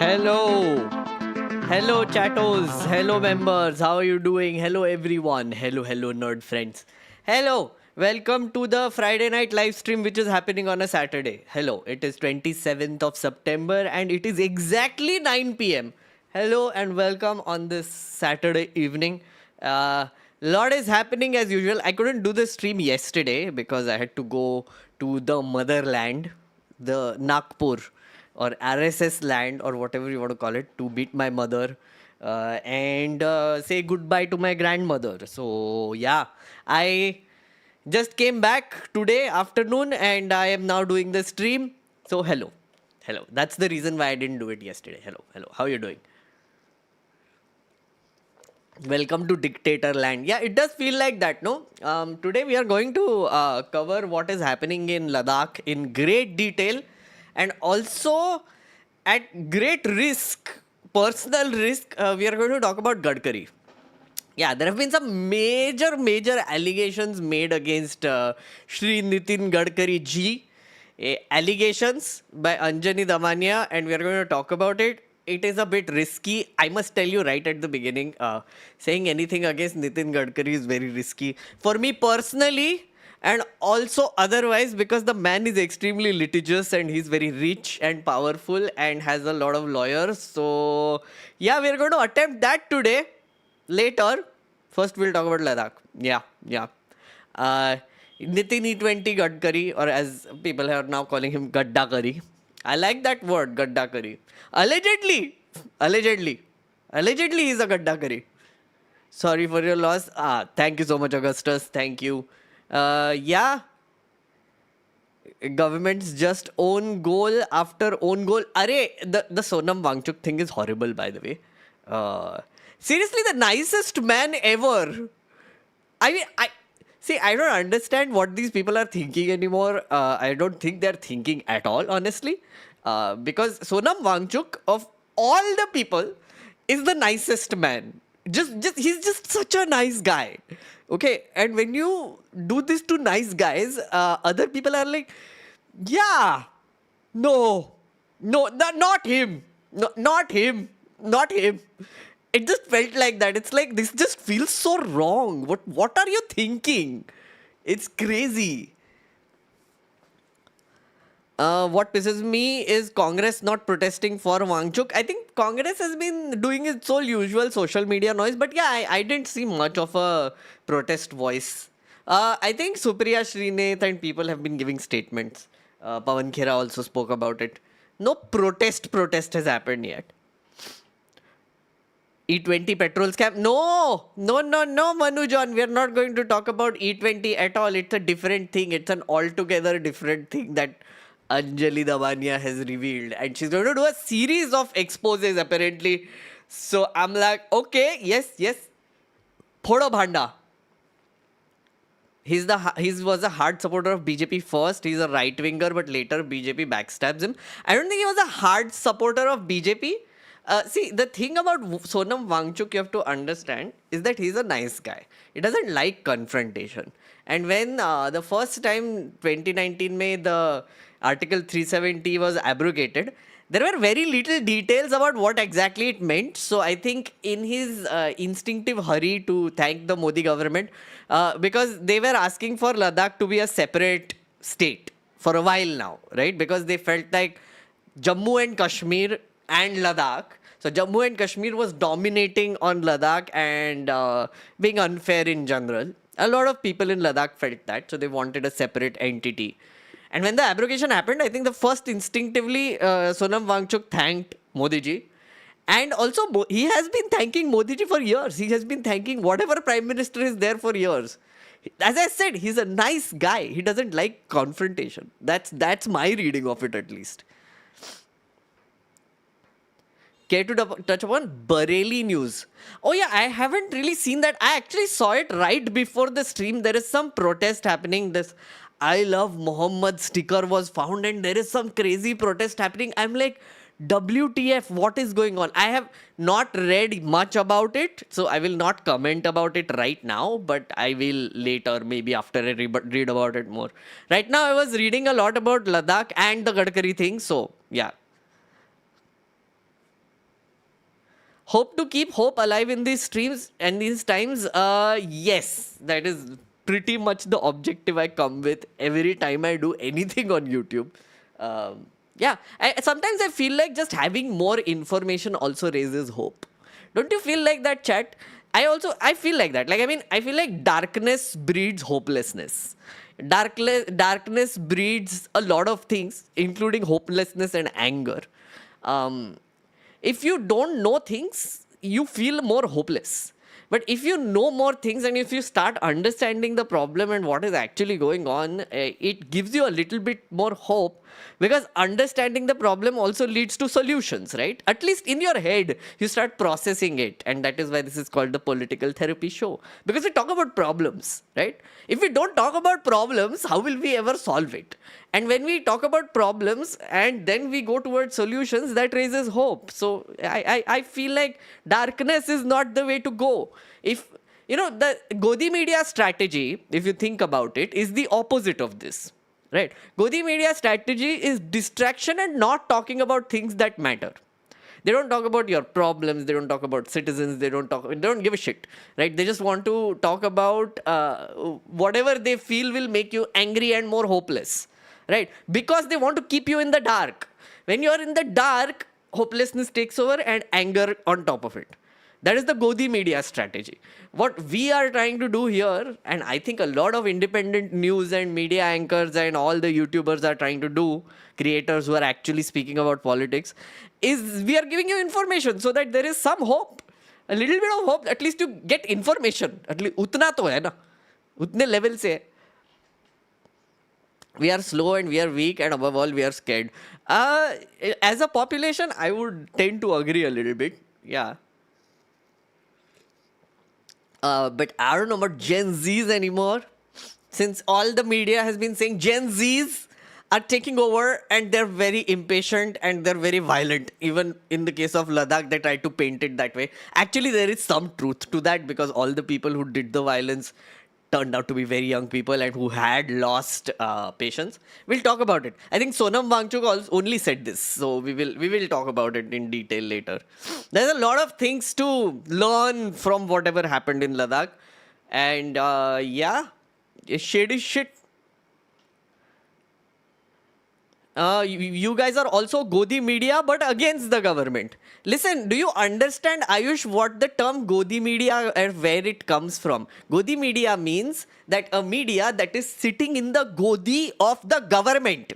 Hello. Hello, chattos. Hello, members. How are you doing? Hello, everyone. Hello, nerd friends. Hello. Welcome to the Friday night live stream, which is happening on a Saturday. Hello. It is 27th of September and it is exactly 9 p.m. Hello and welcome on this Saturday evening. Lot is happening as usual. I couldn't do the stream yesterday because I had to go to the motherland, the Nagpur or RSS land or whatever you want to call it, to meet my mother and say goodbye to my grandmother. So yeah, I just came back today afternoon and I am now doing the stream. So hello. That's the reason why I didn't do it yesterday. Hello. How are you doing? Welcome to Dictator Land. Yeah, it does feel like that, no? Today we are going to cover what is happening in Ladakh in great detail and also at great risk, personal risk, we are going to talk about Gadkari. Yeah, there have been some major allegations made against Shri Nitin Gadkari ji. Allegations by Anjani Damania, and we are going to talk about it. It is a bit risky. I must tell you right at the beginning, saying anything against Nitin Gadkari is very risky. For me personally, and also otherwise because the man is extremely litigious and he's very rich and powerful and has a lot of lawyers. So yeah, we're going to attempt that today. Later, first we'll talk about Ladakh. Yeah. Uh, Nitin E20 Gadkari, or as people are now calling him Gaddakari. I like that word, Gaddakari. Allegedly he's a Gaddakari. Sorry for your loss. Thank you so much, Augustus. Thank you. Yeah, government's just own goal after own goal. The Sonam Wangchuk thing is horrible, by the way. Seriously, the nicest man ever. I don't understand what these people are thinking anymore. I don't think they're thinking at all, honestly. Because Sonam Wangchuk, of all the people, is the nicest man. He's just such a nice guy. Okay, and when you do this to nice guys, other people are like, yeah, not him, not him. It just felt like that. It's like this just feels so wrong. What are you thinking? It's crazy. What pisses me is Congress not protesting for Wangchuk. I think Congress has been doing its whole usual social media noise, but yeah, I didn't see much of a protest voice. I think Supriya Srinath and people have been giving statements. Pawan Khera also spoke about it. No protest has happened yet. E20 petrol scam. No, Manu John. We are not going to talk about E20 at all. It's a different thing. It's an altogether different thing that Anjali Davania has revealed. And she's going to do a series of exposes apparently. So I'm like, okay, yes. Thoda Bhanda. He was a hard supporter of BJP first. He's a right winger, but later BJP backstabs him. I don't think he was a hard supporter of BJP. See, the thing about Sonam Wangchuk you have to understand is that he's a nice guy. He doesn't like confrontation. And when the first time 2019 May the Article 370 was abrogated, there were very little details about what exactly it meant. So I think in his instinctive hurry to thank the Modi government, because they were asking for Ladakh to be a separate state for a while now, right? Because they felt like Jammu and Kashmir and Ladakh. So Jammu and Kashmir was dominating on Ladakh and being unfair in general. A lot of people in Ladakh felt that, so they wanted a separate entity. And when the abrogation happened, I think the first instinctively Sonam Wangchuk thanked Modi ji. And also he has been thanking Modi ji for years. He has been thanking whatever prime minister is there for years. As I said, he's a nice guy. He doesn't like confrontation. That's my reading of it at least. Care to touch upon Bareilly news? Oh yeah, I haven't really seen that. I actually saw it right before the stream. There is some protest happening. This I love Muhammad sticker was found and there is some crazy protest happening. I'm like, WTF, what is going on? I have not read much about it, so I will not comment about it right now, but I will later, maybe after I read about it more. Right now, I was reading a lot about Ladakh and the Gadkari thing, so yeah. Hope to keep hope alive in these streams and these times. Yes, that is pretty much the objective I come with every time I do anything on YouTube. Yeah, sometimes I feel like just having more information also raises hope. Don't you feel like that, chat? I feel like that. I feel like darkness breeds hopelessness. Darkness breeds a lot of things, including hopelessness and anger. If you don't know things, you feel more hopeless. But if you know more things and if you start understanding the problem and what is actually going on, it gives you a little bit more hope, because understanding the problem also leads to solutions, right? At least in your head, you start processing it. And that is why this is called the political therapy show. Because we talk about problems, right? If we don't talk about problems, how will we ever solve it? And when we talk about problems and then we go towards solutions, that raises hope. So I feel like darkness is not the way to go. If, the Godi media strategy, if you think about it, is the opposite of this, right? Godi media strategy is distraction and not talking about things that matter. They don't talk about your problems. They don't talk about citizens. They don't give a shit, right? They just want to talk about whatever they feel will make you angry and more hopeless, right? Because they want to keep you in the dark. When you're in the dark, hopelessness takes over and anger on top of it. That is the Godi media strategy. What we are trying to do here, and I think a lot of independent news and media anchors and all the YouTubers are trying to do, creators who are actually speaking about politics, is we are giving you information so that there is some hope. A little bit of hope, at least you get information. At least utna to hai na. Utne level se hai. We are slow and we are weak, and above all, we are scared. As a population, I would tend to agree a little bit. Yeah. But I don't know about Gen Zs anymore. Since all the media has been saying Gen Zs are taking over and they're very impatient and they're very violent. Even in the case of Ladakh, they tried to paint it that way. Actually, there is some truth to that because all the people who did the violence turned out to be very young people and who had lost patience. We'll talk about it. I think Sonam Wangchuk only said this, so we will talk about it in detail later. There's a lot of things to learn from whatever happened in Ladakh, and yeah, shit is shit. You guys are also Godi media, but against the government. Listen, do you understand, Ayush, what the term Godi media and where it comes from? Godi media means that a media that is sitting in the Godi of the government.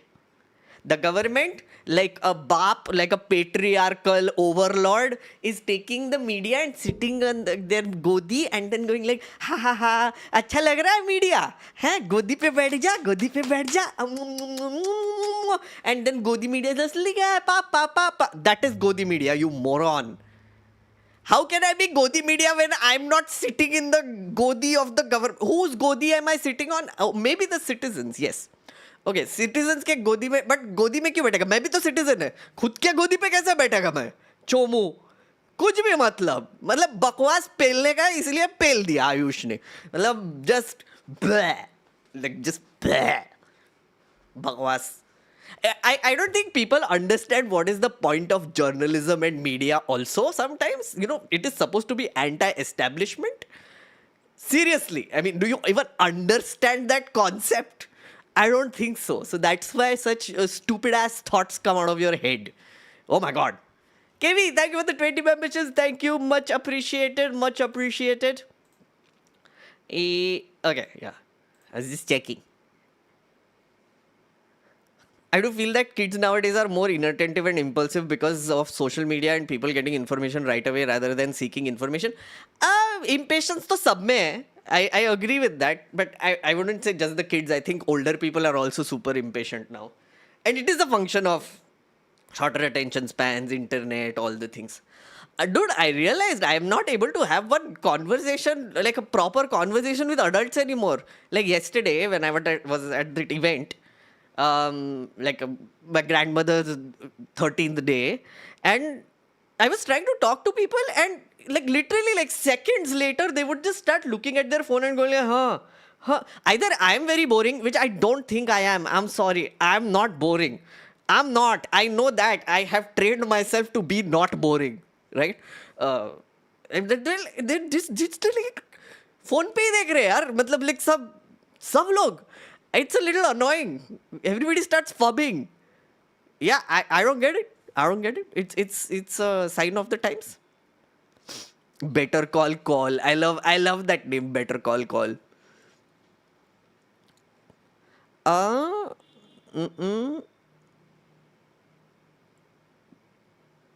The government, like a bap, like a patriarchal overlord, is taking the media and sitting on their godi and then going like, ha ha ha, अच्छा लग रहा है media, हैं गोदी पे बैठ जा, and then godi media just like, pa. That is godi media, you moron. How can I be Godi media when I'm not sitting in the Godi of the government? Whose Godi am I sitting on? Oh, maybe the citizens, yes. Okay citizens के गोदी में but गोदी में क्यों बैठेगा मैं भी तो सिटीजन है खुद के गोदी पे कैसे बैठेगा मैं चोमू कुछ भी मतलब बकवास पेलने का इसलिए पेल दिया आयुष ने मतलब जस्ट लाइक जस्ट बकवास I don't think people understand what is the point of journalism and media also sometimes it is supposed to be anti-establishment seriously I mean do you even understand that concept I don't think so. So that's why such stupid ass thoughts come out of your head. Oh my god. KV, thank you for the 20 memberships. Thank you. Much appreciated. Much appreciated. Okay, yeah. I was just checking. I do feel that kids nowadays are more inattentive and impulsive because of social media and people getting information right away rather than seeking information. Impatience to sab mein hai. I agree with that, but I wouldn't say just the kids. I think older people are also super impatient now. And it is a function of shorter attention spans, internet, all the things. Dude, I realized I am not able to have one conversation, like a proper conversation with adults anymore. Like yesterday when I was at that event, my grandmother's 13th day, and I was trying to talk to people and literally seconds later they would just start looking at their phone and going like, huh. Either I am very boring, which I don't think I am. I'm sorry. I'm not boring. I'm not. I know that. I have trained myself to be not boring. Right? They just phone पे ही देख रहे यार मतलब सब लोग it's a little annoying. Everybody starts fubbing. Yeah, I don't get it. It's a sign of the times. Better call. I love that name, Better Call.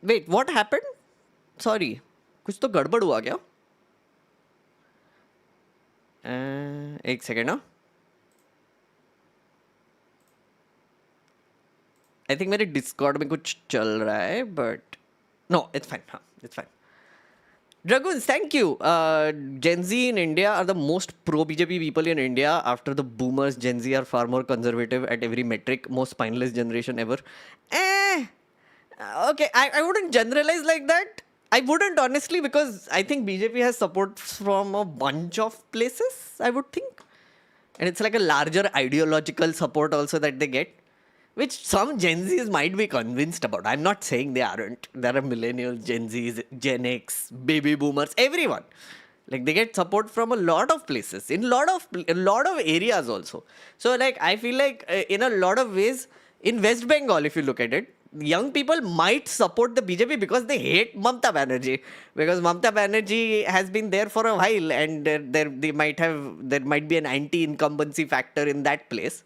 Wait, what happened? Sorry, कुछ तो गड़बड़ हुआ क्या? एक सेकेंड ना. I think मेरे Discord में कुछ चल रहा है, but no, it's fine. It's fine. Dragoons, thank you. Gen Z in India are the most pro-BJP people in India. After the boomers, Gen Z are far more conservative at every metric. Most spineless generation ever. Okay, I wouldn't generalize like that. I wouldn't honestly because I think BJP has support from a bunch of places, I would think. And it's like a larger ideological support also that they get. which some Gen Zs might be convinced about. I'm not saying they aren't. There are millennials, Gen Zs, Gen X, baby boomers, everyone. Like they get support from a lot of places, in a lot of areas also. So like I feel like in a lot of ways, in West Bengal, if you look at it, young people might support the BJP because they hate Mamata Banerjee. Because Mamata Banerjee has been there for a while, and there might be an anti-incumbency factor in that place.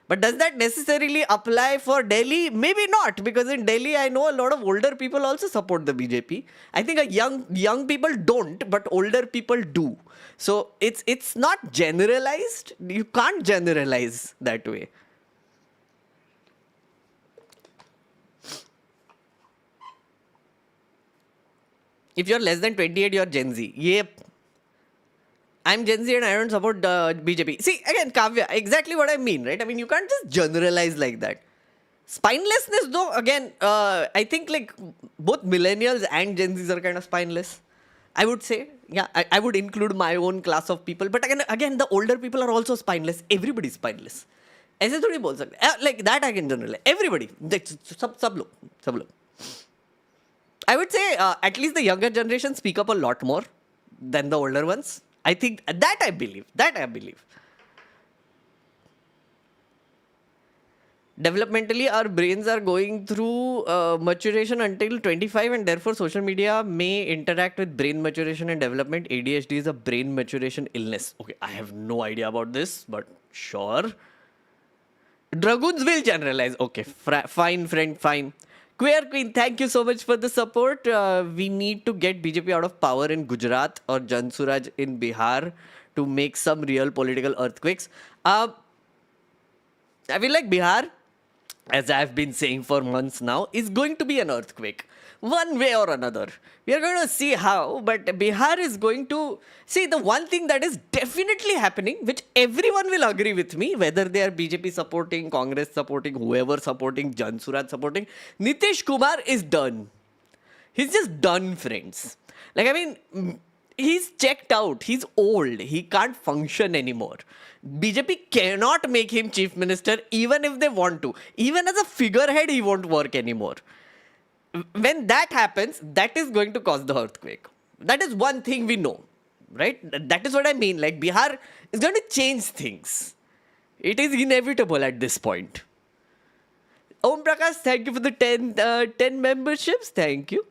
But does that necessarily apply for Delhi? Maybe not, because in Delhi, I know a lot of older people also support the BJP. I think young people don't, but older people do. So it's not generalized. You can't generalize that way. If you're less than 28, you're Gen Z. Yep. I'm Gen Z and I don't support BJP. See, again, Kavya, exactly what I mean, right? I mean, you can't just generalize like that. Spinelessness, though, again, I think like both millennials and Gen Zs are kind of spineless. I would say, yeah, I would include my own class of people. But again, the older people are also spineless. Everybody's spineless. ऐसे थोड़ी बोल सकते like that I can generalize. Everybody. सब लोग. I would say at least the younger generation speak up a lot more than the older ones. I think that I believe. Developmentally, our brains are going through maturation until 25, and therefore social media may interact with brain maturation and development. ADHD is a brain maturation illness. Okay, I have no idea about this, but sure. Dragoons will generalize. Okay, fine, friend, fine. Queer Queen, thank you so much for the support. We need to get BJP out of power in Gujarat or Jansuraj in Bihar to make some real political earthquakes. I feel like Bihar, as I've been saying for months now, is going to be an earthquake. One way or another. We are going to see how, but Bihar is going to... See, the one thing that is definitely happening, which everyone will agree with me, whether they are BJP supporting, Congress supporting, whoever supporting, Jansuraj supporting, Nitish Kumar is done. He's just done, friends. Like, I mean, he's checked out. He's old. He can't function anymore. BJP cannot make him chief minister even if they want to. Even as a figurehead, he won't work anymore. When that happens, that is going to cause the earthquake. That is one thing we know, right? That is what I mean. Like, Bihar is going to change things. It is inevitable at this point. Om Prakash, thank you for the 10 memberships. Thank you.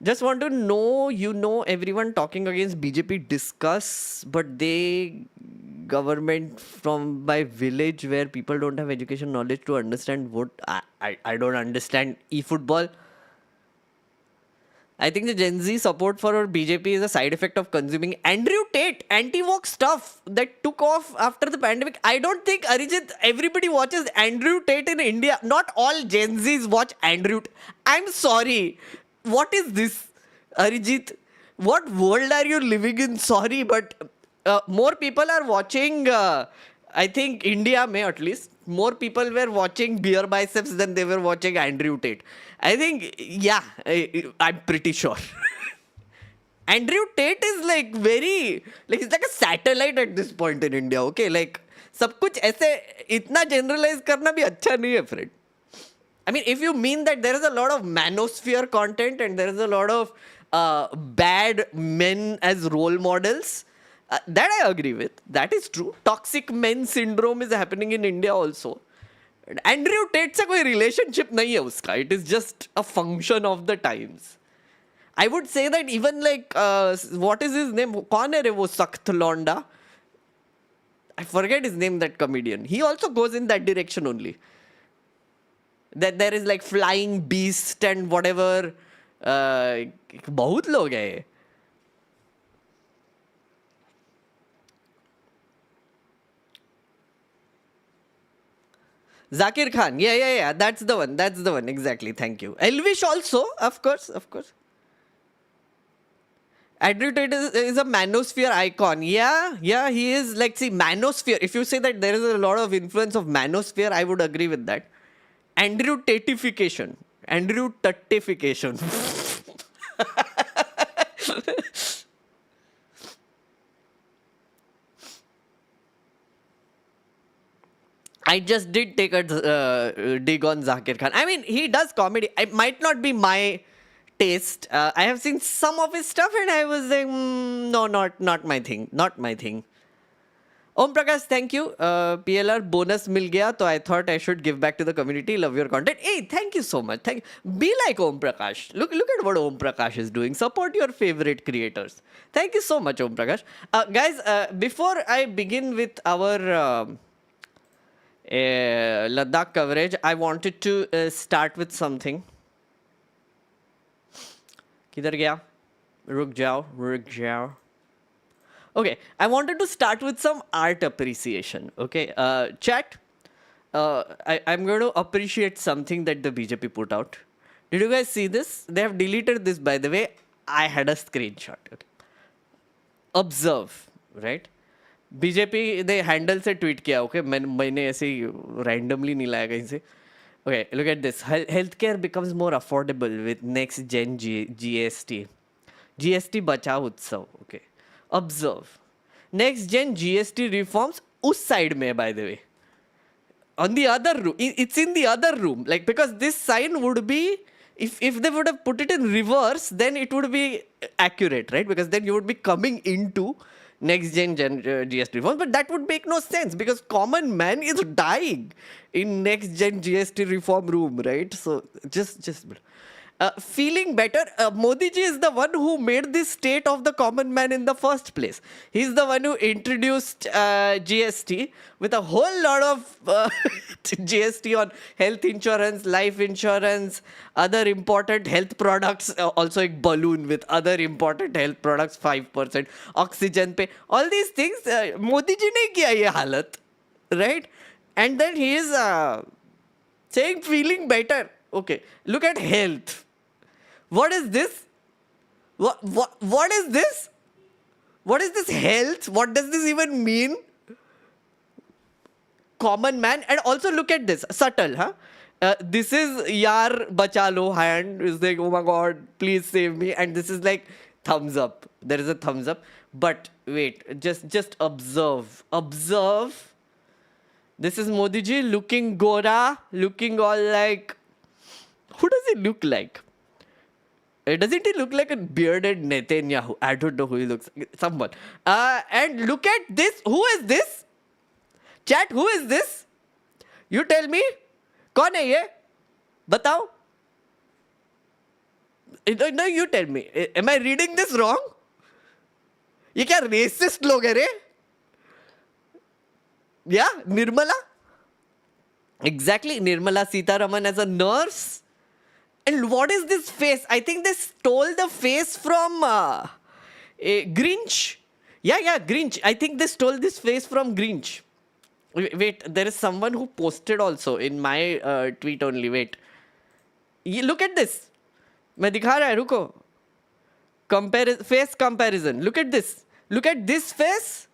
Just want to know, everyone talking against BJP discuss, but government from my village where people don't have education knowledge to understand what I don't understand e-football. I think the Gen Z support for BJP is a side effect of consuming Andrew Tate anti-woke stuff that took off after the pandemic. I don't think, Arijit, everybody watches Andrew Tate in India. Not all Gen Zs watch Andrew. I'm sorry. What is this, Arijit? What world are you living in? Sorry, but more people are watching, I think India may at least, more people were watching Beer Biceps than they were watching Andrew Tate. I think, yeah, I'm pretty sure. Andrew Tate is like it's like a satellite at this point in India, okay? Like, सब कुछ ऐसे इतना generalize करना भी अच्छा नहीं है, friend. I mean, if you mean that there is a lot of manosphere content and there is a lot of bad men as role models, that I agree with. That is true. Toxic men syndrome is happening in India also. Andrew Tate से कोई relationship नहीं है उसका. It is just a function of the times. I would say that even like, what is his name? कौन है रे वो सख्त लौंडा? I forget his name, that comedian. He also goes in that direction only. That there is like flying beast and whatever. बहुत लोग हैं. Zakir Khan. Yeah. That's the one. Exactly. Thank you. Elvish also. Of course. Andrew Tate is a manosphere icon. Yeah. He is like, see, manosphere. If you say that there is a lot of influence of manosphere, I would agree with that. Andrew Tatification. Andrew Tuttification. I just did take a dig on Zakir Khan. I mean, he does comedy. It might not be my taste. I have seen some of his stuff and I was like, no, not my thing. Not my thing. Om Prakash, thank you. PLR bonus mil gaya, so I thought I should give back to the community. Love your content. Hey, thank you so much. Be like Om Prakash. Look at what Om Prakash is doing. Support your favorite creators. Thank you so much, Om Prakash. Guys, before I begin with our Ladakh coverage, I wanted to start with something. Kidhar gaya? Ruk jao. Okay, I wanted to start with some art appreciation. Okay, chat. I'm going to appreciate something that the BJP put out. Did you guys see this? They have deleted this, by the way. I had a screenshot. Okay. Observe, right? BJP they handle से tweet किया. Okay, मैंने ऐसे randomly नहीं लाया कहीं से. Okay, look at this. Healthcare becomes more affordable with next gen GST. GST बचाओ उत्सव. Okay. Observe. Next gen GST reforms us side mein, by the way. On the other room. It's in the other room. Like, because this sign would be, if they would have put it in reverse, then it would be accurate, right? Because then you would be coming into next gen GST reforms. But that would make no sense because common man is dying in next gen GST reform room, right? So just feeling better. Modi ji is the one who made this state of the common man in the first place. He's the one who introduced GST with a whole lot of GST on health insurance, life insurance, other important health products. Also a balloon with other important health products, 5%. Oxygen pay. All these things, Modi ji ne kiya ye halat. Right? And then he is saying feeling better. Okay, look at health. What is this? What is this? What is this health? What does this even mean? Common man. And also look at this. Subtle, huh? This is Yaar Bachalo hand. It's like, oh my God, please save me. And this is like thumbs up. There is a thumbs up. But wait, just observe. Observe. This is Modi ji looking gora, looking all like... Who does he look like? Doesn't he look like a bearded Netanyahu? I don't know who he looks like. Someone. And look at this. Who is this? Chat, who is this? You tell me. Kaun hai ye? Batao. No, you tell me. Am I reading this wrong? ये क्या racist लोग हैं रे? Yeah, Nirmala. Exactly, Nirmala Sitharaman as a nurse. And what is this face? I think they stole the face from Grinch. Yeah, Grinch. I think they stole this face from Grinch. Wait, there is someone who posted also in my tweet only. Wait. Look at this. मैं दिखा रहा है, रुको. Face comparison. Look at this. Look at this face.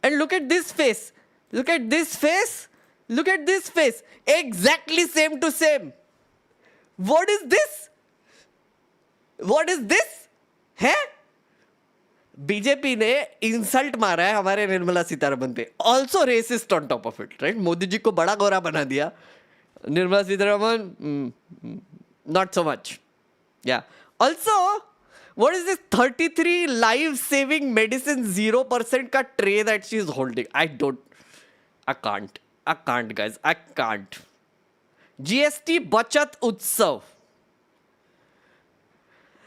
And look at this face. Look at this face. Look at this face. Exactly same to same. What is this? What is this? है? BJP ने insult मारा है हमारे निर्मला सीतारमन पे. Also racist on top of it, right? Modi ji को बड़ा गोरा बना दिया. Nirmala Sitharaman, not so much. Yeah. Also, what is this 33 life-saving medicine 0% का tray that she is holding? I can't, guys. I can't. GST Bachat Utsav.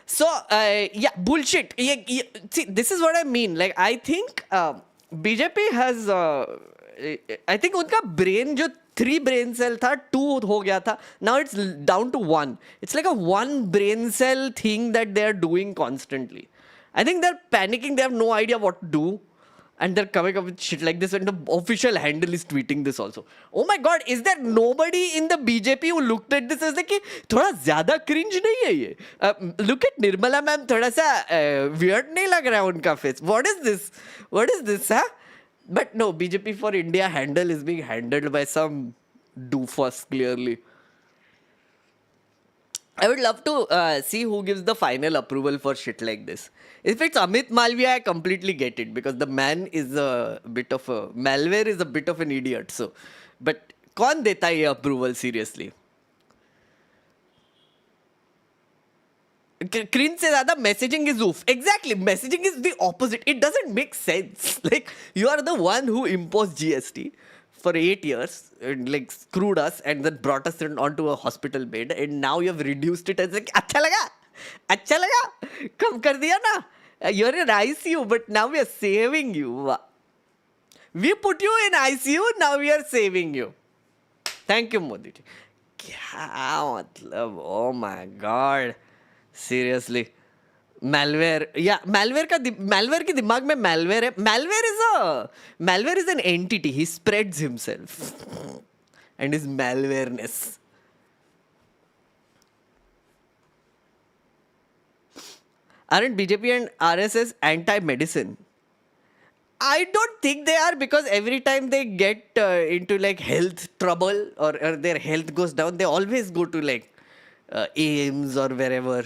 So, yeah, bullshit. See, this is what I mean. Like, I think BJP has... I think उनका brain जो 3 brain cell था 2 हो गया था. Now it's down to 1. It's like a 1 brain cell thing that they are doing constantly. I think they're panicking. They have no idea what to do. And they're coming up with shit like this, and the official handle is tweeting this also. Oh my God, is there nobody in the BJP who looked at this as like, थोड़ा ज़्यादा cringe नहीं है ये? Look at Nirmala ma'am, थोड़ा सा weird नहीं लग रहा है उनका face. What is this? What is this, huh? But no, BJP for India handle is being handled by some doofus, clearly. I would love to see who gives the final approval for shit like this. If it's Amit Malviya, I completely get it because the man is a bit of a... Malware is a bit of an idiot. So, but कौन देता है ये approval seriously? Cringe से ज्यादा messaging is oof. Exactly, messaging is the opposite. It doesn't make sense. Like you are the one who imposed GST for 8 years and like screwed us and then brought us onto a hospital bed, and now you have reduced it as like अच्छा लगा कम कर दिया ना. You're in ICU but now we are saving you. We put you in ICU, now we are saving you. Thank you Modi ji. क्या मतलब, oh my god, seriously. Malware, yeah, malware के दिमाग में malware है. Malware is an entity. He spreads himself and his malwareness. Aren't BJP and RSS anti-medicine? I don't think they are, because every time they get into like health trouble or their health goes down, they always go to like AIMS or wherever.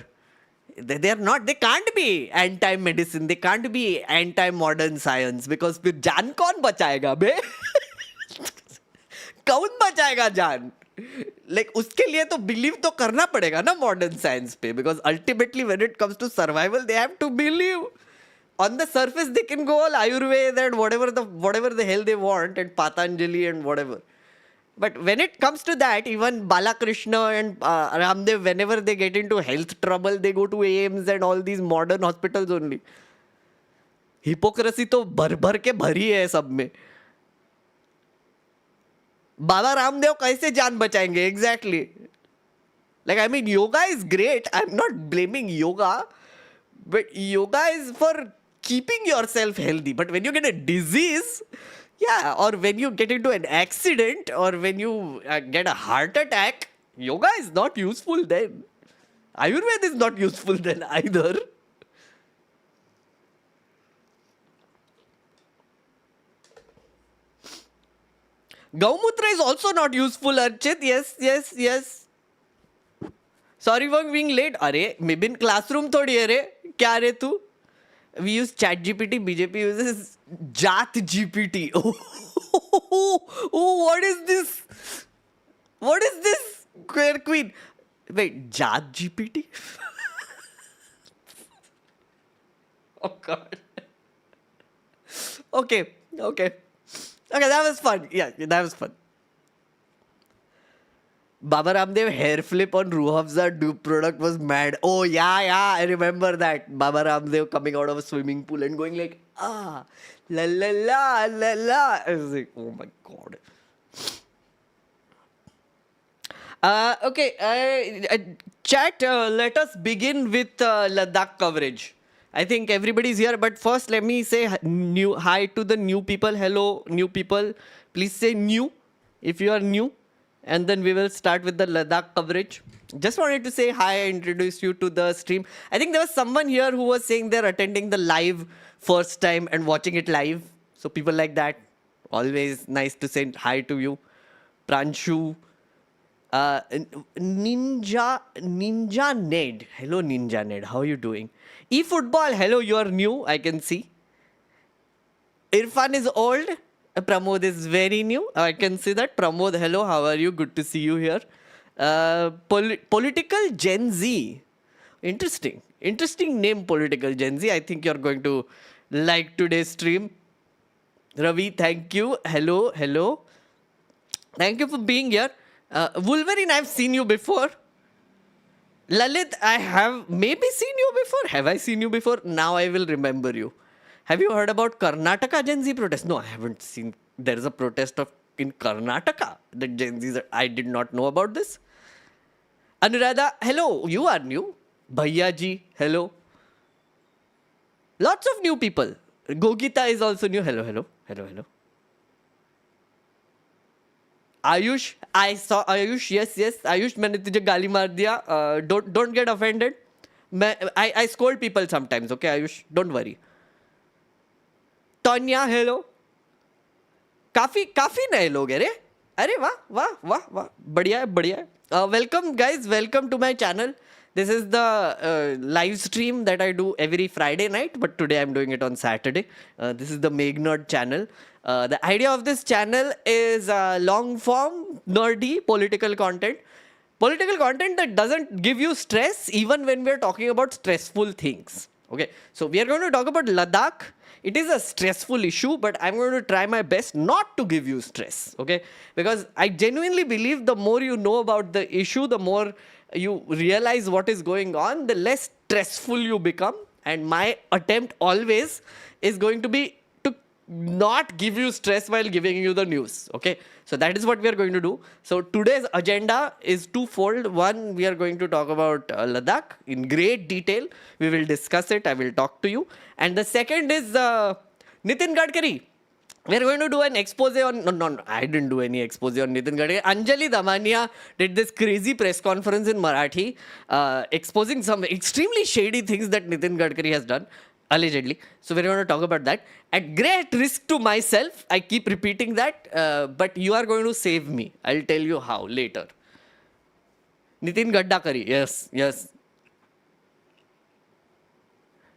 They are not. They can't be anti-medicine. They can't be anti-modern science, because फिर जान कौन बचाएगा बे? कौन बचाएगा जान? Like उसके लिए तो believe तो करना पड़ेगा ना modern science पे, because ultimately when it comes to survival they have to believe. On the surface they can go all Ayurveda and whatever the hell they want, and Patanjali and whatever. But when it comes to that, even Balakrishna and Ramdev, whenever they get into health trouble, they go to AIMS and all these modern hospitals only. Hypocrisy तो भर के भरी है सब में. बाबा रामदेव कैसे जान बचाएंगे? Exactly. Like, I mean, yoga is great. I'm not blaming yoga. But yoga is for keeping yourself healthy. But when you get a disease, yeah, or when you get into an accident, or when you get a heart attack, yoga is not useful then. Ayurveda is not useful then either. Gaumutra is also not useful, Archit. Yes. Sorry for being late. अरे maybe in classroom थोड़ी है रे. क्या रे तू? We use chat GPT. BJP uses Jat GPT. Oh, what is this? What is this? Queen. Wait, Jat GPT? Oh God. Okay, that was fun. Yeah, that was fun. Baba Ramdev hair flip on Ruh Afza dupe product was mad. Oh yeah, I remember that. Baba Ramdev coming out of a swimming pool and going like, la la la la la. I was like, oh my God. Okay, chat, let us begin with Ladakh coverage. I think everybody's here, but first let me say hi to the new people. Hello, new people. Please say new if you are new. And then we will start with the Ladakh coverage. Just wanted to say hi, introduce you to the stream. I think there was someone here who was saying they're attending the live first time and watching it live. So people like that, always nice to say hi to you. Pranshu, Ninja Ned. Hello Ninja Ned, how are you doing? eFootball, hello, you are new, I can see. Irfan is old. Pramod is very new. I can see that. Pramod, hello, how are you? Good to see you here. Political Gen Z. Interesting name, Political Gen Z. I think you're going to like today's stream. Ravi, thank you. Hello. Thank you for being here. Wolverine, I've seen you before. Lalit, I have maybe seen you before. Have I seen you before? Now I will remember you. Have you heard about Karnataka Gen Z protest? No, I haven't seen. There is a protest in Karnataka. The Gen Zs, I did not know about this. Anuradha, hello, you are new. Bhaiya ji, hello. Lots of new people. Gogita is also new. Hello. Ayush, I saw Ayush. Yes. Ayush, मैंने तुझे गाली मार दिया. Don't get offended. I scold people sometimes. Okay, Ayush, don't worry. Tonya, hello. काफी नए लोग हैं रे. अरे वाह बढ़िया है. Welcome guys, welcome to my channel. This is the live stream that I do every Friday night, but today I'm doing it on Saturday. This is the Meg Nerd channel. The idea of this channel is long form, nerdy political content. Political content that doesn't give you stress even when we're talking about stressful things. Okay, so we are going to talk about Ladakh. It is a stressful issue, but I'm going to try my best not to give you stress. Okay, because I genuinely believe the more you know about the issue, the more you realize what is going on, the less stressful you become. And my attempt always is going to be to not give you stress while giving you the news. Okay, so that is what we are going to do. So today's agenda is twofold. One, we are going to talk about Ladakh in great detail. We will discuss it. I will talk to you. And the second is Nitin Gadkari. We are going to do an expose on... No, I didn't do any expose on Nitin Gadkari. Anjali Damania did this crazy press conference in Marathi exposing some extremely shady things that Nitin Gadkari has done, allegedly. So we're going to talk about that. At great risk to myself, I keep repeating that, but you are going to save me. I'll tell you how later. Nitin Gadkari, yes.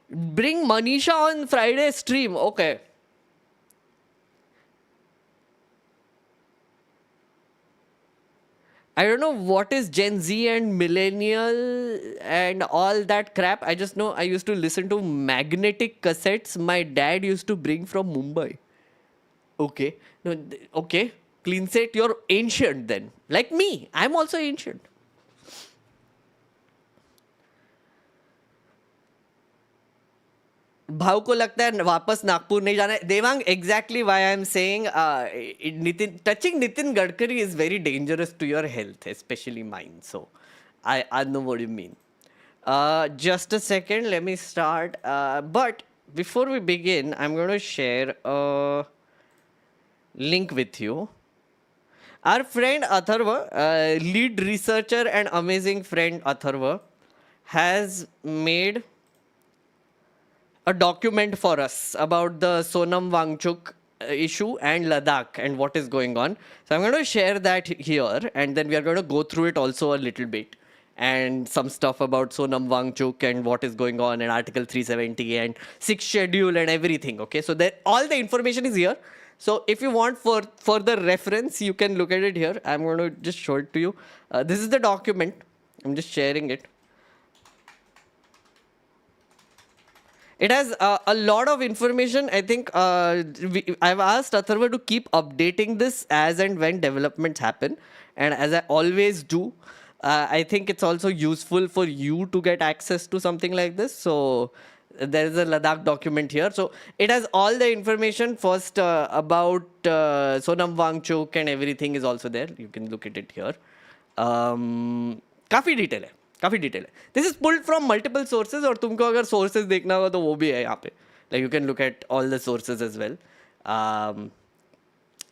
Bring Manisha on Friday stream. Okay. I don't know what is Gen Z and millennial and all that crap. I just know I used to listen to magnetic cassettes my dad used to bring from Mumbai. Okay. No, okay. Clean set, you're ancient then. Like me. I'm also ancient. भाव को लगता है वापस नागपुर नहीं जाना है. Devang, exactly why I'm saying touching Nitin Gadkari is very dangerous to your health, especially mine. So I know what you mean. Just a second, let me start. But before we begin, I'm going to share a link with you. Our friend Atharva, lead researcher and amazing friend Atharva, has made a document for us about the Sonam Wangchuk issue and Ladakh and what is going on. So I'm going to share that here, and then we are going to go through it also a little bit, and some stuff about Sonam Wangchuk and what is going on and Article 370 and 6th schedule and everything. Okay, so that all the information is here. So if you want for further reference, you can look at it here. I'm going to just show it to you. This is the document. I'm just sharing it. It has a lot of information. I think I've asked Atharva to keep updating this as and when developments happen. And as I always do, I think it's also useful for you to get access to something like this. So there is a Ladakh document here. So it has all the information first about Sonam Wangchuk and everything is also there. You can look at it here. काफ़ी detail है. This is pulled from multiple sources, और तुमको अगर sources देखना होगा तो वो भी है यहाँ पे. Like you can look at all the sources as well.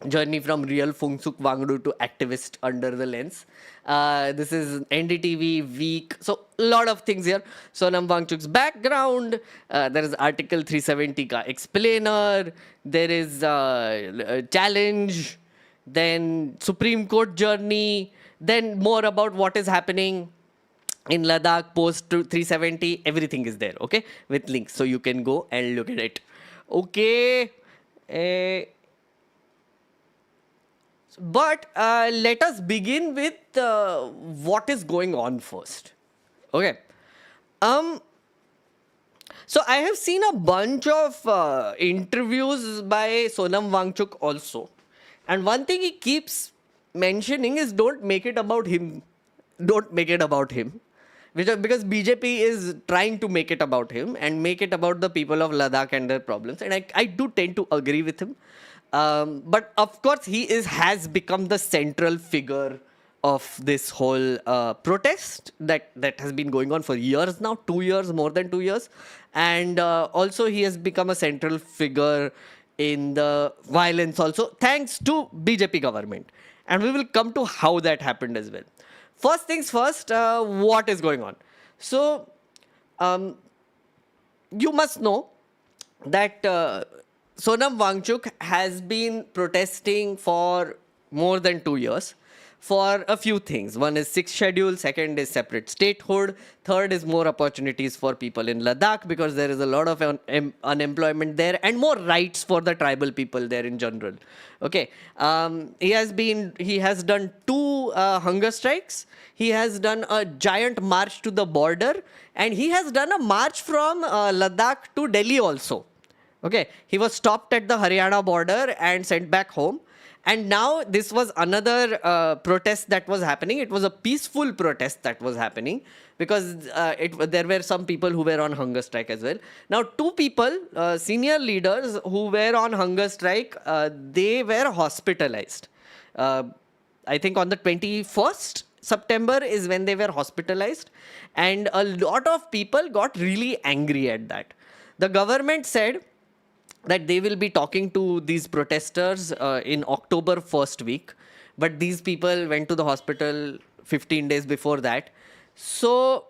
Journey from real Phungsuk Wangdu to activist under the lens. This is NDTV week. So a lot of things here. Sonam Wangchuk's background. There is Article 370 ka explainer. There is challenge. Then Supreme Court journey. Then more about what is happening in Ladakh post 370. Everything is there, okay, with links, so you can go and look at it. Okay, but let us begin with what is going on first. Okay, so I have seen a bunch of interviews by Sonam Wangchuk also, and one thing he keeps mentioning is don't make it about him. Don't make it about him. Because BJP is trying to make it about him and make it about the people of Ladakh and their problems. And I do tend to agree with him. But of course, he has become the central figure of this whole protest that has been going on for years now, 2 years, more than 2 years. And also he has become a central figure in the violence also, thanks to BJP government. And we will come to how that happened as well. First things first, what is going on? So, you must know that Sonam Wangchuk has been protesting for more than 2 years. for a few things. One is sixth schedule, second is separate statehood, third is more opportunities for people in Ladakh because there is a lot of unemployment there, and more rights for the tribal people there in general. Okay, he has done two hunger strikes. He has done a giant march to the border, and he has done a march from Ladakh to Delhi also. Okay, he was stopped at the Haryana border and sent back home. And now this was another protest that was happening. It was a peaceful protest that was happening because there were some people who were on hunger strike as well. Now, two people, senior leaders who were on hunger strike, they were hospitalized. I think on the 21st September is when they were hospitalized. And a lot of people got really angry at that. The government said that they will be talking to these protesters in October first week. But these people went to the hospital 15 days before that. So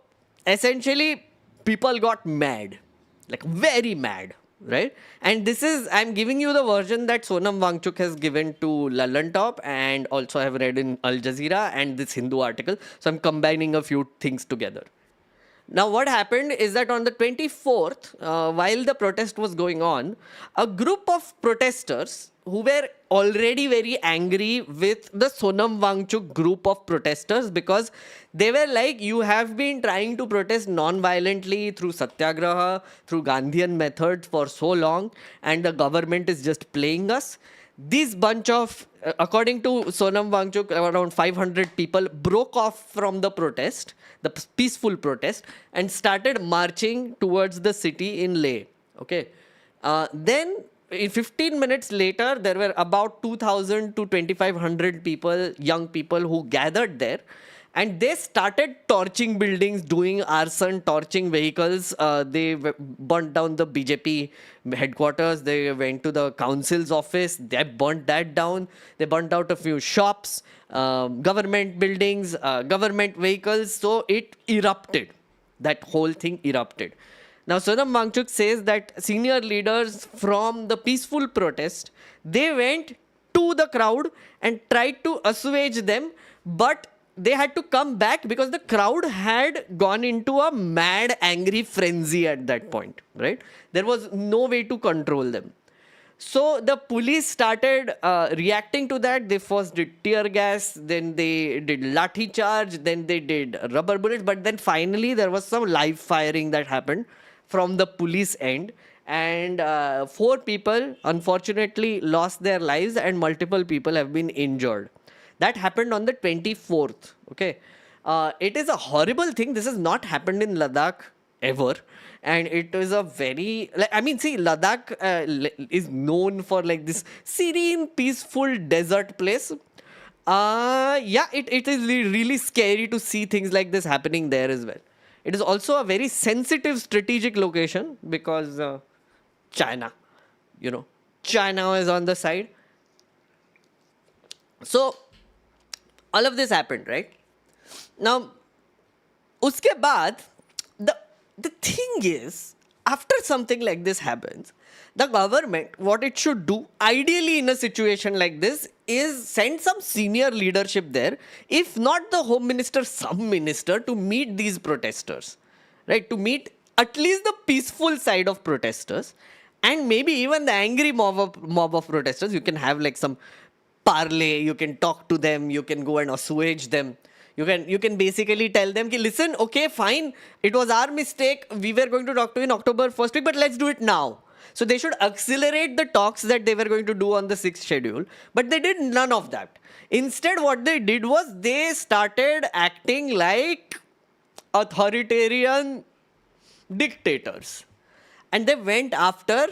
essentially, people got mad, like very mad, right? And this is, I'm giving you the version that Sonam Wangchuk has given to Lallan Top, and also I have read in Al Jazeera and this Hindu article. So I'm combining a few things together. Now, what happened is that on the 24th, while the protest was going on, a group of protesters who were already very angry with the Sonam Wangchuk group of protesters, because they were like, you have been trying to protest non-violently through satyagraha, through Gandhian methods for so long, and the government is just playing us. This bunch of, according to Sonam Wangchuk, around 500 people broke off from the protest, the peaceful protest, and started marching towards the city in Leh. Okay. Then, in 15 minutes later, there were about 2,000 to 2,500 people, young people who gathered there. And they started torching buildings, doing arson, torching vehicles. They burnt down the BJP headquarters. They went to the council's office. They burnt that down. They burnt out a few shops, government buildings, government vehicles. So it erupted. That whole thing erupted. Now, Sonam Wangchuk says that senior leaders from the peaceful protest, they went to the crowd and tried to assuage them, but they had to come back because the crowd had gone into a mad, angry frenzy at that point, right? There was no way to control them. So the police started reacting to that. They first did tear gas, then they did lathi charge, then they did rubber bullets, but then finally there was some live firing that happened from the police end. And 4 people, unfortunately, lost their lives and multiple people have been injured. That happened on the 24th. Okay. It is a horrible thing. This has not happened in Ladakh ever. And it is a very, see, Ladakh is known for like this serene, peaceful desert place. It is really scary to see things like this happening there as well. It is also a very sensitive strategic location because China is on the side. So, all of this happened, right? Now, uske baad, the thing is, after something like this happens, the government, what it should do, ideally in a situation like this, is send some senior leadership there. If not the home minister, some minister to meet these protesters, right? To meet at least the peaceful side of protesters, and maybe even the angry mob of protesters. You can have like some parley, you can talk to them, you can go and assuage them. You can basically tell them, listen, okay, fine, it was our mistake. We were going to talk to you in October first week, but let's do it now. So they should accelerate the talks that they were going to do on the 6th schedule. But they did none of that. Instead, what they did was they started acting like authoritarian dictators. And they went after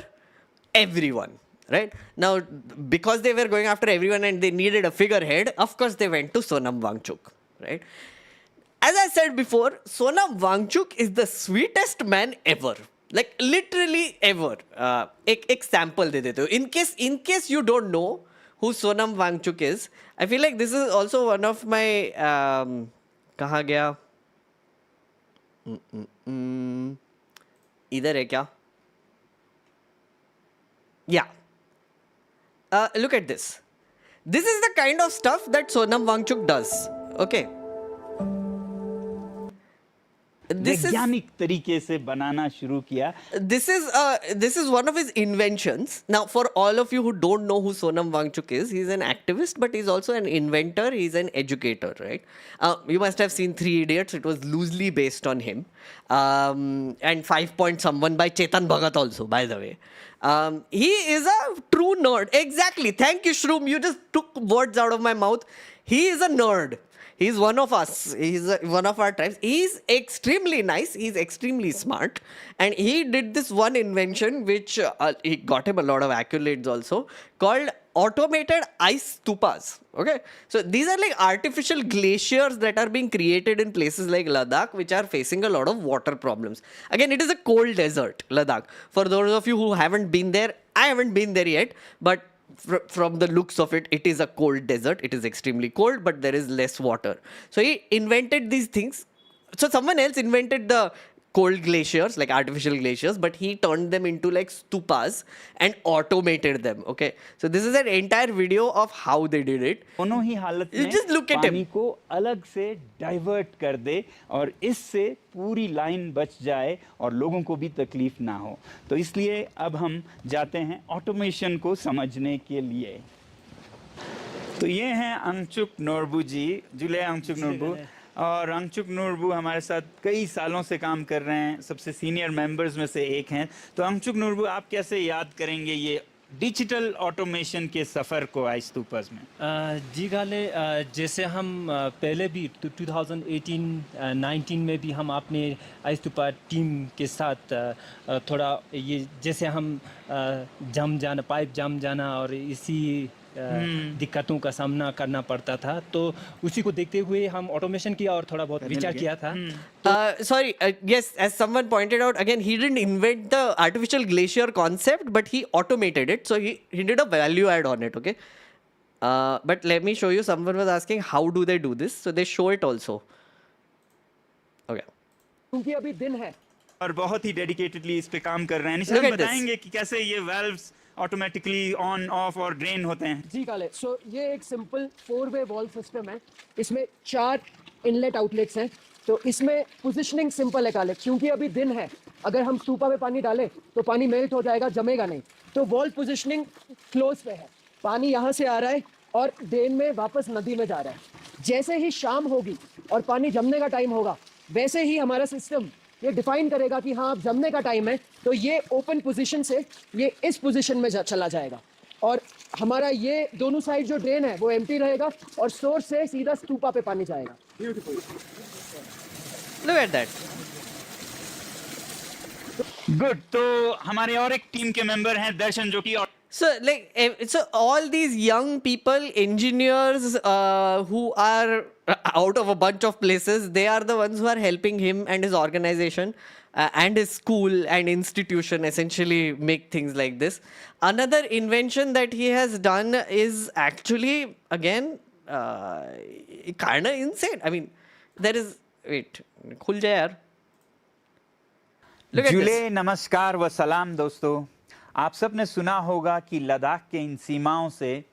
everyone. Right? Now, because they were going after everyone and they needed a figurehead, of course they went to Sonam Wangchuk. Right? As I said before, Sonam Wangchuk is the sweetest man ever. Like literally ever. Ek sample de dete ho. In case you don't know who Sonam Wangchuk is, I feel like this is also one of my kaha gaya? Idhar hai kya? Yeah. Look at this. This is the kind of stuff that Sonam Wangchuk does. Okay. वैज्ञानिक तरीके से बनाना शुरू किया. This is one of his inventions. Now, for all of you who don't know who Sonam Wangchuk is, he's an activist, but he's also an inventor. He's an educator, right? You must have seen Three Idiots. It was loosely based on him. And 5 Point Someone by Chetan Bhagat also, by the way. He is a true nerd. Exactly. Thank you, Shroom. You just took words out of my mouth. He is a nerd. He's one of us. He's one of our tribes. He's extremely nice. He's extremely smart. And he did this one invention which he got him a lot of accolades also, called automated ice stupas. Okay. So these are like artificial glaciers that are being created in places like Ladakh, which are facing a lot of water problems. Again, it is a cold desert, Ladakh. For those of you who haven't been there, I haven't been there yet, but from the looks of it, it is a cold desert. It is extremely cold, but there is less water. So he invented these things. So someone else invented the cold glaciers, like artificial glaciers, but he turned them into like stupas and automated them. Okay. So this is an entire video of how they did it. दोनों ही हालत You में just look at पानी him. को अलग से divert कर दे और इससे पूरी लाइन बच जाए और लोगों को भी तकलीफ ना हो. तो इसलिए अब हम जाते हैं ऑटोमेशन को समझने के लिए. तो ये हैं अंगचुक नोरबू जी, जुले अंगचुक नोरबू. और अंगचुक नूरबू हमारे साथ कई सालों से काम कर रहे हैं, सबसे सीनियर मेंबर्स में से एक हैं. तो अंगचुक नूरबू, आप कैसे याद करेंगे ये डिजिटल ऑटोमेशन के सफ़र को आइस्तूपस में? जी गाले, जैसे हम पहले भी 2018-19 में भी हम अपने आइस्तूपा टीम के साथ थोड़ा ये जैसे हम पाइप जम जाना और इसी दिक्कतों का सामना करना पड़ता था, तो उसी को देखते हुए हम ऑटोमेशन किया और थोड़ा बहुत विचार किया था. Sorry, yes, as someone pointed out, again, he didn't invent the artificial glacier concept, but he automated it. So he did a value add on it, okay? But let me show you. Someone was asking, how do they do this? So they show it also. Okay. क्योंकि अभी दिन है और बहुत ही dedicatedly इस पे काम कर रहे हैं. Look निशान, at this. बताएंगे कि कैसे ये वाल्व्स ऑटोमेटिकली ऑन ऑफ और ड्रेन होते हैं? जी काले. सो ये एक सिंपल 4-वे वॉल्व सिस्टम है. इसमें 4 इनलेट आउटलेट्स हैं. तो इसमें पोजीशनिंग सिंपल है काले, क्योंकि अभी दिन है. अगर हम स्टूपा में पानी डालें तो पानी मेल्ट हो जाएगा, जमेगा नहीं. तो वॉल्व पोजीशनिंग क्लोज पे है. पानी यहाँ से आ रहा है और ड्रेन में वापस नदी में जा रहा है. जैसे ही शाम होगी और पानी जमने का टाइम होगा, वैसे ही हमारा सिस्टम ये डिफाइन करेगा कि हाँ अब जमने का टाइम है, तो ये ओपन पोजीशन से ये इस पोजीशन में चला जाएगा और हमारा ये दोनों साइड जो ड्रेन है वो एम्प्टी रहेगा और सोर्स से सीधा स्तूपा पे पानी जाएगा. Look at that. गुड. तो हमारे और एक टीम के मेंबर हैं दर्शन, जो कि So, so all these young people, engineers who are out of a bunch of places, they are the ones who are helping him and his organization and his school and institution essentially make things like this. Another invention that he has done is actually, again, kind of insane. I mean, there is... Wait, khul jai yaar. Look at जुले this. नमस्कार व सलाम दोस्तों. आप सब ने सुना होगा कि लद्दाख के इन सीमाओं से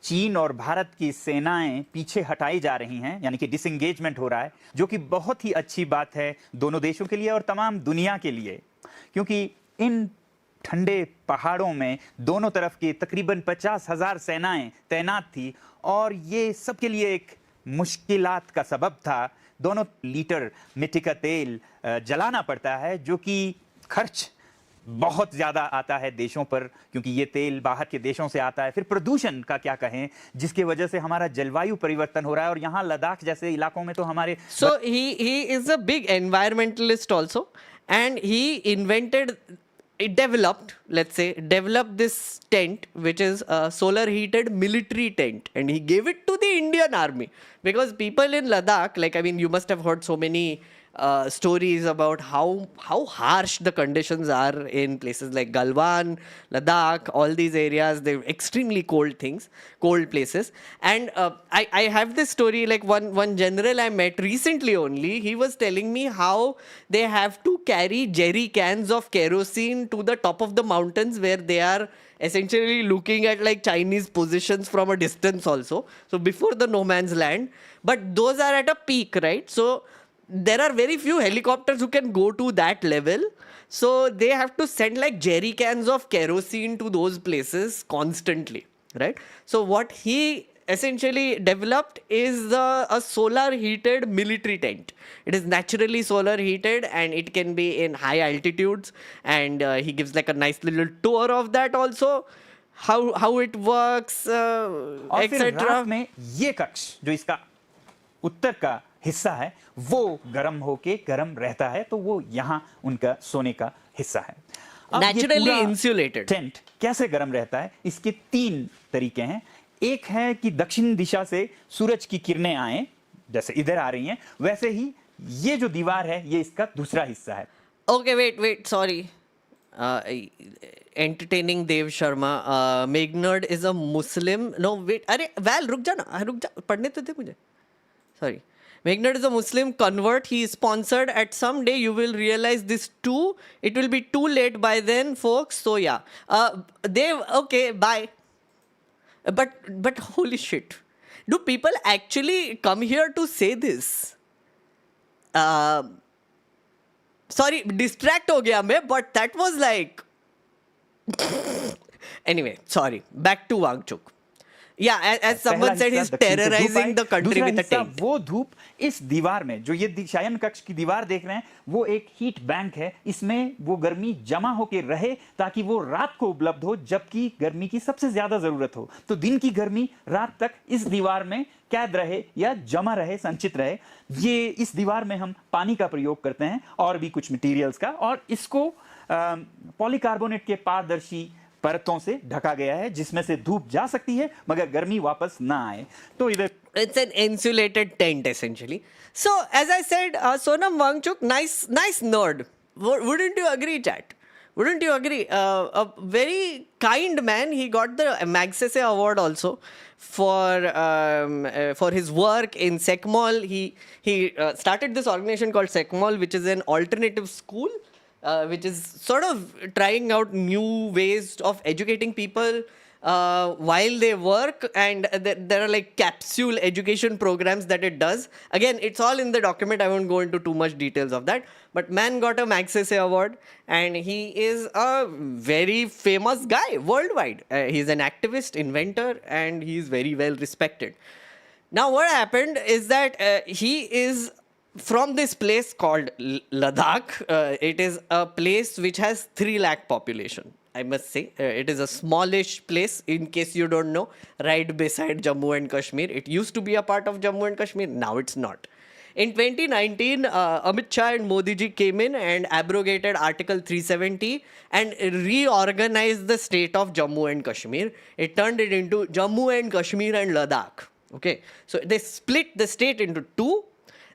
चीन और भारत की सेनाएं पीछे हटाई जा रही हैं, यानी कि डिसएंगेजमेंट हो रहा है, जो कि बहुत ही अच्छी बात है दोनों देशों के लिए और तमाम दुनिया के लिए, क्योंकि इन ठंडे पहाड़ों में दोनों तरफ की तकरीबन 50,000 सेनाएं तैनात थी और ये सबके लिए एक मुश्किलात का सबब था. दोनों लीटर मिट्टी का तेल जलाना पड़ता है, जो कि खर्च बहुत ज़्यादा आता है देशों पर, क्योंकि ये तेल बाहर के देशों से आता है. फिर प्रदूषण का क्या कहें, जिसकी वजह से हमारा जलवायु परिवर्तन हो रहा है और यहाँ लद्दाख जैसे इलाकों में तो हमारे... So he is a big environmentalist also, and he developed this tent, which is a solar heated military tent, and he gave it to the Indian army because people in Ladakh, you must have heard so many stories about how harsh the conditions are in places like Galwan, Ladakh, all these areas. They're extremely cold places. And I have this story, like one general I met recently only. He was telling me how they have to carry jerry cans of kerosene to the top of the mountains, where they are essentially looking at like Chinese positions from a distance also. So before the no man's land. But those are at a peak, right? So there are very few helicopters who can go to that level. So they have to send like jerry cans of kerosene to those places constantly, right? So what he essentially developed is a solar heated military tent. It is naturally solar heated, and it can be in high altitudes, and he gives like a nice little tour of that also, how it works, और फिर etc. रात में ये कक्ष जो इसका उत्तर का हिस्सा है वो गर्म होके गर्म रहता है, तो वो यहाँ उनका सोने का हिस्सा है। अब ये Naturally पूरा insulated. टेंट कैसे गर्म रहता है, इसके 3 तरीके हैं। एक है कि दक्षिण दिशा से सूरज की किरणें आए, जैसे इधर आ रही हैं, वैसे ही ये जो दीवार है ये इसका दूसरा हिस्सा है। Okay, wait, sorry. Entertaining Dev Sharma. Meghnad is a Muslim. No, wait. अरे Val, रुक जा, पढ़ने तो दे मुझे. Sorry. Meghnad is a Muslim convert. He is sponsored. At some day you will realize this too. It will be too late by then, folks. So yeah. Dev, okay, bye. But holy shit. Do people actually come here to say this? Sorry, distract ho gaya मैं, but that was like... Anyway, sorry. Back to Wangchuk. Yeah, as someone said, he's terrorizing the country with a tent. वो धूप इस दीवार में, जो ये शयन कक्ष की दीवार देख रहे हैं, वो एक हीट बैंक है। इसमें वो गर्मी जमा होके रहे ताकि वो रात को उपलब्ध हो, जबकि गर्मी की सबसे ज्यादा जरूरत हो। तो दिन की गर्मी रात तक इस दीवार में कैद रहे या जमा रहे, संचित रहे। ये इस दीवार में हम पानी का प्रयोग करते हैं और भी कुछ मटेरियल्स का, और इसको पॉलीकार्बोनेट के पारदर्शी परतों से ढका गया है, जिसमें से धूप जा सकती है मगर गर्मी वापस ना आए। तो इधर It's an insulated tent essentially. So as I said, Sonam Wangchuk, nice nerd. Wouldn't you agree, chat? Wouldn't you agree? A very kind man. He got the Magsaysay award also for his work in Sekmol. He started this organization called Sekmol, which is an alternative school. Which is sort of trying out new ways of educating people while they work, and there are like capsule education programs that it does. Again, it's all in the document. I won't go into too much details of that. But man got a Magsaysay award, and he is a very famous guy worldwide. He's an activist, inventor, and he's very well respected. Now, what happened is that he is from this place called Ladakh. It is a place which has 3 lakh population, I must say. It is a smallish place, in case you don't know, right beside Jammu and Kashmir. It used to be a part of Jammu and Kashmir. Now it's not. In 2019, Amit Shah and Modi ji came in and abrogated Article 370 and reorganized the state of Jammu and Kashmir. It turned it into Jammu and Kashmir and Ladakh. Okay, so they split the state into 2.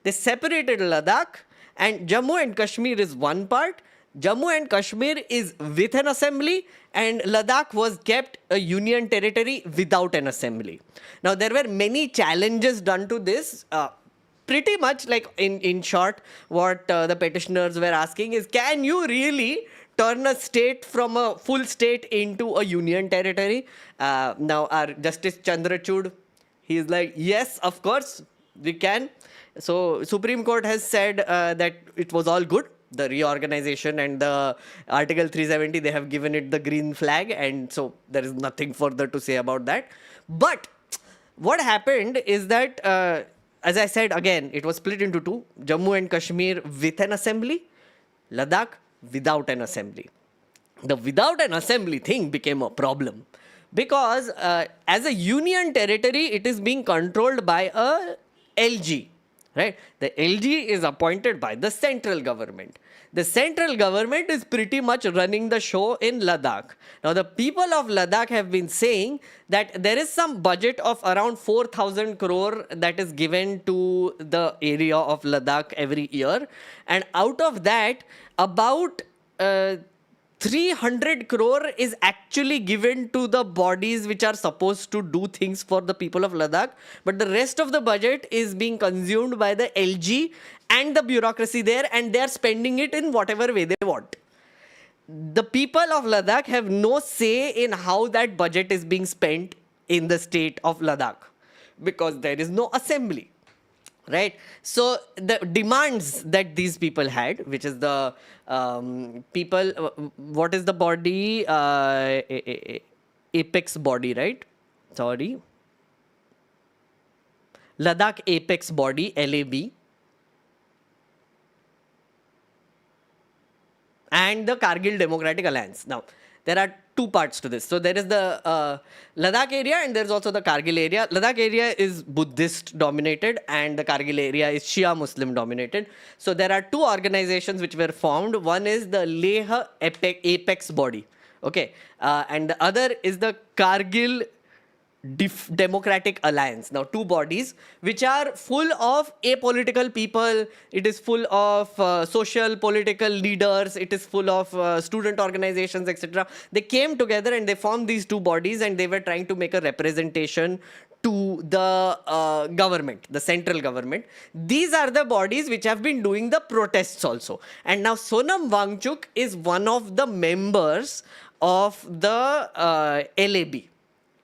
They separated Ladakh, and Jammu and Kashmir is one part. Jammu and Kashmir is with an assembly, and Ladakh was kept a union territory without an assembly. Now, there were many challenges done to this. Pretty much like in short, what the petitioners were asking is, can you really turn a state from a full state into a union territory? Now, our Justice Chandrachud, he is like, yes, of course, we can. So Supreme Court has said that it was all good. The reorganization and the Article 370, they have given it the green flag, and so there is nothing further to say about that. But what happened is that, as I said again, it was split into 2. Jammu and Kashmir with an assembly, Ladakh without an assembly. The without an assembly thing became a problem because as a union territory, it is being controlled by a LG. right? The LG is appointed by the central government. The central government is pretty much running the show in Ladakh. Now, the people of Ladakh have been saying that there is some budget of around 4,000 crore that is given to the area of Ladakh every year. And out of that, about 300 crore is actually given to the bodies which are supposed to do things for the people of Ladakh. But the rest of the budget is being consumed by the LG and the bureaucracy there, and they are spending it in whatever way they want. The people of Ladakh have no say in how that budget is being spent in the state of Ladakh because there is no assembly. Right? So the demands that these people had, which is the people, what is the body? Apex body, right? Sorry. Ladakh Apex Body, LAB. And the Kargil Democratic Alliance. Now, there are two parts to this. So there is the Ladakh area and there's also the Kargil area. Ladakh area is Buddhist dominated and the Kargil area is Shia Muslim dominated. So there are two organizations which were formed. One is the Leh Apex Body. Okay. And the other is the Kargil Democratic Alliance. Now, two bodies which are full of apolitical people. It is full of social political leaders. It is full of student organizations, etc. They came together and they formed these two bodies and they were trying to make a representation to the government, the central government. These are the bodies which have been doing the protests also. And now Sonam Wangchuk is one of the members of the LAB.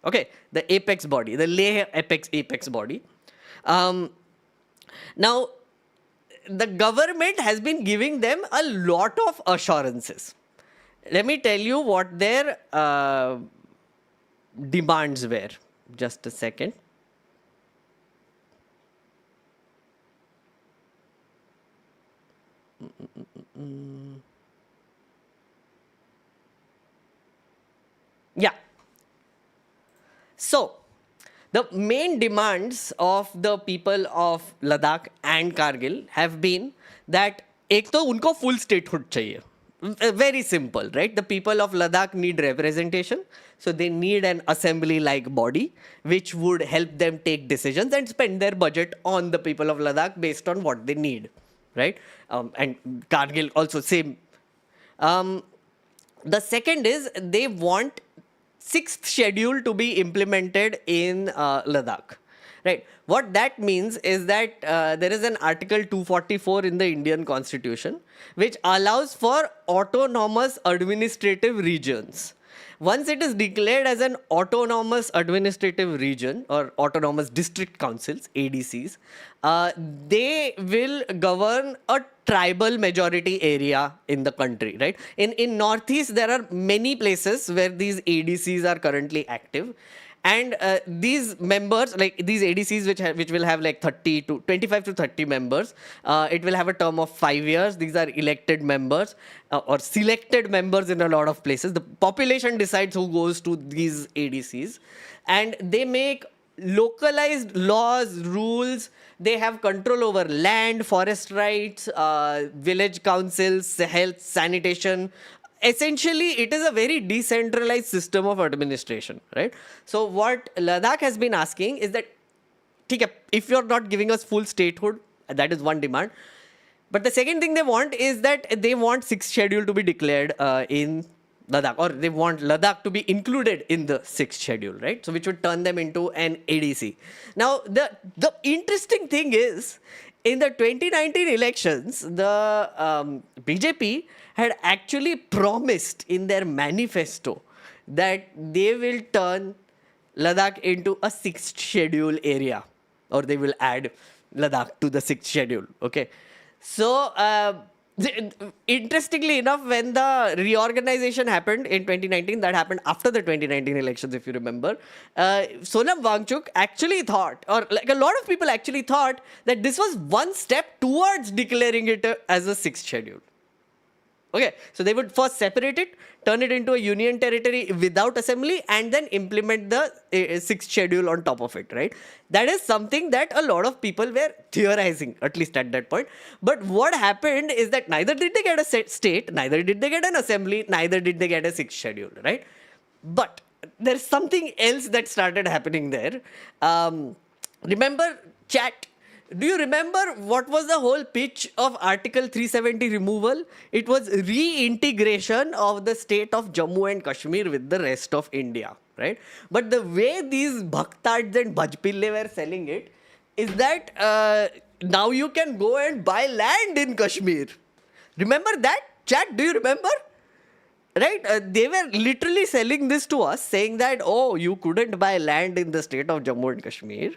Okay, the apex body, the Leh apex body. Now, the government has been giving them a lot of assurances. Let me tell you what their demands were. Just a second. Yeah. So, the main demands of the people of Ladakh and Kargil have been that एक तो उनको full statehood चाहिए. Very simple, right? The people of Ladakh need representation. So they need an assembly-like body which would help them take decisions and spend their budget on the people of Ladakh based on what they need, right? And Kargil also same. The second is they want sixth schedule to be implemented in Ladakh. Right. What that means is that there is an Article 244 in the Indian Constitution which allows for autonomous administrative regions. Once it is declared as an autonomous administrative region or autonomous district councils, ADCs, they will govern a tribal majority area in the country, right? In Northeast, there are many places where these ADCs are currently active. And these members, like these ADCs, which will have like 25 to 30 members, it will have a term of 5 years. These are elected members or selected members in a lot of places. The population decides who goes to these ADCs, and they make localized laws, rules. They have control over land, forest rights, village councils, health, sanitation. Essentially, it is a very decentralized system of administration, right? So what Ladakh has been asking is that, if you're not giving us full statehood, that is one demand. But the second thing they want is that they want sixth schedule to be declared in Ladakh, or they want Ladakh to be included in the sixth schedule, right? So which would turn them into an ADC. Now, the interesting thing is, in the 2019 elections, the BJP had actually promised in their manifesto that they will turn Ladakh into a sixth schedule area, or they will add Ladakh to the sixth schedule. Okay. So, interestingly enough, when the reorganization happened in 2019, that happened after the 2019 elections, if you remember, Sonam Wangchuk actually thought, or like a lot of people actually thought, that this was one step towards declaring it as a sixth schedule. Okay, so they would first separate it, turn it into a union territory without assembly, and then implement the sixth schedule on top of it, right? That is something that a lot of people were theorizing, at least at that point. But what happened is that neither did they get a state, neither did they get an assembly, neither did they get a sixth schedule, right? But there's something else that started happening there. Remember, chat? Do you remember what was the whole pitch of Article 370 removal? It was reintegration of the state of Jammu and Kashmir with the rest of India, right? But the way these Bhaktards and Bhajpille were selling it is that now you can go and buy land in Kashmir. Remember that? Chat, do you remember? Right? They were literally selling this to us, saying that, oh, you couldn't buy land in the state of Jammu and Kashmir.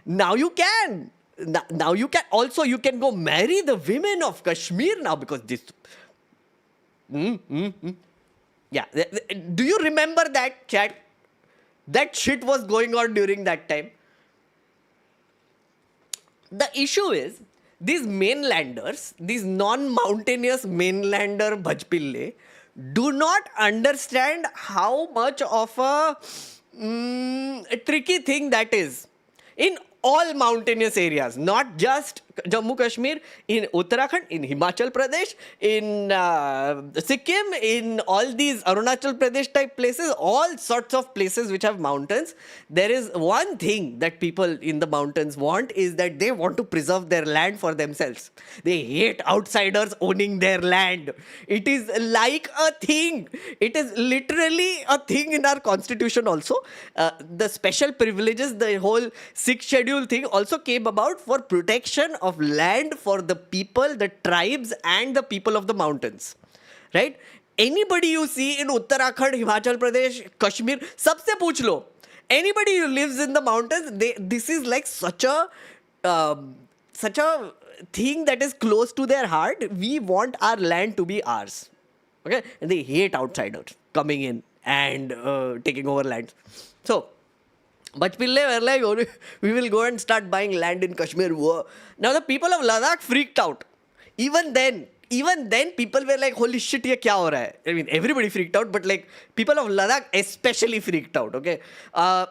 Now you can. Now you can. Also, you can go marry the women of Kashmir now because this. Yeah. Do you remember that, chat? That shit was going on during that time. The issue is, these mainlanders, these non-mountainous mainlander Bhajpille, do not understand how much of a tricky thing that is. In all mountainous areas, not just Jammu Kashmir, in Uttarakhand, in Himachal Pradesh, in Sikkim, in all these Arunachal Pradesh type places, all sorts of places which have mountains, there is one thing that people in the mountains want is that they want to preserve their land for themselves. They hate outsiders owning their land. It is like a thing. It is literally a thing in our constitution also. The special privileges, the whole sixth schedule thing also came about for protection of land for the people, the tribes and the people of the mountains, right? Anybody you see in Uttarakhand, Himachal Pradesh, Kashmir, sabse pooch lo. Anybody who lives in the mountains, this is like such a thing that is close to their heart. We want our land to be ours, okay? And they hate outsiders coming in and taking over land. So Bhajpille were like, oh, we will go and start buying land in Kashmir. Whoa. Now the people of Ladakh freaked out. Even then people were like, holy shit, ye kya ho raha hai? I mean, everybody freaked out, but like people of Ladakh especially freaked out, okay?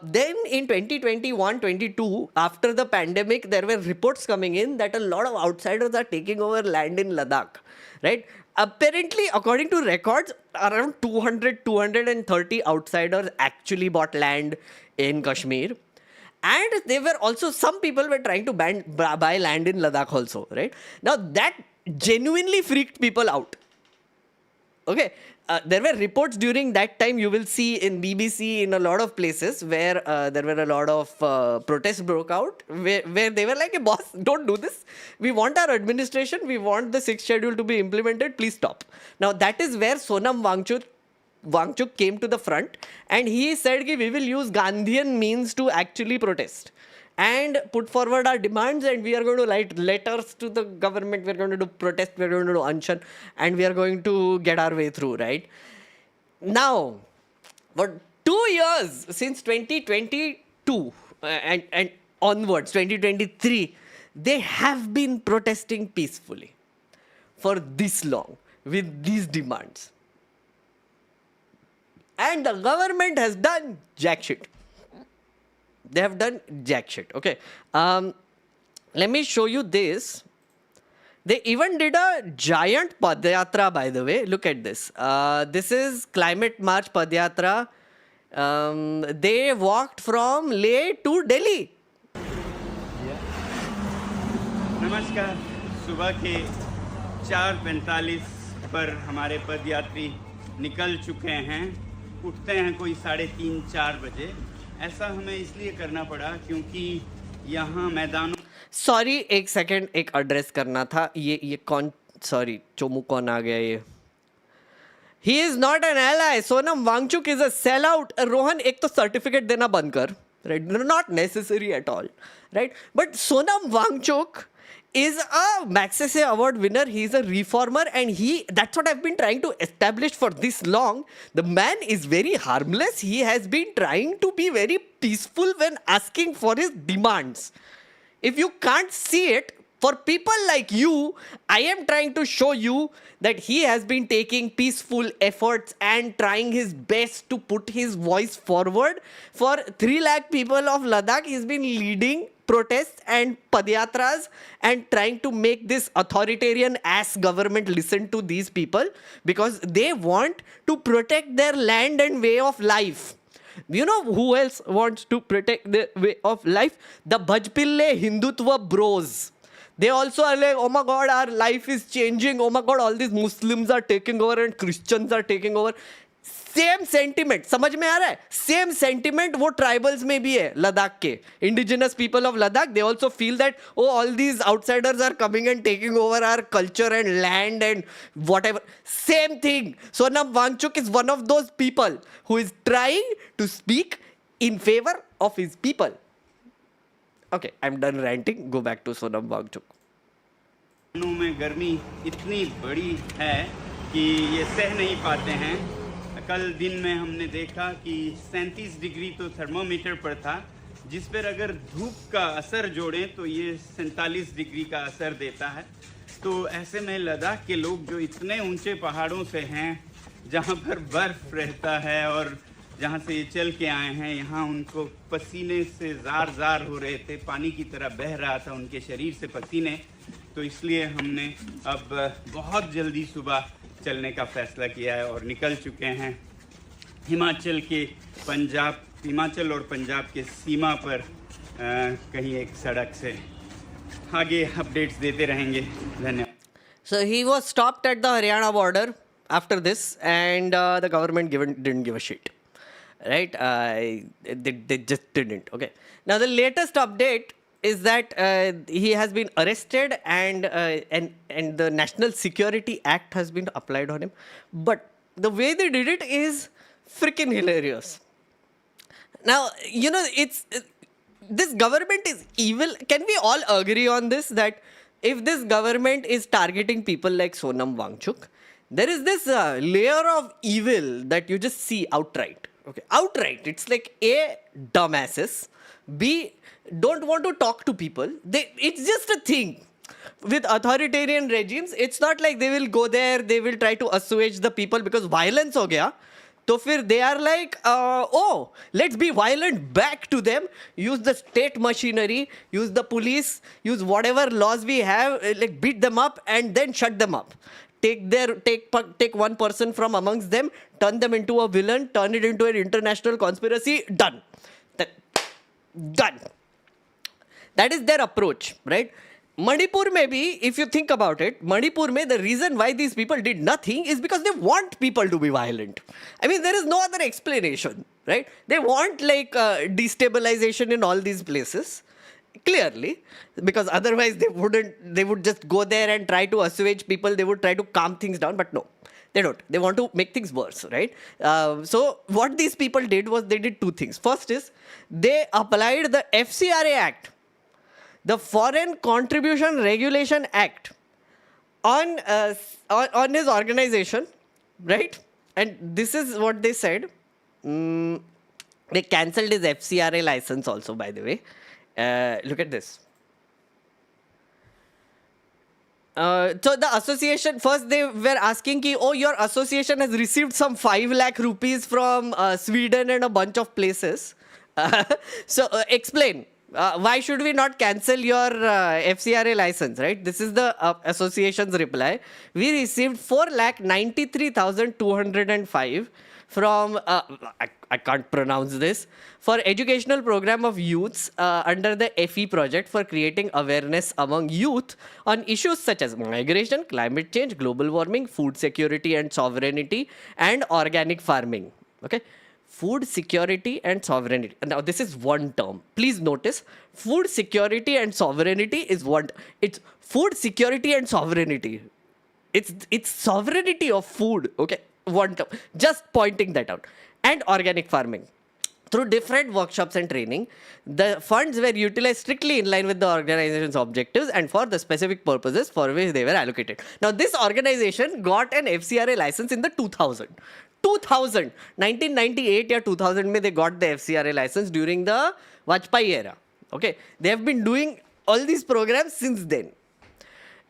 Then in 2021-22, after the pandemic, there were reports coming in that a lot of outsiders are taking over land in Ladakh, right? Apparently, according to records, around 230 outsiders actually bought land in Kashmir. And there were also, some people were trying to buy land in Ladakh also, right? Now that genuinely freaked people out. Okay, there were reports during that time, you will see in BBC, in a lot of places where there were a lot of protests broke out, where they were like, hey, boss, don't do this. We want our administration, we want the sixth schedule to be implemented, please stop. Now that is where Sonam Wangchuk came to the front and he said that we will use Gandhian means to actually protest and put forward our demands, and we are going to write letters to the government, we are going to do protest, we are going to do unshan, and we are going to get our way through, right? Now, for 2 years, since 2022 and onwards, 2023, they have been protesting peacefully for this long with these demands. And the government has done jack shit. They have done jack shit. Okay. Let me show you this. They even did a giant Padyatra, by the way. Look at this. This is Climate March Padyatra. They walked from Leh to Delhi. नमस्कार, सुबह के 4:45 पर हमारे पदयात्री निकल चुके हैं। उठते हैं कोई 3:30-4 बजे। ऐसा हमें इसलिए करना पड़ा क्योंकि यहाँ मैदानों सॉरी, एक सेकंड, एक एड्रेस करना था। ये कौन, सॉरी, चोमू कौन आ गया ये? He is not an ally. Sonam Wangchuk is a sell out. Rohan, एक तो सर्टिफिकेट देना बंद कर, right? Not necessary at all, right? But Sonam Wangchuk is a Magsaysay Award winner. He's a reformer, and that's what I've been trying to establish for this long. The man is very harmless. He has been trying to be very peaceful when asking for his demands. If you can't see it, For people like you, I am trying to show you that he has been taking peaceful efforts and trying his best to put his voice forward. For 3 lakh people of Ladakh, he's been leading protests and padyatras and trying to make this authoritarian ass government listen to these people because they want to protect their land and way of life. You know who else wants to protect their way of life? The Bhajpille Hindutva bros. They also are like, oh my God, our life is changing. Oh my God, all these Muslims are taking over and Christians are taking over. Same sentiment, समझ में आ रहा है? Same sentiment वो tribals में भी है लद्दाख के. Indigenous people of Ladakh, they also feel that, oh, all these outsiders are coming and taking over our culture and land and whatever. Same thing. Sonam Wangchuk is one of those people who is trying to speak in favor of his people. Okay, I'm done ranting. Go back to Sonam Wangchuk. दिनों में गर्मी इतनी बड़ी है कि ये सह नहीं पाते हैं। कल दिन में हमने देखा कि 37 डिग्री तो थर्मोमीटर पर था, जिस पर अगर धूप का असर जोड़ें तो ये 47 डिग्री का असर देता है। तो ऐसे में लद्दाख के लोग जो इतने ऊंचे पहाड़ों से हैं, जहाँ पर बर्फ़ रहता है और जहाँ से ये चल के आए हैं, यहाँ उनको पसीने से जार हो रहे थे, पानी की तरह बह रहा था उनके शरीर से पसीने। तो इसलिए हमने अब बहुत जल्दी सुबह चलने का फैसला किया है और निकल चुके हैं हिमाचल और पंजाब के सीमा पर कहीं एक सड़क से। आगे अपडेट्स देते रहेंगे। धन्यवाद। So he was stopped at the Haryana border after this, and the government didn't give a shit. Right? They just didn't. Okay. Now the latest update is that he has been arrested and the National Security Act has been applied on him. But the way they did it is freaking hilarious. Now, you know, this government is evil. Can we all agree on this, that if this government is targeting people like Sonam Wangchuk, there is this layer of evil that you just see outright. Okay, outright. It's like A, dumbasses. B, don't want to talk to people. It's just a thing. With authoritarian regimes, it's not like they will go there, they will try to assuage the people because violence ho gaya. So fir they are like, oh, let's be violent back to them. Use the state machinery, use the police, use whatever laws we have, like beat them up and then shut them up. Take one person from amongst them, turn them into a villain, turn it into an international conspiracy. Done. Done. That is their approach, right? Manipur maybe, if you think about it, Manipur may the reason why these people did nothing is because they want people to be violent. I mean, there is no other explanation, right? They want like destabilization in all these places, clearly, because otherwise they would just go there and try to assuage people. They would try to calm things down, but no. They don't. They want to make things worse, right? So what these people did was they did two things. First is they applied the FCRA Act, the Foreign Contribution Regulation Act, on his organization, right? And this is what they said. They cancelled his FCRA license also, by the way. Look at this. So the association, first they were asking ki, oh, your association has received some 5 lakh rupees from Sweden and a bunch of places. So explain, why should we not cancel your FCRA license, right? This is the association's reply. We received 4,93,205 from, I can't pronounce this, for educational program of youths under the FE project for creating awareness among youth on issues such as migration, climate change, global warming, food security and sovereignty, and organic farming. Okay, food security and sovereignty. Now this is one term. Please notice, food security and sovereignty is one. It's food security and sovereignty. It's sovereignty of food. Okay, one term. Just pointing that out. And organic farming. Through different workshops and training, the funds were utilized strictly in line with the organization's objectives and for the specific purposes for which they were allocated. Now, this organization got an FCRA license in the 1998 or 2000 mein they got the FCRA license during the Vajpayee era. Okay, they have been doing all these programs since then.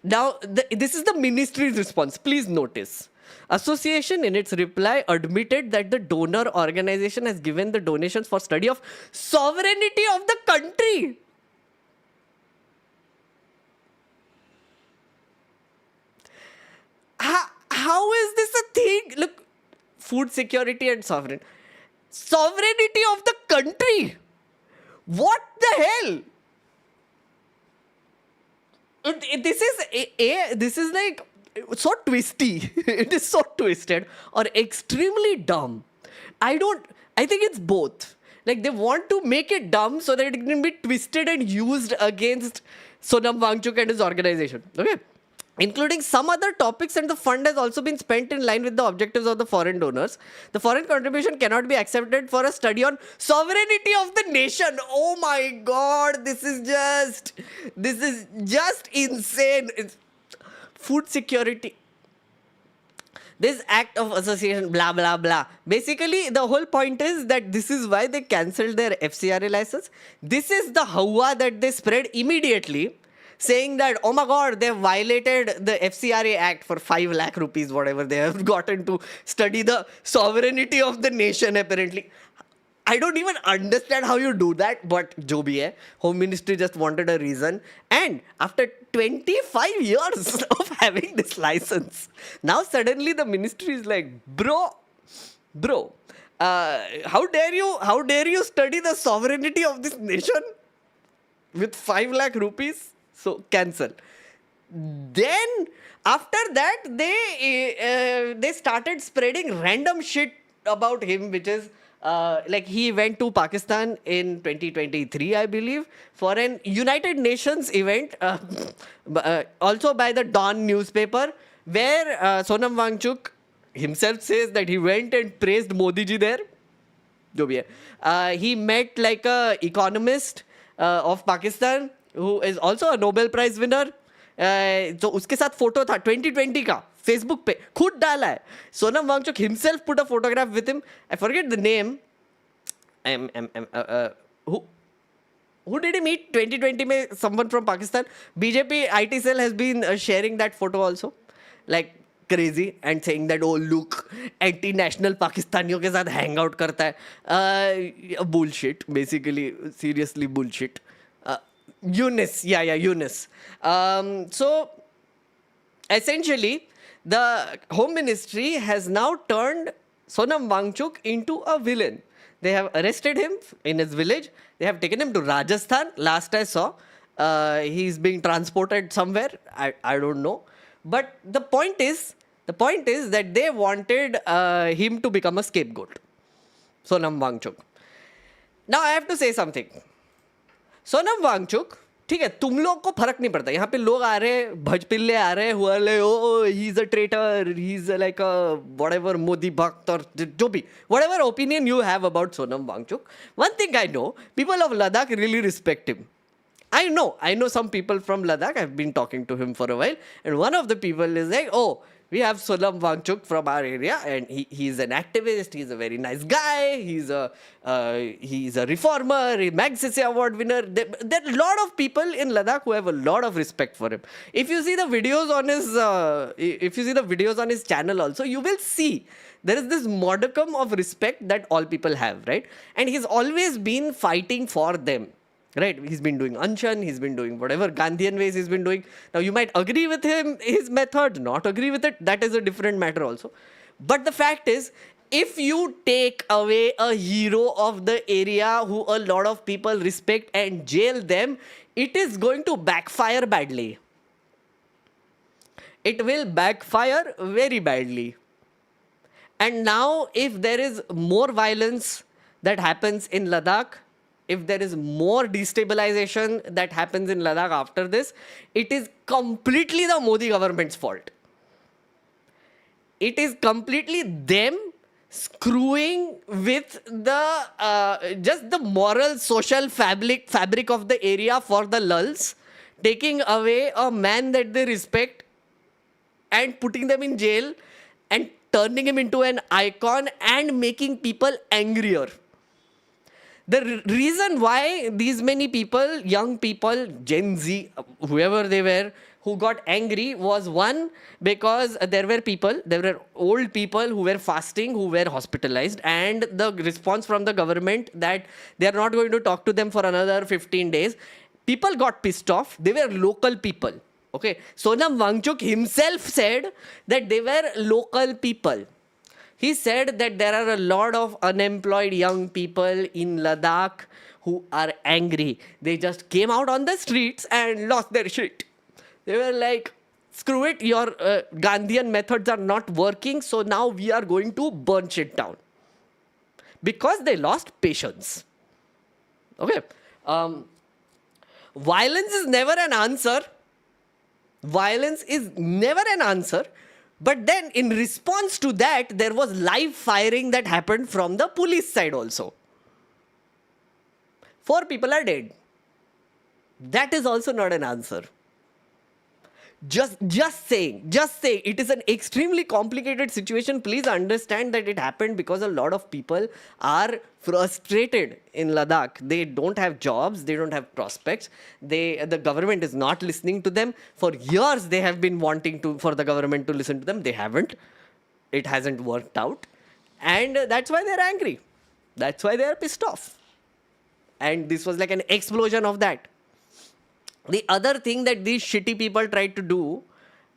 Now, this is the ministry's response. Please notice. Association in its reply admitted that the donor organization has given the donations for study of sovereignty of the country. How is this a thing? Look, food security and sovereignty of the country. What the hell? This is like so twisty. It is so twisted or extremely dumb. I think it's both. Like they want to make it dumb so that it can be twisted and used against Sonam Wangchuk and his organization. Okay. Including some other topics, and the fund has also been spent in line with the objectives of the foreign donors. The foreign contribution cannot be accepted for a study on sovereignty of the nation. Oh my God, this is just insane. It's food security. This act of association, blah, blah, blah. Basically, the whole point is that this is why they cancelled their FCRA license. This is the hawa that they spread immediately, saying that, oh my God, they violated the FCRA Act for 5 lakh rupees, whatever they have gotten to study the sovereignty of the nation, apparently. I don't even understand how you do that, but jo bhi hai. Home Ministry just wanted a reason. And after 25 years of having this license, now suddenly the ministry is like, bro, how dare you study the sovereignty of this nation with 5 lakh rupees? So cancel. Then after that, they started spreading random shit about him, which is like he went to Pakistan in 2023, I believe, for an United Nations event, also by the Dawn newspaper, where Sonam Wangchuk himself says that he went and praised Modi ji there. जो भी है. He met like a economist of Pakistan who is also a Nobel Prize winner. तो उसके साथ photo था 2020 का Facebook पे खुद डाला है. Sonam Wangchuk himself put a photograph with him. I forget the name. Who did he meet 2020 में? Someone from Pakistan. BJP IT cell has been sharing that photo also, like crazy, and saying that, oh look, anti-national पाकिस्तानियों के साथ hang out करता है. Bullshit, basically, seriously bullshit. Yunus. So essentially, the Home Ministry has now turned Sonam Wangchuk into a villain. They have arrested him in his village. They have taken him to Rajasthan. Last I saw, he's being transported somewhere. I don't know. But the point is that they wanted him to become a scapegoat. Sonam Wangchuk. Now I have to say something. Sonam Wangchuck, ठीक है, तुम लोग को फर्क नहीं पड़ता. यहाँ पे लोग आ रहे हैं, भजपिल्ले आ रहे हैं, हुआ ले, oh he is a traitor, he is like a whatever Modi bhakt, और जो भी whatever opinion you have about Sonam Wangchuk, one thing I know, people of Ladakh really respect him. I know some people from Ladakh. I've been talking to him for a while, and one of the people is like, oh, we have Sonam Wangchuk from our area, and he's an activist. He's a very nice guy. He's a reformer, a Magsaysay Award winner. There are a lot of people in Ladakh who have a lot of respect for him. If you see the videos on his channel also, you will see there is this modicum of respect that all people have, right? And he's always been fighting for them. Right, he's been doing Anshan, he's been doing whatever Gandhian ways he's been doing. Now you might agree with him, his method, not agree with it, that is a different matter also. But the fact is, if you take away a hero of the area who a lot of people respect and jail them, it is going to backfire badly. It will backfire very badly. And now if there is more violence that happens in Ladakh, if there is more destabilization that happens in Ladakh after this, it is completely the Modi government's fault. It is completely them screwing with the just the moral social fabric of the area for the lulls, taking away a man that they respect and putting them in jail and turning him into an icon and making people angrier. The reason why these many people, young people, Gen Z, whoever they were, who got angry was one, because there were old people who were fasting, who were hospitalized, and the response from the government that they are not going to talk to them for another 15 days. People got pissed off. They were local people. Okay. Sonam Wangchuk himself said that they were local people. He said that there are a lot of unemployed young people in Ladakh who are angry. They just came out on the streets and lost their shit. They were like, screw it, your Gandhian methods are not working, so now we are going to burn shit down. Because they lost patience. Okay. Violence is never an answer. Violence is never an answer. But then in response to that, there was live firing that happened from the police side also. 4 people are dead. That is also not an answer. Just saying, it is an extremely complicated situation. Please understand that it happened because a lot of people are frustrated in Ladakh. They don't have jobs, they don't have prospects. The government is not listening to them. For years they have been wanting for the government to listen to them. They haven't. It hasn't worked out. And that's why they're angry. That's why they're pissed off. And this was like an explosion of that. The other thing that these shitty people tried to do,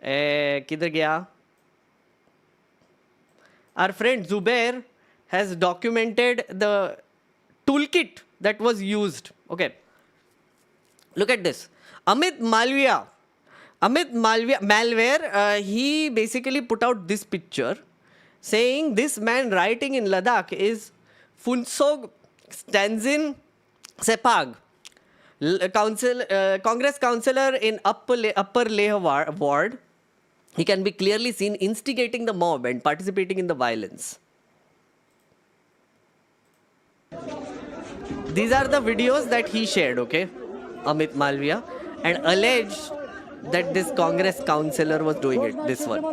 kidhar gaya? Our friend Zubair has documented the toolkit that was used. Okay. Look at this. Amit Malviya, Malware, he basically put out this picture saying this man writing in Ladakh is Funsog Stanzin Sepag. Congress councillor in Upper Leh ward. He can be clearly seen instigating the mob and participating in the violence. These are the videos that he shared, okay, Amit Malviya, and alleged that this Congress councillor was doing it, this one.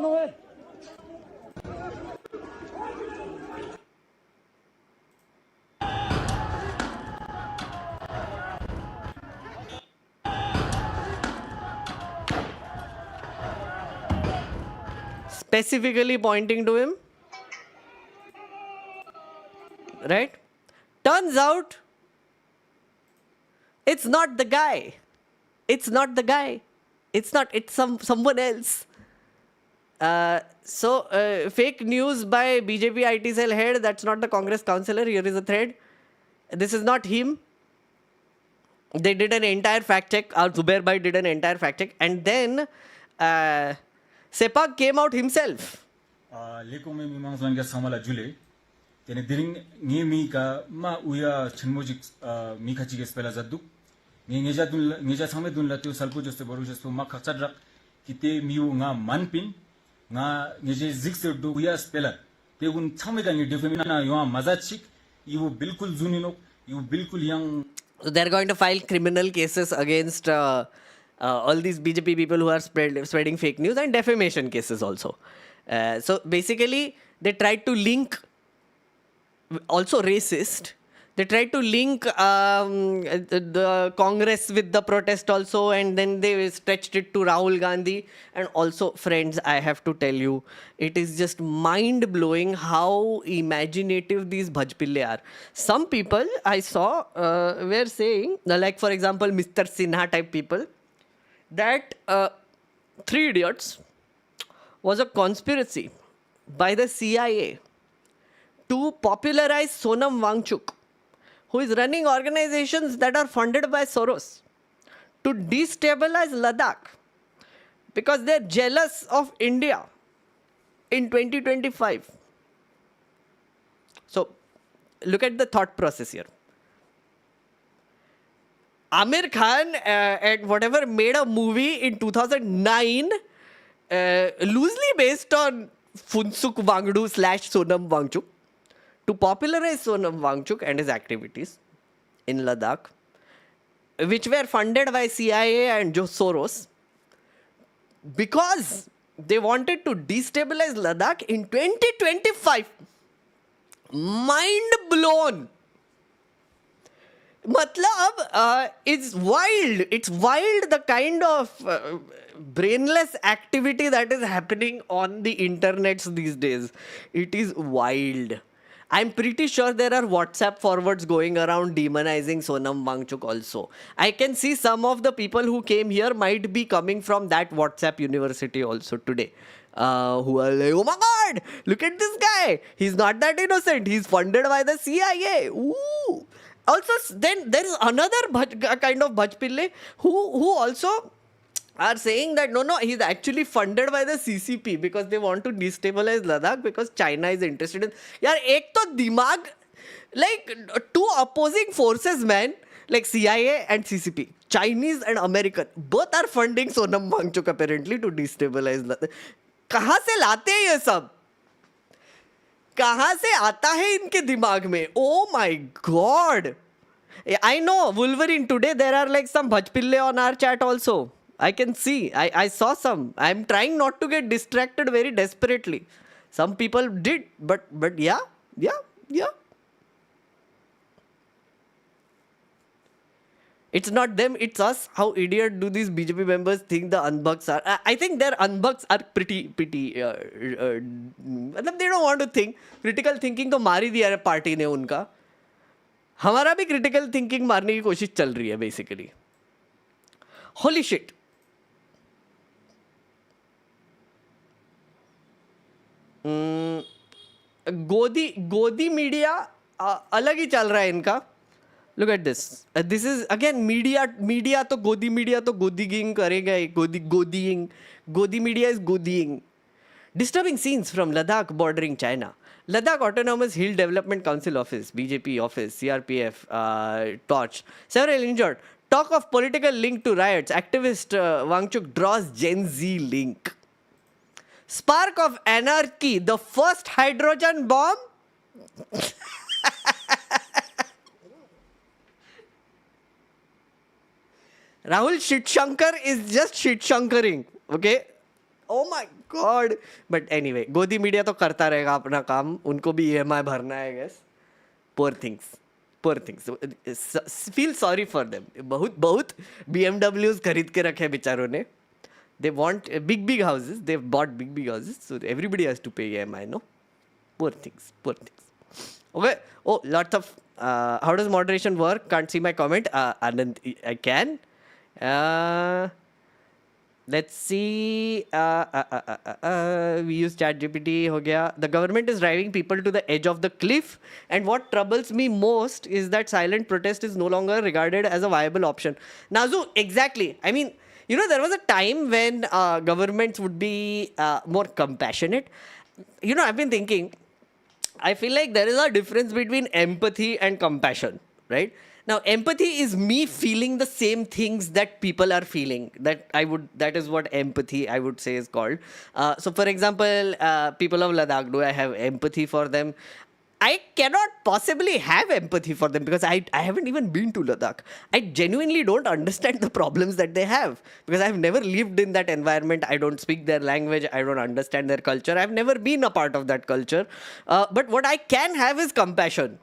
Specifically pointing to him. Right? Turns out, it's not the guy. It's someone else. Fake news by BJP IT cell head, that's not the Congress councillor. Here is a thread. This is not him. They did an entire fact check. Zubair Bhai did an entire fact check. And then Sepag came out himself. Leko me mimang zanga samala jule. Tene diring nge mi ka ma uya chenmojik mi ka chige spela zaduk. Ngeja same dun latio salpo joste baru josto ma khachadrak kite miu nga manpin nga ngeje zikse do uya spela. Te un chame ga ni defemina yo mazachik you bilkul zunino you bilkul yang. So they're going to file criminal cases against all these BJP people who are spreading fake news, and defamation cases also. So basically, they tried to link, also racist, they tried to link the Congress with the protest also, and then they stretched it to Rahul Gandhi. And also, friends, I have to tell you, it is just mind-blowing how imaginative these Bhajpille are. Some people I saw were saying, like for example, Mr. Sinha type people, that Three Idiots was a conspiracy by the CIA to popularize Sonam Wangchuk, who is running organizations that are funded by Soros, to destabilize Ladakh because they're jealous of India in 2025. So, look at the thought process here. Amir Khan made a movie in 2009 loosely based on Funsuk Wangdu / Sonam Wangchuk to popularize Sonam Wangchuk and his activities in Ladakh, which were funded by CIA and Soros, because they wanted to destabilize Ladakh in 2025. Mind blown. Matlab, it's wild. It's wild the kind of brainless activity that is happening on the internets these days. It is wild. I'm pretty sure there are WhatsApp forwards going around demonizing Sonam Wangchuk also. I can see some of the people who came here might be coming from that WhatsApp university also today. Who are like, oh my god, look at this guy. He's not that innocent. He's funded by the CIA. Ooh. Also, then there is another kind of Bhajpille who also are saying that no, he's actually funded by the CCP because they want to destabilize Ladakh because China is interested in. Yaar, ek to dimag, like two opposing forces, man, like CIA and CCP, Chinese and American, both are funding Sonam Wangchuk apparently to destabilize Ladakh. कहाँ से लाते हैं ये सब? कहाँ से आता है इनके दिमाग में? Oh my God! I know Wolverine today. There are like some Bhajpille on our chat also. I can see. I saw some. I'm trying not to get distracted very desperately. Some people did, but yeah. It's not them, it's us. How idiot do these BJP members think the unbucks are? I think their unbucks are pretty. They don't want to think. Critical thinking तो मार ही दिया है party ने उनका. हमारा भी critical thinking मारने की कोशिश चल रही है basically. Holy shit. गोदी मीडिया अलग ही चल रहा है इनका. Look at this. This is again media तो गोदी मीडिया तो गोदीगिंग करेगा. गोदी media is गोदीing. Disturbing scenes from Ladakh bordering China. Ladakh Autonomous Hill Development Council office, BJP office, CRPF, torch. Several injured. Talk of political link to riots. Activist Wangchuk draws Gen Z link. Spark of anarchy. The first hydrogen bomb. Rahul Shitshankar is just shitshankering. Okay? Oh my God. But anyway, गोदी media तो करता रहेगा अपना काम. उनको भी EMI भरना है, I guess. Poor things. Feel sorry for them. बहुत BMWs खरीद के रखे बेचारों ने. They want big houses. They've bought big houses. So everybody has to pay EMI, no? Poor things. Okay. Oh, lots of... how does moderation work? Can't see my comment. Anand, I can. Let's see. We use ChatGPT. Ho gaya. The government is driving people to the edge of the cliff. And what troubles me most is that silent protest is no longer regarded as a viable option. Nazu, exactly. I mean, you know, there was a time when governments would be more compassionate. You know, I've been thinking, I feel like there is a difference between empathy and compassion, right? Now, empathy is me feeling the same things that people are feeling. That is what empathy, I would say, is called. So, for example, people of Ladakh, do I have empathy for them? I cannot possibly have empathy for them because I haven't even been to Ladakh. I genuinely don't understand the problems that they have because I've never lived in that environment. I don't speak their language. I don't understand their culture. I've never been a part of that culture. But what I can have is compassion.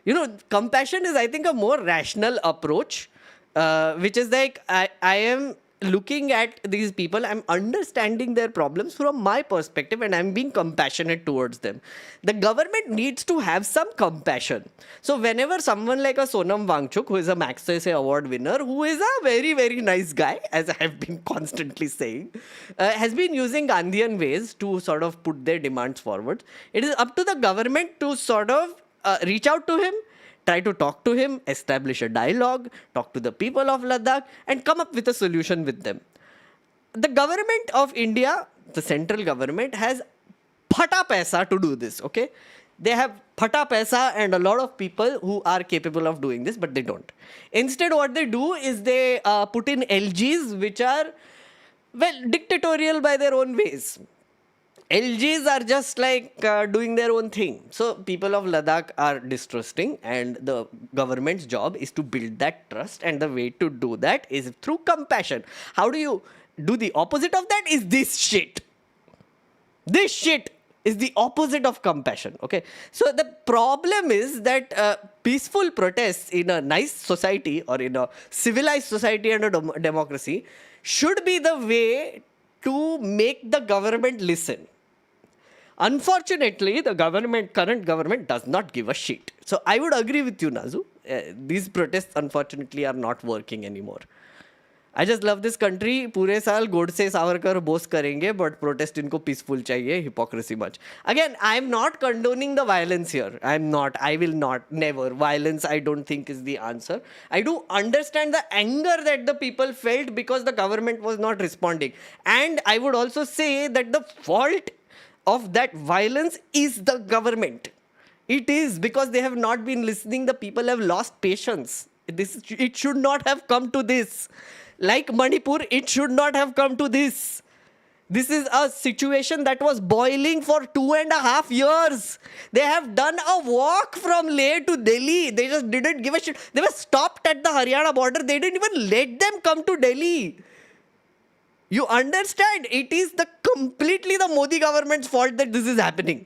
You know, compassion is, I think, a more rational approach, which is like, I am looking at these people, I'm understanding their problems from my perspective and I'm being compassionate towards them. The government needs to have some compassion. So whenever someone like a Sonam Wangchuk, who is a Magsaysay Award winner, who is a very, very nice guy, as I have been constantly saying, has been using Gandhian ways to sort of put their demands forward, it is up to the government to sort of reach out to him, try to talk to him, establish a dialogue, talk to the people of Ladakh, and come up with a solution with them. The government of India, the central government, has phata paisa to do this, okay? They have phata paisa and a lot of people who are capable of doing this, but they don't. Instead, what they do is they put in LGs, which are, well, dictatorial by their own ways. LGs are just like doing their own thing. So people of Ladakh are distrusting and the government's job is to build that trust, and the way to do that is through compassion. How do you do the opposite of that? Is this shit. This shit. is the opposite of compassion. Okay, so the problem is that peaceful protests in a nice society or in a civilized society and a democracy should be the way to make the government listen. Unfortunately, the current government does not give a shit. So I would agree with you, Nazu. These protests unfortunately are not working anymore. I just love this country. पूरे साल गोडसे सावरकर बोस करेंगे, but protest इनको peaceful चाहिए. Hypocrisy much. Again, I am not condoning the violence here. I am not. I will not. Never. Violence, I don't think is the answer. I do understand the anger that the people felt because the government was not responding. And I would also say that the fault of that violence is the government. It is because they have not been listening. The people have lost patience. It should not have come to this. Like Manipur, it should not have come to this. This is a situation that was boiling for 2.5 years. They have done a walk from Leh to Delhi. They just didn't give a shit. They were stopped at the Haryana border. They didn't even let them come to Delhi. You understand? It is completely the Modi government's fault that this is happening.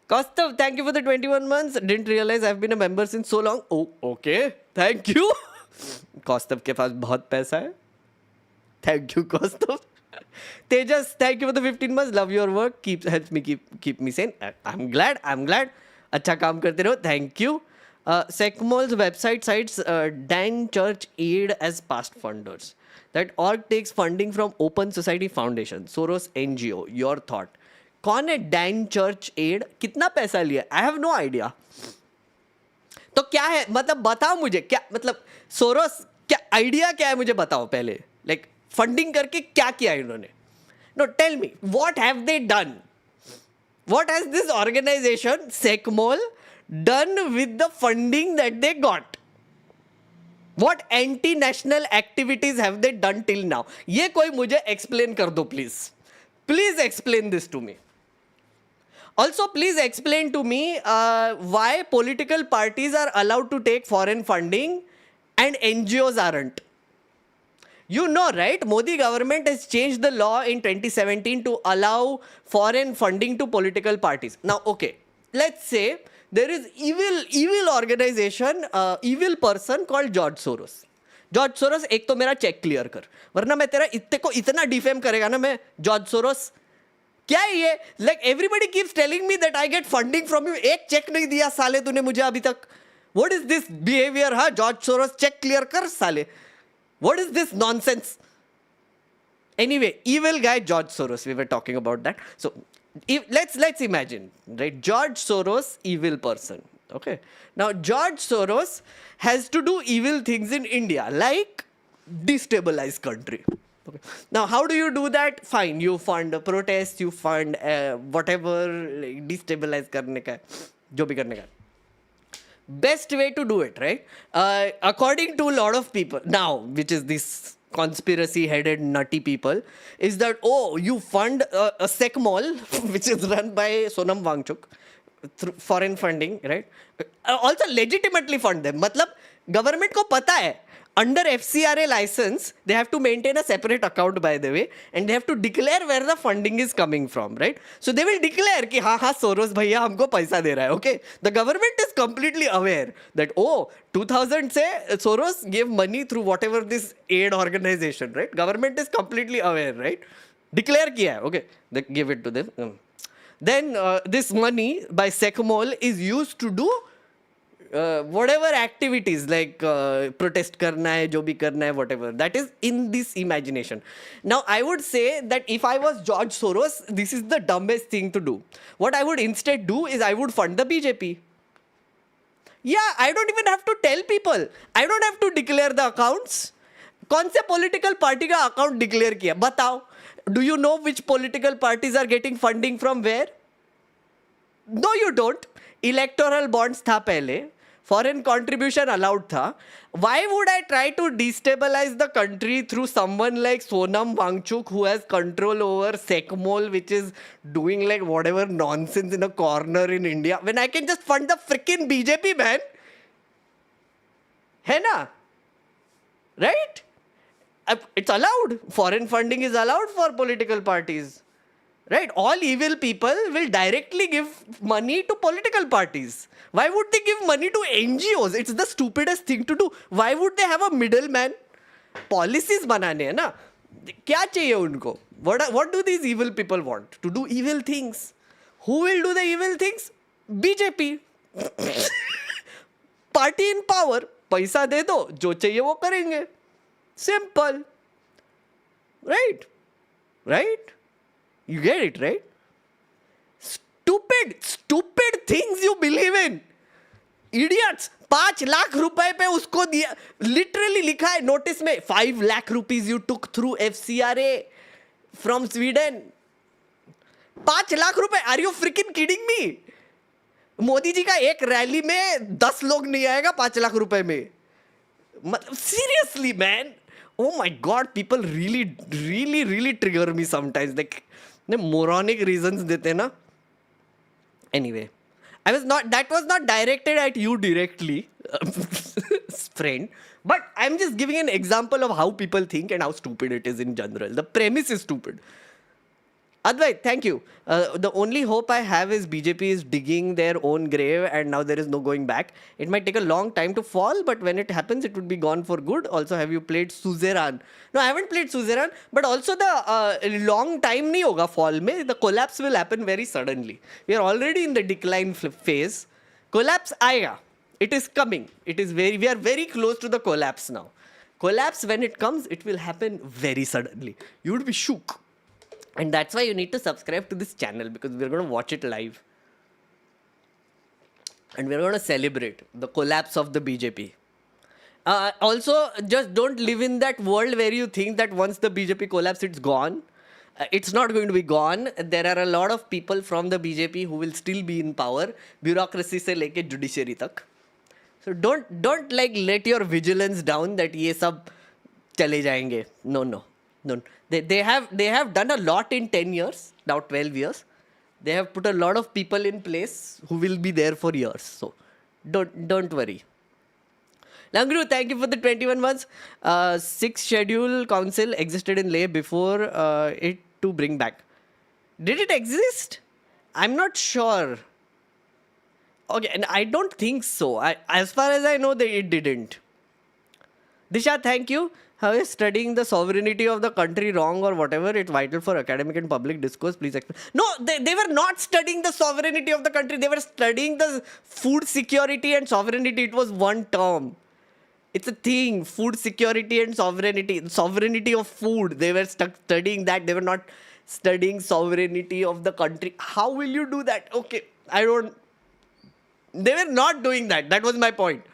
Kaustav, thank you for the 21 months. Didn't realize I've been a member since so long. Oh, okay. Thank you. Kaustav ke paas bahut paisa hai. Thank you, Kaustav. Tejas, thank you for the 15 months. Love your work. Helps me keep me sane. I'm glad. Acha kaam karte raho. Thank you. SecMol's website cites Dan Church Aid as past funders. That org takes funding from Open Society Foundation, Soros NGO. Your thought. कौन है Dan church add? कितना पैसा लिया? I have no idea. तो क्या है, मतलब बताओ मुझे, क्या मतलब सोरोस, क्या आइडिया क्या है मुझे बताओ पहले. लाइक फंडिंग करके क्या किया इन्होंने? No, tell me, what have they done? What has this organisation SECMOL done with the funding that they got? What anti-national activities have they done till now? ये कोई मुझे explain कर दो please. Please explain this to me. Also, please explain to me why political parties are allowed to take foreign funding and NGOs aren't. You know, right? Modi government has changed the law in 2017 to allow foreign funding to political parties. Now, okay, let's say there is evil organization, evil person called George Soros. George Soros, एक तो मेरा check clear कर, वरना मैं तेरा इतने को इतना डिफेम करेगा ना मैं. जॉर्ज सोरोस क्या है ये? Like everybody keeps telling me that I get funding from you. एक चेक नहीं दिया साले तूने मुझे अभी तक. What is this behaviour? हाँ, जॉर्ज सोरोस, चेक क्लियर कर साले. What is this nonsense? Anyway, evil guy George Soros, we were talking about that. So let's imagine, right? George Soros, evil person. Okay. Now, George Soros has to do evil things in India, like destabilize country. Okay. Now, how do you do that? Fine, you fund a protest, you fund whatever, like, destabilize karne ka, jo bhi karne ka. Best way to do it, right? According to a lot of people now, which is this conspiracy-headed nutty people, is that, oh, you fund a SecMol, which is run by Sonam Wangchuk, through foreign funding, right? Also legitimately fund them. मतलब government को पता है, under FCRA license, they have to maintain a separate account, by the way, and they have to declare where the funding is coming from, right? So they will declare कि हाँ Soros भैया हमको पैसा दे रहा है, okay? The government is completely aware that, oh, 2000 से Soros gave money through whatever this aid organization, right? Government is completely aware, right? Declare किया है, okay? They give it to them. Then this money by SecMol is used to do whatever activities, like protest karna hai, jo bhi karna hai, whatever. That is in this imagination. Now, I would say that if I was George Soros, this is the dumbest thing to do. What I would instead do is I would fund the BJP. Yeah, I don't even have to tell people. I don't have to declare the accounts. कौन से political party का account declare किया? बताओ. Do you know which political parties are getting funding from where? No, you don't. Electoral bonds था पहले. Foreign contribution allowed था. Why would I try to destabilize the country through someone like Sonam Wangchuk, who has control over SecMol, which is doing like whatever nonsense in a corner in India, when I can just fund the freaking BJP, man? है ना? Right? It's allowed. Foreign funding is allowed for political parties. Right? All evil people will directly give money to political parties. Why would they give money to NGOs? It's the stupidest thing to do. Why would they have a middleman? Policies बनाने हैं ना. क्या चाहिए उनको? What do these evil people want? To do evil things. Who will do the evil things? BJP. Party in power. पैसा दे दो, जो चाहिए वो करेंगे. Simple. Right? Right? You get it, right? Stupid things you believe in. Idiots. 5 lakh रुपए पे उसको दिया. Literally लिखा है नोटिस में 5 lakh rupees you took through FCRA from Sweden. 5 lakh रुपए. Are you freaking kidding me? Modi ji का एक रैली में 10 लोग नहीं आएगा 5 लाख रुपए में. मतलब seriously man. Oh my god, people really trigger me sometimes. Like moronic reasons देते ना. Anyway, that was not directed at you directly, friend. But I'm just giving an example of how people think and how stupid it is in general. The premise is stupid. Advait, thank you. The only hope I have is BJP is digging their own grave and now there is no going back. It might take a long time to fall, but when it happens, it would be gone for good. Also, have you played Suzerain? No, I haven't played Suzerain, but also the long time nahi hoga fall mein. The collapse will happen very suddenly. We are already in the decline phase. Collapse aayega. It is coming. We are very close to the collapse now. Collapse, when it comes, it will happen very suddenly. You would be shook. And that's why you need to subscribe to this channel, because we're going to watch it live. And we're going to celebrate the collapse of the BJP. Also, just don't live in that world where you think that once the BJP collapses, it's gone. It's not going to be gone. There are a lot of people from the BJP who will still be in power. Bureaucracy se leke judiciary tak. So don't like let your vigilance down that ye sab chale jayenge. No. They have done a lot in 10 years, now 12 years. They have put a lot of people in place who will be there for years. So don't worry. Langru, thank you for the 21 months. 6th schedule council existed in Leh before it to bring back. Did it exist? I'm not sure. Okay, and I don't think so. As far as I know, it didn't. Disha, thank you. How is studying the sovereignty of the country wrong or whatever? It's vital for academic and public discourse. Please explain. No, they were not studying the sovereignty of the country. They were studying the food security and sovereignty. It was one term. It's a thing. Food security and sovereignty. Sovereignty of food. They were studying that. They were not studying sovereignty of the country. How will you do that? Okay, they were not doing that. That was my point.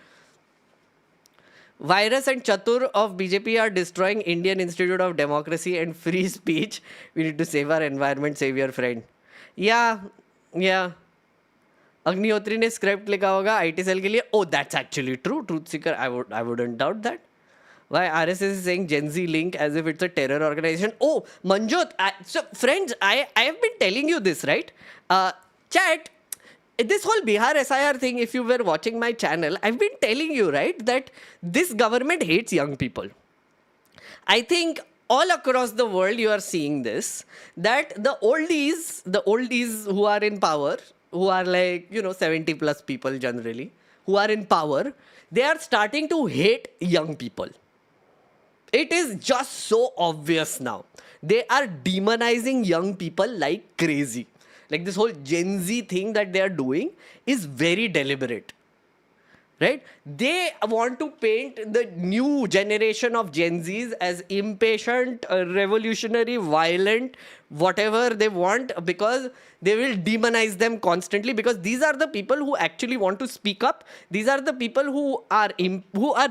Virus and Chatur of BJP are destroying Indian Institute of Democracy and Free Speech. We need to save our environment, save your friend. Yeah. Agnihotri ने script लिखा होगा IT cell के लिए. Oh, that's actually true. Truth seeker, I wouldn't doubt that. Why RSS is saying Gen Z link as if it's a terror organization. Oh, Manjot. So friends, I have been telling you this, right? Chat. This whole Bihar SIR thing, if you were watching my channel, I've been telling you, right, that this government hates young people. I think all across the world you are seeing this, that the oldies who are in power, who are like, 70 plus people generally, who are in power, they are starting to hate young people. It is just so obvious now. They are demonizing young people like crazy. Like this whole Gen Z thing that they are doing is very deliberate, right? They want to paint the new generation of Gen Zs as impatient, revolutionary, violent, whatever they want, because they will demonize them constantly, because these are the people who actually want to speak up. These are the people who are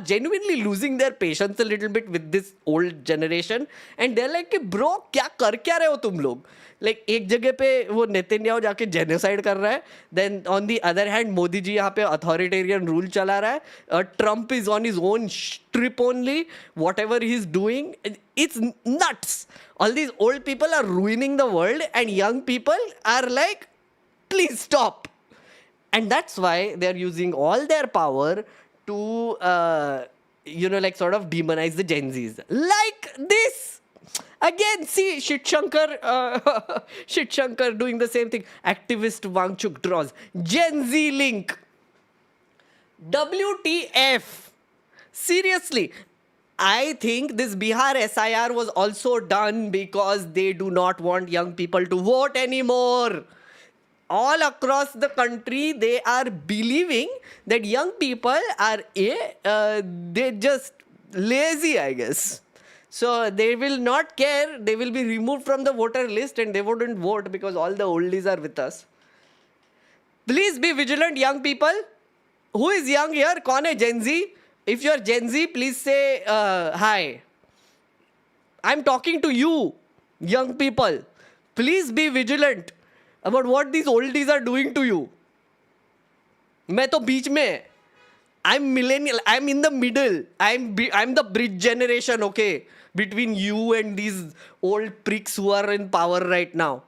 genuinely losing their patience a little bit with this old generation, and they're like, bro, क्या कर क्या रहे हो तुम लोग? Like एक जगह पे वो नेतन्याहू जाके जेनोसाइड कर रहा है, then on the other hand Modi ji यहाँ पे अथॉरिटेरियन रूल चला रहा है, Trump is on his own trip only, whatever he's doing, it's nuts. All these old people are ruining the world and young people are like, please stop. And that's why they're using all their power to like sort of demonize the Gen Zs. Like this. Again, see, Shit Shankar doing the same thing. Activist Wangchuk draws. Gen Z link. WTF. Seriously. I think this Bihar SIR was also done because they do not want young people to vote anymore. All across the country, they are believing that young people are they're just lazy, I guess. So they will not care. They will be removed from the voter list and they wouldn't vote because all the oldies are with us. Please be vigilant, young people. Who is young here? Kaun hai Gen Z? If you're Gen Z, please say hi. I'm talking to you, young people. Please be vigilant about what these oldies are doing to you. मैं तो बीच में. I'm millennial. I'm in the middle. I'm the bridge generation, okay? Between you and these old pricks who are in power right now.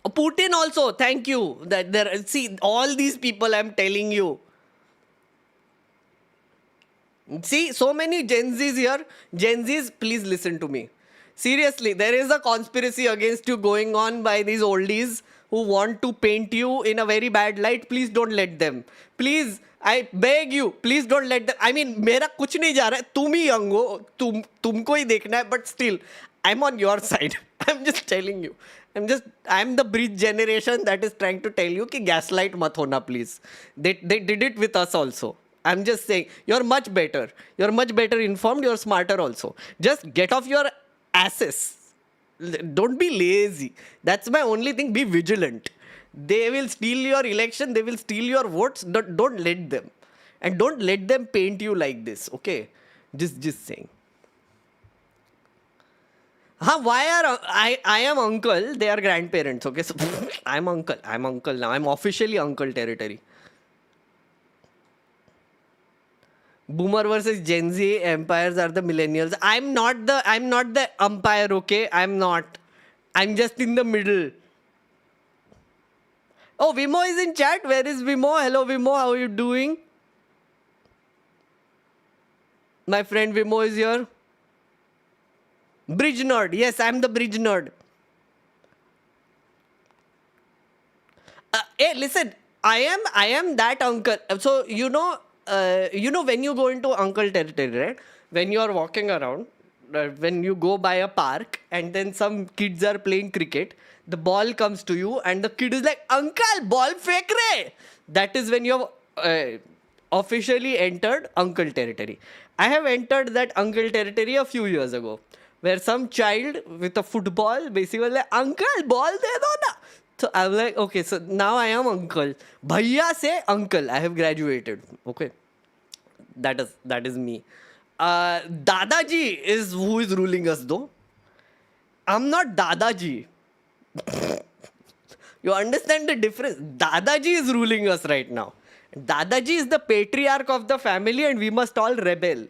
Putin also, thank you. See, all these people I'm telling you. See, so many Gen Zs here. Gen Zs, please listen to me. Seriously, there is a conspiracy against you going on by these oldies who want to paint you in a very bad light. Please don't let them. Please, I beg you, please don't let them. I mean, मेरा कुछ नहीं जा रहा है. तुम ही young हो. तुमको ही देखना है. But still, I'm on your side. I'm just telling you. I'm the bridge generation that is trying to tell you कि gaslight मत होना, please. They did it with us also. I'm just saying, you're much better. You're much better informed. You're smarter also. Just get off your asses. Don't be lazy. That's my only thing. Be vigilant. They will steal your election. They will steal your votes. Don't let them. And don't let them paint you like this. Okay? Just saying. Why are I am uncle, they are grandparents, okay? So I'm uncle now. I'm officially uncle territory. Boomer versus Gen Z empires are the millennials. I'm not the umpire, okay? I'm not. I'm just in the middle. Oh, Vimo is in chat. Where is Vimo? Hello Vimo, how are you doing? My friend Vimo is here. Bridge nerd. Yes, I'm the bridge nerd. Hey, listen. I am that uncle. So you know when you go into uncle territory, right? When you are walking around, when you go by a park, and then some kids are playing cricket, the ball comes to you, and the kid is like, "Uncle, ball fek rahe." That is when you have officially entered uncle territory. I have entered that uncle territory a few years ago, where some child with a football basically was like, "Uncle, ball de do na." So I'm like, okay, so now I am uncle. Bhaiya se uncle. I have graduated. Okay. That is me. Dadaji is who is ruling us though. I'm not Dadaji. You understand the difference? Dadaji is ruling us right now. Dadaji is the patriarch of the family and we must all rebel.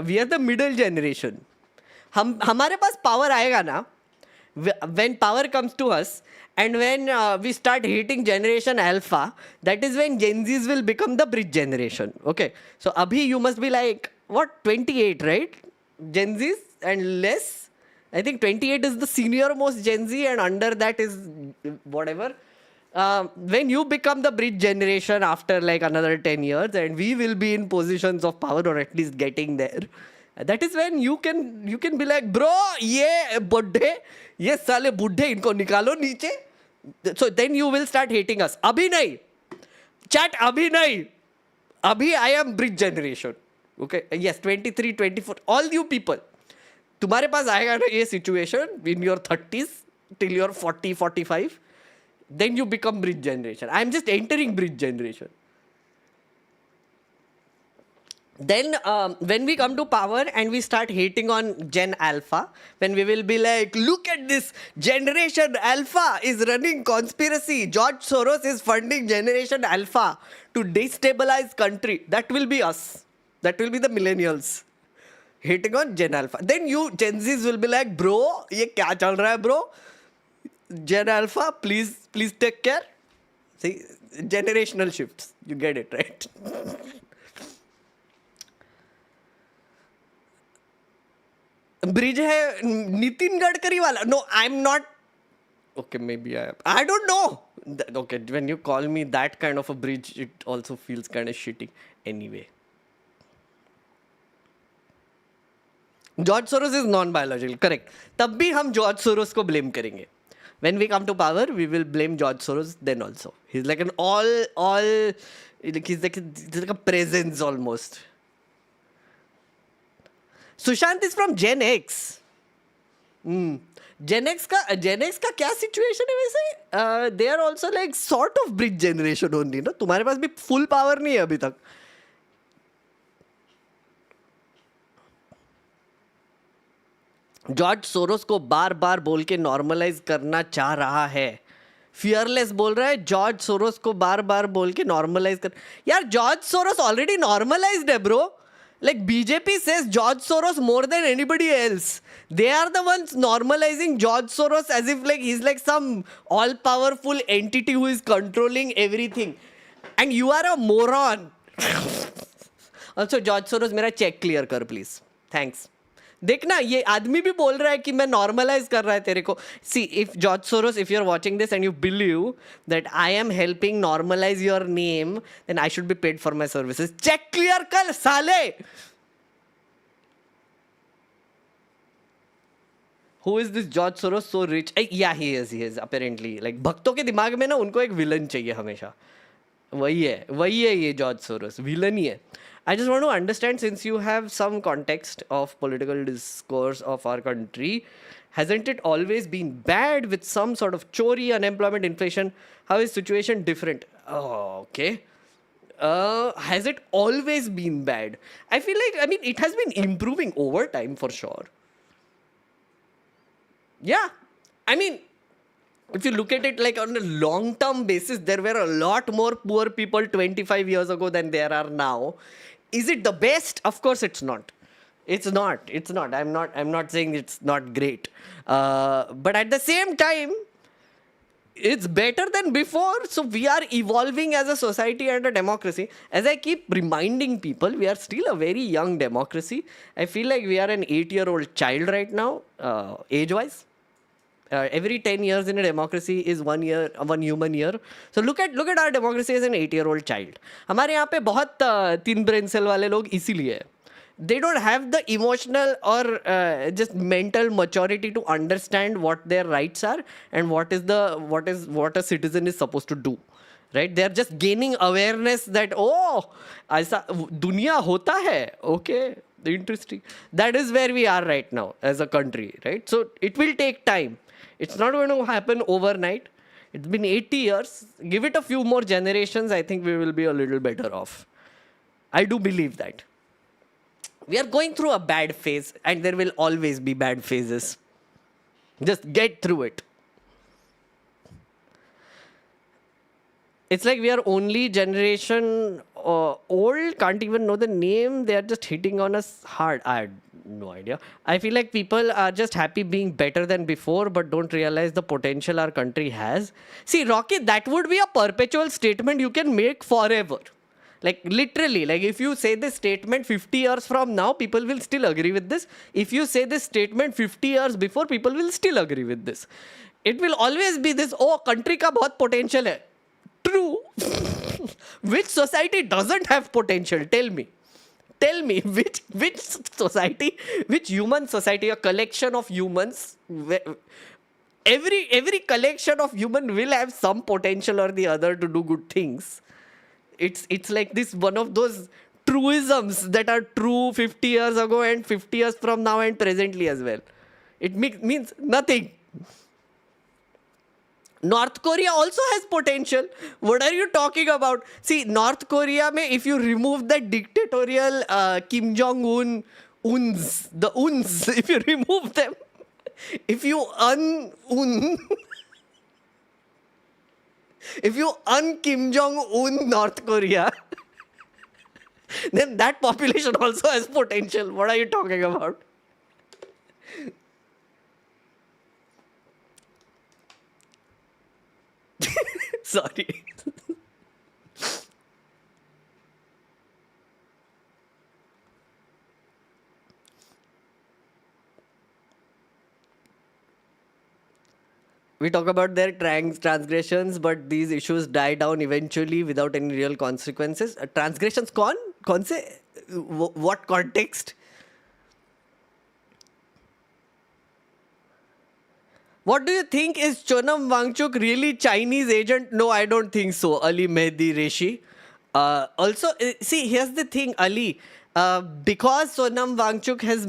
We are the middle generation. हमारे पास power आएगा ना, when power comes to us and when we start hating generation alpha, that is when Gen Zs will become the bridge generation. Okay, so abhi you must be like what, 28, right? Gen Zs and less. I think 28 is the senior most Gen Z and under that is whatever. When you become the bridge generation after like another 10 years and we will be in positions of power or at least getting there, that is when you can be like, bro, ye buddhe, ye sale buddhe, inko nikalo niche. So then you will start hating us. Abhi nahi. Chat, abhi nahi. Abhi I am bridge generation. Okay. Yes, 23, 24. All you people. तुम्हारे पास आएगा ना ये situation in your 30s till you're 40, 45. Then you become bridge generation. I'm just entering bridge generation. Then when we come to power and we start hating on Gen Alpha, when we will be like, look at this, Generation Alpha is running conspiracy. George Soros is funding Generation Alpha to destabilize country. That will be us. That will be the millennials. Hating on Gen Alpha. Then you Gen Zs will be like, bro, ye kya chal raha hai, bro? Gen Alpha, please take care. See, generational shifts. You get it, right? Bridge है नितिन गडकरी वाला. No, I'm not. Okay, maybe I am. I don't know. Okay, when you call me that kind of a bridge, it also feels kind of shitty. Anyway. George Soros is non biological, correct. तब भी हम George Soros को blame करेंगे. When we come to power, we will blame George Soros then also. He's like an he's like a presence almost. Sushant is from Gen X. Gen X का क्या situation है वैसे? They are also like sort of bridge generation only, ना? तुम्हारे पास भी full power नहीं है अभी तक. जॉर्ज सोरोस को बार बार बोल के नॉर्मलाइज करना चाह रहा है. फियरलेस बोल रहा है जॉर्ज सोरोस को बार बार बोल के नॉर्मलाइज कर. यार जॉर्ज सोरोस ऑलरेडी नॉर्मलाइज्ड है bro. Like BJP says George Soros more than anybody else. They are the ones normalizing George Soros as if like he's like some all-powerful entity who is controlling everything. And you are a moron. Also George Soros मेरा check clear कर please. Thanks. देखना ये आदमी भी बोल रहा है कि मैं नॉर्मलाइज कर रहा है तेरे को. See if George Soros, if you are watching this and you believe that I am helping normalise your name, then I should be paid for my services. Check clear कर साले. Who is this George Soros so rich? Yeah, he is apparently. Like भक्तों के दिमाग में ना उनको एक villain चाहिए हमेशा. वही है ये जॉर्ज सोरोस, विलन ही है. I just want to understand, since you have some context of political discourse of our country, hasn't it always been bad with some sort of chori, unemployment, inflation? How is situation different? Oh, okay. Has it always been bad? I feel like, it has been improving over time for sure. Yeah. If you look at it like on a long-term basis, there were a lot more poor people 25 years ago than there are now. Is it the best? Of course it's not. It's not. I'm not saying it's not great. But at the same time, it's better than before. So we are evolving as a society and a democracy. As I keep reminding people, we are still a very young democracy. I feel like we are an 8-year-old child right now, age-wise. Every 10 years in a democracy is one human year. So look at our democracy as an 8-year-old child. हमारे यहाँ पे बहुत 3 brain cell वाले लोग इसीलिए हैं. They don't have the emotional or just mental maturity to understand what their rights are and what a citizen is supposed to do. Right? They are just gaining awareness that ऐसा दुनिया होता है. Okay, interesting. That is where we are right now as a country. Right? So it will take time. It's not going to happen overnight. It's been 80 years. Give it a few more generations. I think we will be a little better off. I do believe that. We are going through a bad phase, and there will always be bad phases. Just get through it. It's like we are only generation old, can't even know the name. They are just hitting on us hard. I had no idea. I feel like people are just happy being better than before, but don't realize the potential our country has. See, Rocky, that would be a perpetual statement you can make forever. Like literally, like if you say this statement 50 years from now, people will still agree with this. If you say this statement 50 years before, people will still agree with this. It will always be this, country ka bahut potential hai. True. Which society doesn't have potential? Tell me. Which society, which human society, a collection of humans, every collection of human will have some potential or the other to do good things. It's like this one of those truisms that are true 50 years ago and 50 years from now and presently as well. It means nothing. North Korea also has potential. What are you talking about? See, North Korea, if you remove that dictatorial Kim Jong-un, if you remove them, if you if you Kim Jong-un North Korea, then that population also has potential. What are you talking about? Sorry. We talk about their transgressions, but these issues die down eventually without any real consequences. Transgressions कौन से? What context? What do you think? Is Sonam Wangchuk really Chinese agent? No, I don't think so. Ali Mehdi Reshi. Also, see, here's the thing, Ali. Because Sonam Wangchuk has...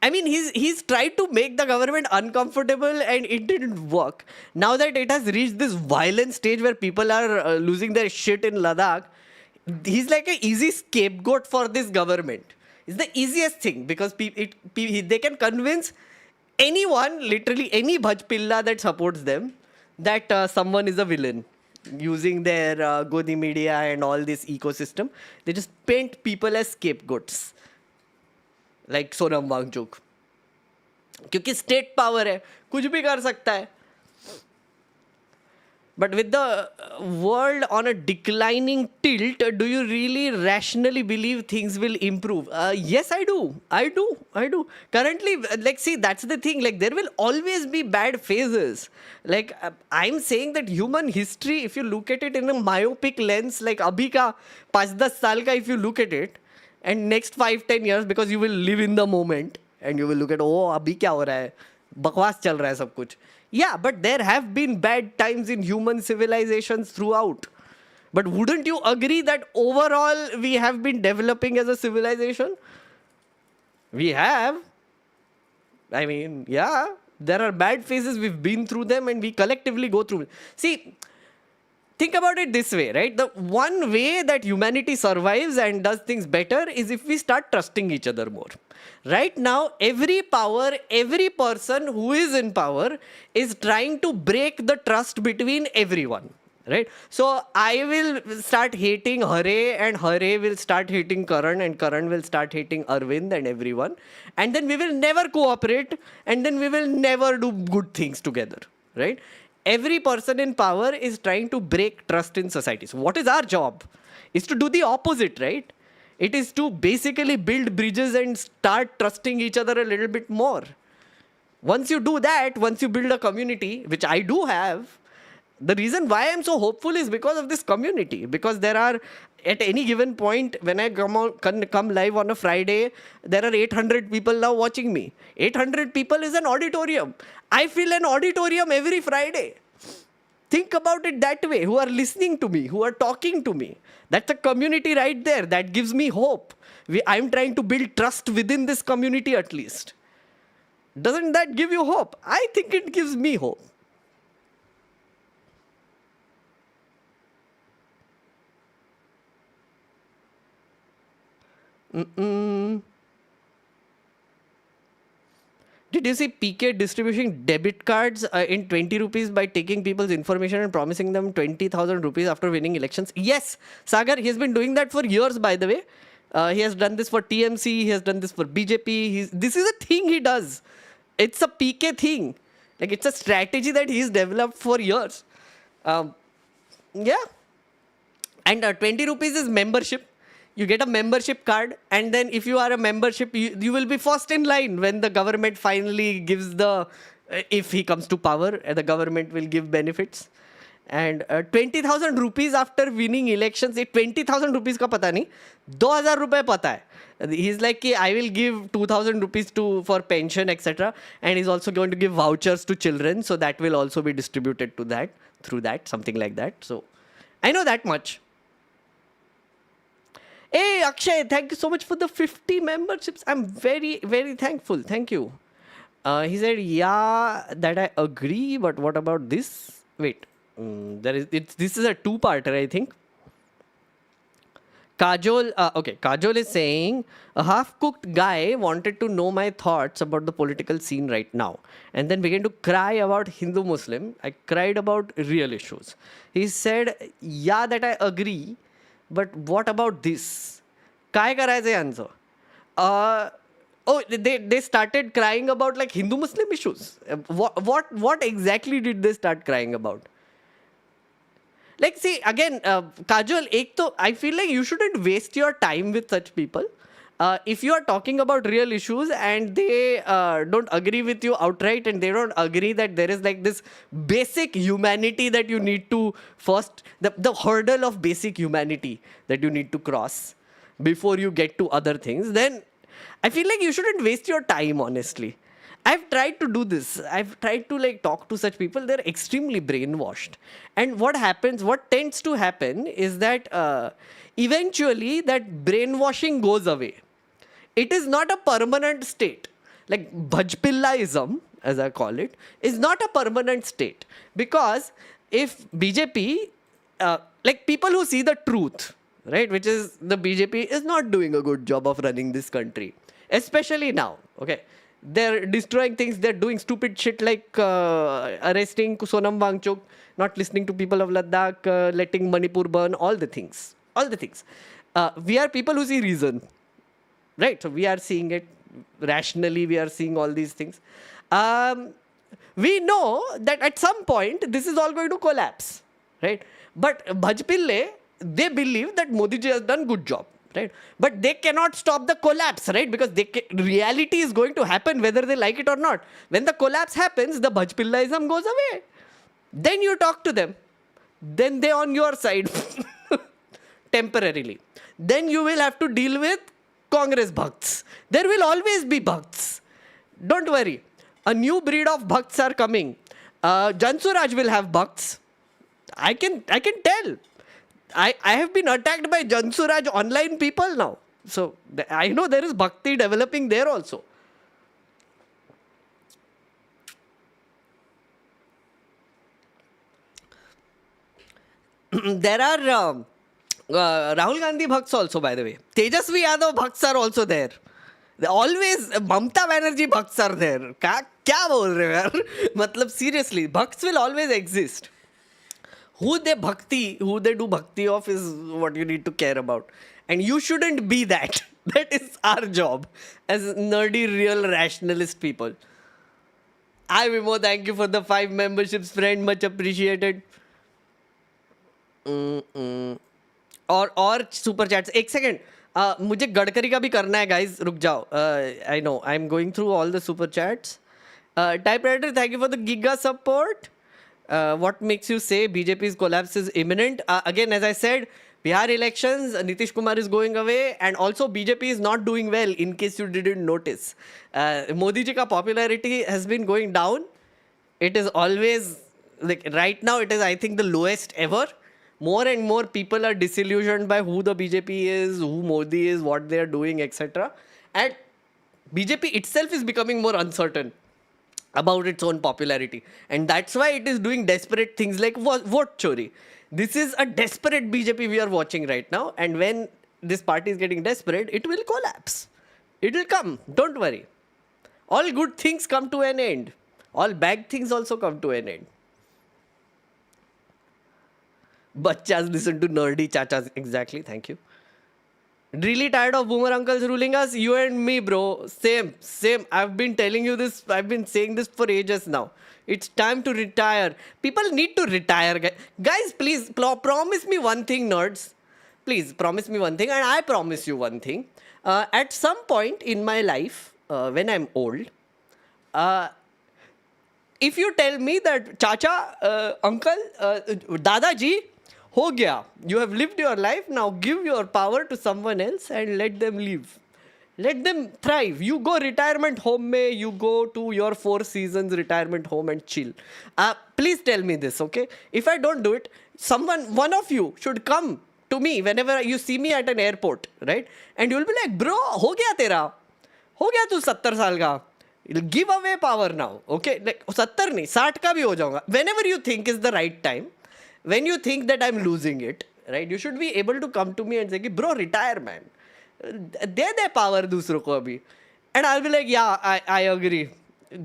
I mean, he's tried to make the government uncomfortable and it didn't work. Now that it has reached this violent stage where people are losing their shit in Ladakh, he's like an easy scapegoat for this government. It's the easiest thing because they can convince anyone, literally any bhajpilla that supports them, that someone is a villain. Using their Godi media and all this ecosystem, they just paint people as scapegoats. Like Sonam Wangchuk. क्योंकि state power है, कुछ भी कर सकता है. But with the world on a declining tilt, do you really rationally believe things will improve? Yes, I do. Currently, like, see, that's the thing. Like, there will always be bad phases. Like, I'm saying that human history, if you look at it in a myopic lens, like, abhi ka 5-10 saal ka, if you look at it, and next 5-10 years, because you will live in the moment, and you will look at, oh, abhi kya ho raha hai? Bakwas chal raha hai sab kuch. Yeah, but there have been bad times in human civilizations throughout. But wouldn't you agree that overall we have been developing as a civilization? We have. I mean, yeah, there are bad phases, we've been through them and we collectively go through it. See, think about it this way, right? The one way that humanity survives and does things better is if we start trusting each other more. Right now, every person who is in power is trying to break the trust between everyone. Right? So I will start hating Hare and Hare will start hating Karan and Karan will start hating Arvind and everyone. And then we will never cooperate and then we will never do good things together. Right? Every person in power is trying to break trust in society. So what is our job? Is to do the opposite, right? It is to basically build bridges and start trusting each other a little bit more. Once you do that, once you build a community, which I do have, the reason why I'm so hopeful is because of this community. Because there are, at any given point, when I come live on a Friday, there are 800 people now watching me. 800 people is an auditorium. I fill an auditorium every Friday. Think about it that way, who are listening to me, who are talking to me. That's a community right there. That gives me hope. I'm trying to build trust within this community at least. Doesn't that give you hope? I think it gives me hope. Did you see PK distributing debit cards in 20 rupees by taking people's information and promising them 20,000 rupees after winning elections? Yes, Sagar, he has been doing that for years, by the way. He has done this for TMC, he has done this for BJP. This is a thing he does. It's a PK thing. Like, it's a strategy that he's developed for years. Yeah. And 20 rupees is membership. You get a membership card, and then if you are a membership, you will be first in line when the government finally gives the, if he comes to power, the government will give benefits. And 20,000 rupees after winning elections, 20,000 rupees ka pata nahi, 2,000 rupees pata hai. He's like, I will give 2,000 rupees for pension, etc. And he's also going to give vouchers to children, so that will also be distributed to that, through that, something like that. So I know that much. Hey, Akshay, thank you so much for the 50 memberships. I'm very, very thankful. Thank you. He said, yeah, that I agree, but what about this? Wait, this is a two-parter, I think. Kajol, Kajol is saying, a half-cooked guy wanted to know my thoughts about the political scene right now and then began to cry about Hindu-Muslim. I cried about real issues. He said, yeah, that I agree. But what about this? Kai करायचं यांचं? They started crying about like Hindu-Muslim issues. What exactly did they start crying about? Like, see, again, Kajol, I feel like you shouldn't waste your time with such people. if you are talking about real issues and they don't agree with you outright, and they don't agree that there is like this basic humanity that you need to first, the hurdle of basic humanity that you need to cross before you get to other things, then I feel like you shouldn't waste your time, honestly. I've tried to do this. I've tried to like talk to such people. They're extremely brainwashed. And what tends to happen is that eventually that brainwashing goes away. It is not a permanent state. Like Bhajpillaism, as I call it, is not a permanent state. Because if BJP, like people who see the truth, right, which is the BJP is not doing a good job of running this country, especially now, okay? They're destroying things. They're doing stupid shit like arresting Sonam Wangchuk, not listening to people of Ladakh, letting Manipur burn, all the things. All the things. We are people who see reason, right? So we are seeing it rationally. We are seeing all these things. We know that at some point, this is all going to collapse, right? But Bhajpille, they believe that Modi ji has done good job. Right? But they cannot stop the collapse, right? Because reality is going to happen whether they like it or not. When the collapse happens, the Bhajpillaism goes away. Then you talk to them. Then they on your side temporarily. Then you will have to deal with Congress bhakts. There will always be bhakts. Don't worry. A new breed of bhakts are coming. Jansuraj will have bhakts. I can tell. I have been attacked by Jansuraj online people now. So I know there is bhakti developing there also. There are Rahul Gandhi bhakts also, by the way. Tejasvi Yadav bhakts are also there. Always Mamta Banerjee bhakts are there. Kya bol rahe ho yaar? Matlab seriously, bhakts will always exist. Who they do bhakti of is what you need to care about. And you shouldn't be that. That is our job as nerdy, real, rationalist people. Hi Vimo, thank you for the 5 memberships, friend. Much appreciated. और super chats. एक second. मुझे गडकरी का भी करना है, guys. रुक जाओ. I know. I'm going through all the super chats. Typewriter, thank you for the giga support. What makes you say BJP's collapse is imminent? Again, as I said, Bihar elections, Nitish Kumar is going away, and also BJP is not doing well, in case you didn't notice. Modi ji ka popularity has been going down. It is always, like right now, it is, I think, the lowest ever. More and more people are disillusioned by who the BJP is, who Modi is, what they are doing, etc. And BJP itself is becoming more uncertain about its own popularity. And that's why it is doing desperate things like vote chori. This is a desperate BJP we are watching right now. And when this party is getting desperate, it will collapse. It will come. Don't worry. All good things come to an end. All bad things also come to an end. Bachchas listen to nerdy chachas. Exactly. Thank you. Really tired of boomer uncles ruling us? You and me, bro. Same. I've been telling you this. I've been saying this for ages now. It's time to retire. People need to retire. Guys, please promise me one thing, nerds. Please promise me one thing. And I promise you one thing. At some point in my life, when I'm old, if you tell me that Chacha, Uncle, Dadaji, ho gaya. You have lived your life. Now give your power to someone else and let them live. Let them thrive. You go retirement home mein, you go to your 4 seasons retirement home and chill. Please tell me this, okay? If I don't do it, one of you should come to me whenever you see me at an airport, right? And you'll be like, bro, ho gaya tera? Ho gaya tu 70 saal ka? Give away power now, okay? Like 70 nahi, 60 ka bhi ho jaunga. Whenever you think is the right time, when you think that I'm losing it, right? You should be able to come to me and say, bro, retire, man. De power dusro ko abhi. And I'll be like, yeah, I agree.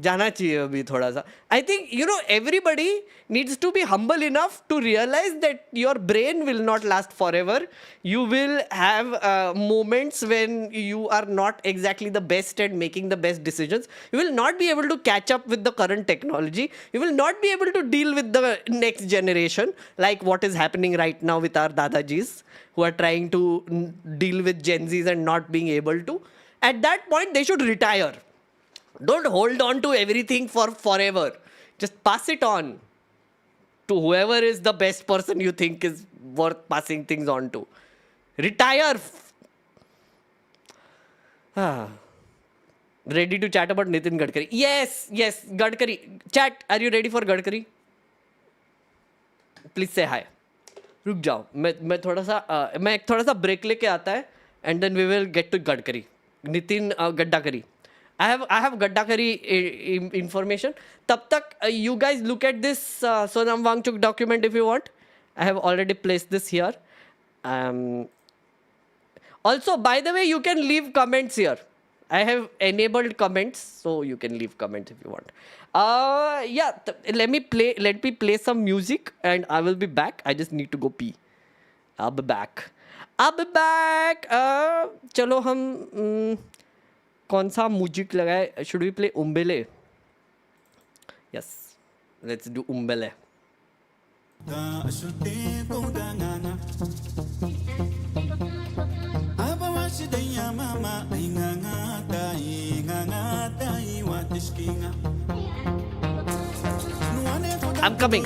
जाना चाहिए अभी थोड़ा सा. I think, everybody needs to be humble enough to realize that your brain will not last forever. You will have moments when you are not exactly the best at making the best decisions. You will not be able to catch up with the current technology. You will not be able to deal with the next generation, like what is happening right now with our dadajis who are trying to deal with Gen Zs and not being able to. At that point, they should retire. Don't hold on to everything for forever. Just pass it on to whoever is the best person you think is worth passing things on to. Retire. Ready to chat about Nitin Gadkari? Yes, Gadkari. Chat, are you ready for Gadkari? Please say hi. रुक जाओ, मैं थोड़ा सा break लेके आता है and then we will get to Gadkari. Nitin Gadkari. I have Gadkari information. Tab tak, you guys look at this Sonam Wangchuk document if you want. I have already placed this here. Also, by the way, you can leave comments here. I have enabled comments, so you can leave comments if you want. Let me play some music and I will be back. I just need to go pee. I'll be back. चलो हम कौन सा music लगाए? Should we play Umbele? Yes, let's do Umbele. I'm coming.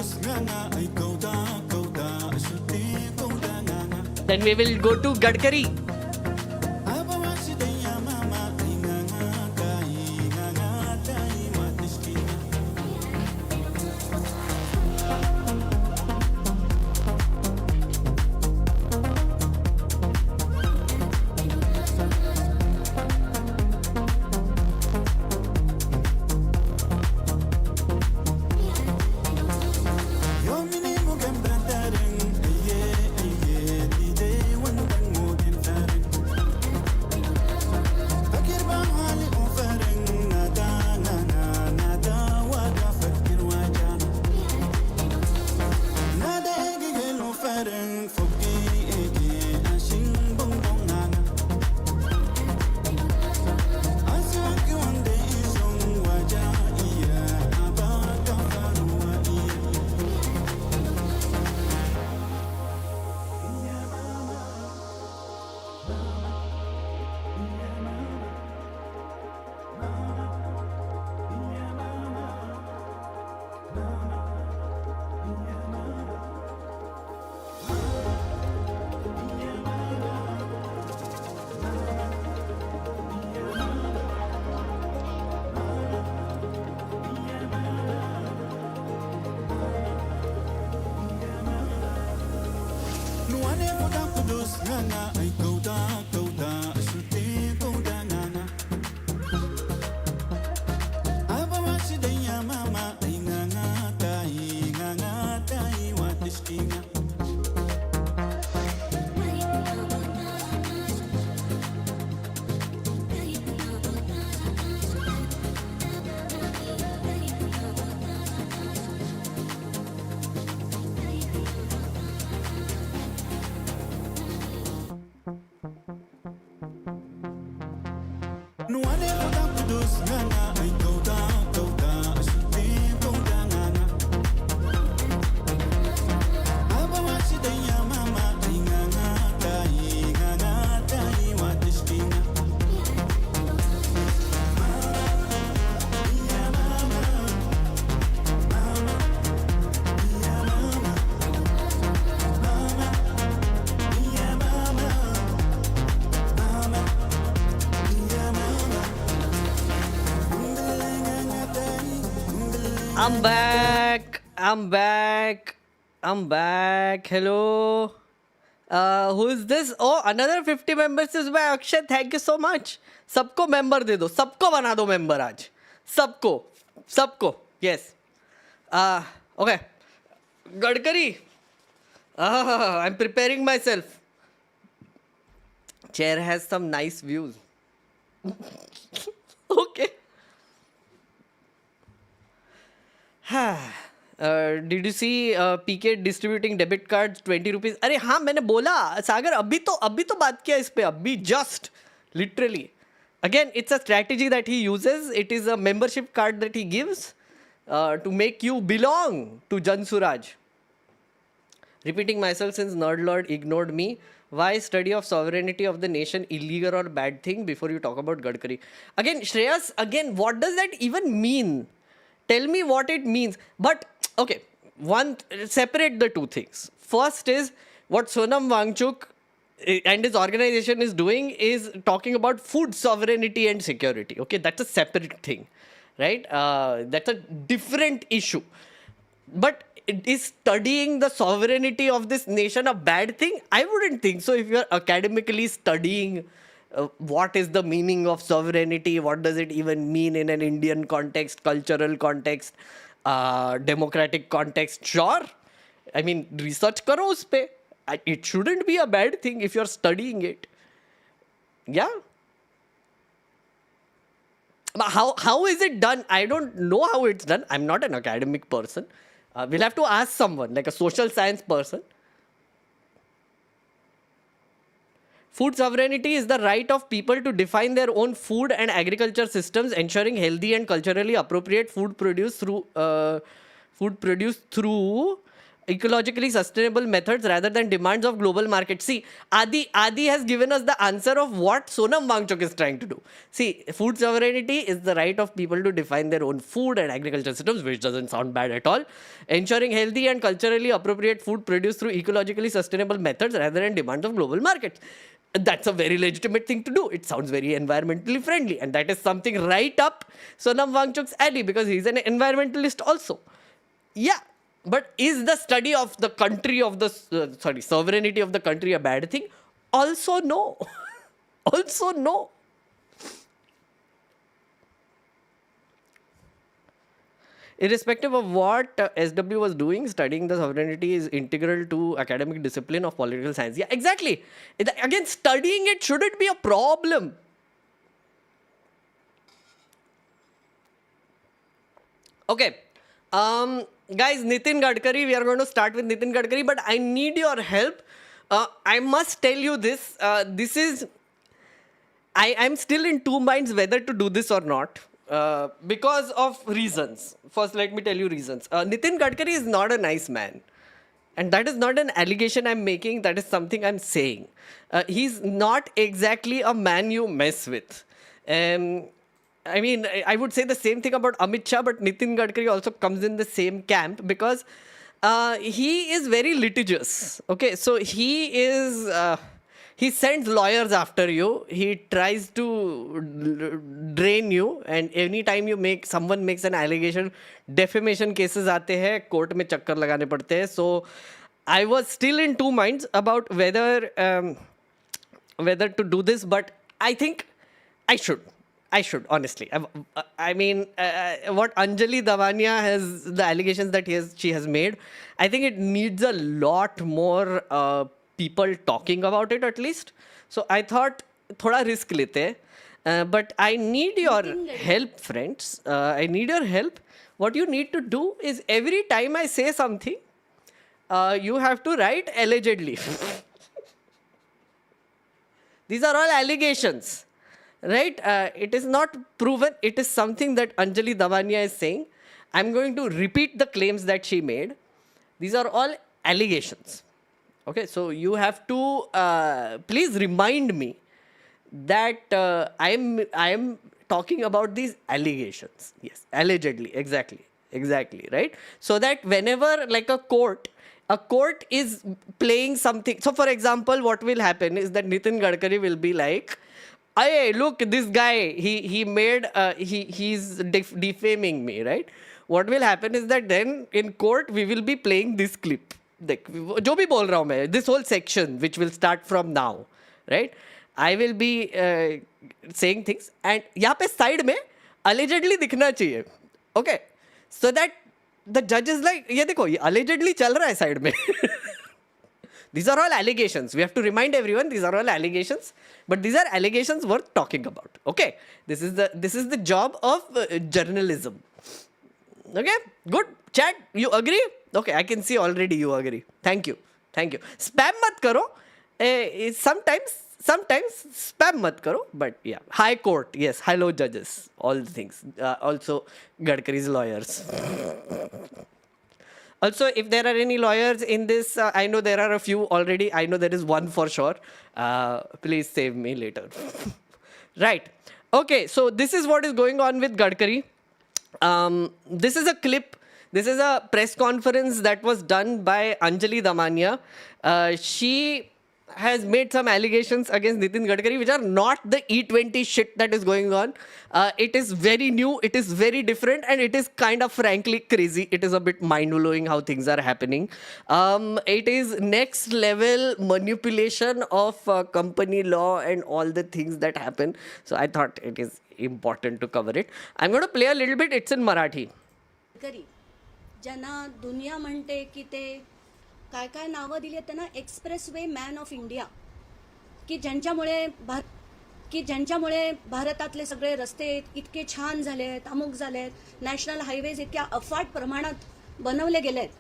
Then we will go to Gadkari. I'm back. Hello. Who is this? Oh, another 50 members is by Akshay. Thank you so much. सबको member दे दो. सबको बना दो member आज. सबको. Yes. Okay. Gadkari. I'm preparing myself. Chair has some nice views. Okay. Did you see PK distributing debit cards 20 rupees? अरे हाँ मैंने बोला सागर अभी तो बात किया इस पे अभी just literally. Again, it's a strategy that he uses. It is a membership card that he gives to make you belong to Jan Suraj. Repeating myself since Nerd Lord ignored me. Why study of sovereignty of the nation illegal or bad thing before you talk about Gadkari? Again, Shreyas, what does that even mean? Tell me what it means. But, okay, separate the two things. First is what Sonam Wangchuk and his organization is doing is talking about food sovereignty and security. Okay, that's a separate thing, right? That's a different issue. But is studying the sovereignty of this nation a bad thing? I wouldn't think so. If you're academically studying what is the meaning of sovereignty, what does it even mean in an Indian context, cultural context, democratic context, sure. I mean, research karo us pe. It shouldn't be a bad thing if you're studying it. Yeah. But how is it done? I don't know how it's done. I'm not an academic person. We'll have to ask someone, like a social science person. Food sovereignty is the right of people to define their own food and agriculture systems, ensuring healthy and culturally appropriate food produced through ecologically sustainable methods rather than demands of global markets. See, Adi has given us the answer of what Sonam Wangchuk is trying to do. See, food sovereignty is the right of people to define their own food and agriculture systems, which doesn't sound bad at all. Ensuring healthy and culturally appropriate food produced through ecologically sustainable methods rather than demands of global markets. That's a very legitimate thing to do. It sounds very environmentally friendly. And that is something right up Sonam Wangchuk's alley because he's an environmentalist also. Yeah. But is the study of the country of the, sovereignty of the country a bad thing? Also no. Also no. Irrespective of what SW was doing, studying the sovereignty is integral to academic discipline of political science. Yeah, exactly. Again, studying it shouldn't be a problem. Okay. Guys, Nitin Gadkari, we are going to start with Nitin Gadkari, but I need your help. I must tell you this. I'm still in two minds whether to do this or not because of reasons. First, let me tell you reasons. Nitin Gadkari is not a nice man. And that is not an allegation I'm making. That is something I'm saying. He's not exactly a man you mess with. I mean, I would say the same thing about Amit Shah, but Nitin Gadkari also comes in the same camp because he is very litigious. Okay, so he sends lawyers after you. He tries to drain you, and anytime someone makes an allegation, defamation cases aate hai, court mein chakkar lagane padte hai. So I was still in two minds about whether to do this, but I think I should, honestly. I mean, what Anjali Davania has, the allegations that she has made, I think it needs a lot more people talking about it at least. So I thought, thoda risk lete. But I need your help, friends. I need your help. What you need to do is every time I say something, you have to write allegedly. These are all allegations. Right? It is not proven. It is something that Anjali Davania is saying. I'm going to repeat the claims that she made. These are all allegations. Okay, so you have to please remind me that I am talking about these allegations. Yes, allegedly, exactly, right? So that whenever like a court is playing something. So for example, what will happen is that Nitin Gadkari will be like, hey, look, this guy, he's defaming me, right? What will happen is that then in court, we will be playing this clip. Jo bhi bol raha hu main, this whole section, which will start from now, right? I will be saying things, and yahan pe side mein allegedly dikhna chahiye. Okay? So that the judge is like, ye dekho, ye allegedly chal raha hai side mein. These are all allegations. We have to remind everyone these are all allegations, but these are allegations worth talking about. Okay, this is the job of journalism. Okay, good. Chat, you agree? Okay, I can see already you agree. Thank you. Spam mat karo. Sometimes spam mat karo. But yeah, High Court. Yes, hello judges. All the things. Also, Gadkari's lawyers. Also, if there are any lawyers in this, I know there are a few already. I know there is one for sure. Please save me later. Right. Okay, so this is what is going on with Gadkari. This is a clip. This is a press conference that was done by Anjali Damania. She has made some allegations against Nitin Gadkari, which are not the E20 shit that is going on. It is very new, it is very different, and it is kind of frankly crazy. It is a bit mind-blowing how things are happening. It is next level manipulation of company law and all the things that happen. So I thought it is important to cover it. I'm going to play a little bit. It's in Marathi. ज्यांना दुनिया म्हणते की ते काय काय नावं दिली आहेत त्यांना एक्सप्रेसवे मॅन ऑफ इंडिया की ज्यांच्यामुळे भारतातले सगळे रस्ते इतके छान झाले आहेत, अमुक झाले आहेत, नॅशनल हायवेज इतक्या अफाट प्रमाणात बनवले गेले आहेत.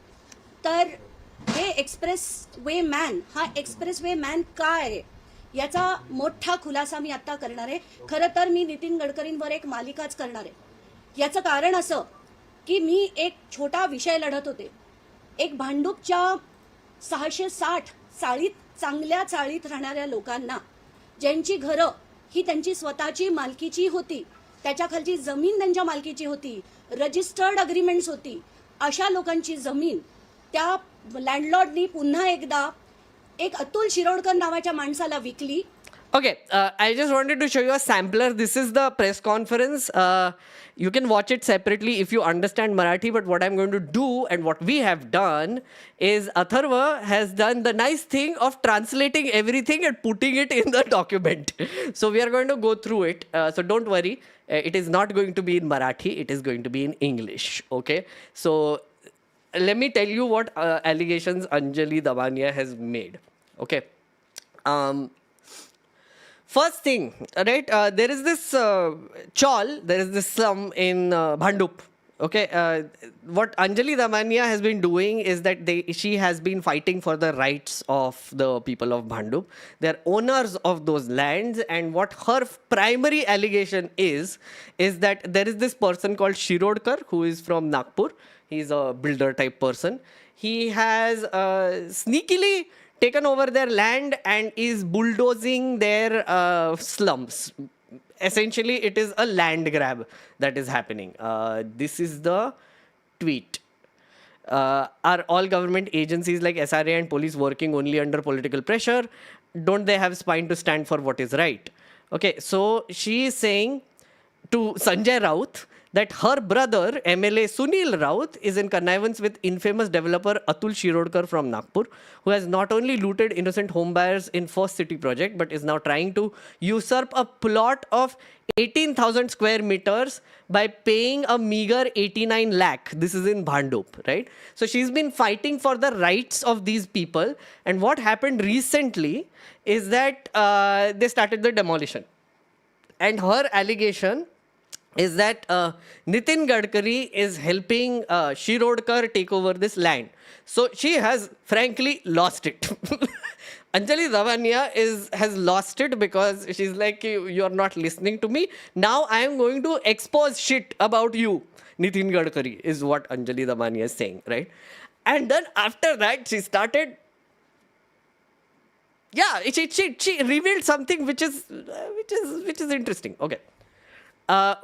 तर हे एक्सप्रेसवे मॅन, हा एक्सप्रेसवे मॅन काय आहे याचा मोठा खुलासा मी आत्ता करणार आहे. खरं तर मी नितीन गडकरींवर एक मालिकाच करणार आहे. याचं कारण असं की मी एक छोटा विषय लढत होते. एक भांडूपच्या 660 चांगल्या चाळीत राहणाऱ्या लोकांना, ज्यांची घरं ही त्यांची स्वतःची मालकीची होती, त्याच्याखालची जमीन त्यांच्या मालकीची होती, रजिस्टर्ड अग्रीमेंट्स होती, अशा लोकांची जमीन त्या लँडलॉर्डनी पुन्हा एकदा एक अतुल शिरोडकर नावाच्या माणसाला विकली. Okay, I just wanted to show you a sampler. This is the press conference. You can watch it separately if you understand Marathi. But what I'm going to do and what we have done is Atharva has done the nice thing of translating everything and putting it in the document. So we are going to go through it. So don't worry. It is not going to be in Marathi. It is going to be in English. Okay. So let me tell you what allegations Anjali Damania has made. Okay. First thing, right, there is this chawl, there is this slum in Bhandup. Okay, what Anjali Damania has been doing is that she has been fighting for the rights of the people of Bhandup. They are owners of those lands, and what her primary allegation is that there is this person called Shirodkar who is from Nagpur. He's a builder type person. He has sneakily taken over their land and is bulldozing their slums. Essentially, it is a land grab that is happening. This is the tweet. Are all government agencies like SRA and police working only under political pressure? Don't they have spine to stand for what is right? Okay, so she is saying to Sanjay Raut that her brother, MLA Sunil Raut, is in connivance with infamous developer Atul Shirodkar from Nagpur, who has not only looted innocent homebuyers in First City project, but is now trying to usurp a plot of 18,000 square meters by paying a meager 89 lakh. This is in Bhandup, right? So she's been fighting for the rights of these people. And what happened recently is that they started the demolition. And her allegation is that Nitin Gadkari is helping Shirodkar take over this land. So she has frankly lost it. Anjali Damania has lost it because she's like, you are not listening to me. Now I am going to expose shit about you, Nitin Gadkari, is what Anjali Damania is saying, right? And then after that, she started. Yeah, she revealed something which is interesting. Okay.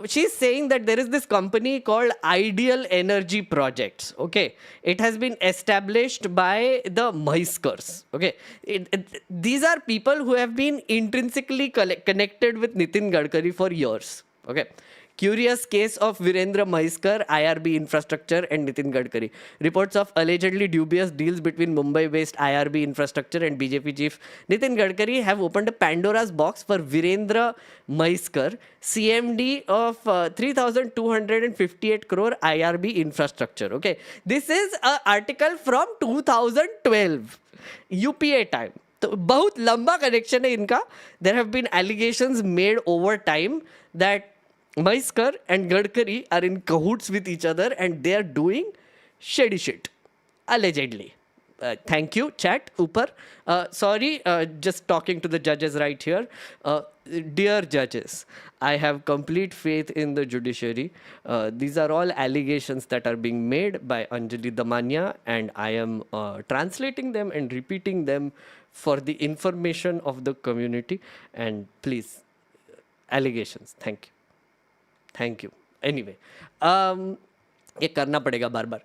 She's saying that there is this company called Ideal Energy Projects. Okay, it has been established by the Mahaiskars. Okay, these are people who have been intrinsically connected with Nitin Gadkari for years. Okay. Curious case of Virendra Mahaiskar, IRB Infrastructure and Nitin Gadkari. Reports of allegedly dubious deals between Mumbai-based IRB Infrastructure and BJP chief Nitin Gadkari have opened a Pandora's box for Virendra Mahaiskar, CMD of 3,258 crore IRB Infrastructure. Okay, this is an article from 2012, UPA time. तो बहुत लंबा connection है इनका. There have been allegations made over time that Mahaiskar and Gadkari are in cahoots with each other and they are doing shady shit. Allegedly. Thank you, chat. Upar. Sorry, just talking to the judges right here. Dear judges, I have complete faith in the judiciary. These are all allegations that are being made by Anjali Damania, and I am translating them and repeating them for the information of the community. And please, allegations. Thank you. Thank you. Anyway, ये करना पड़ेगा बार बार.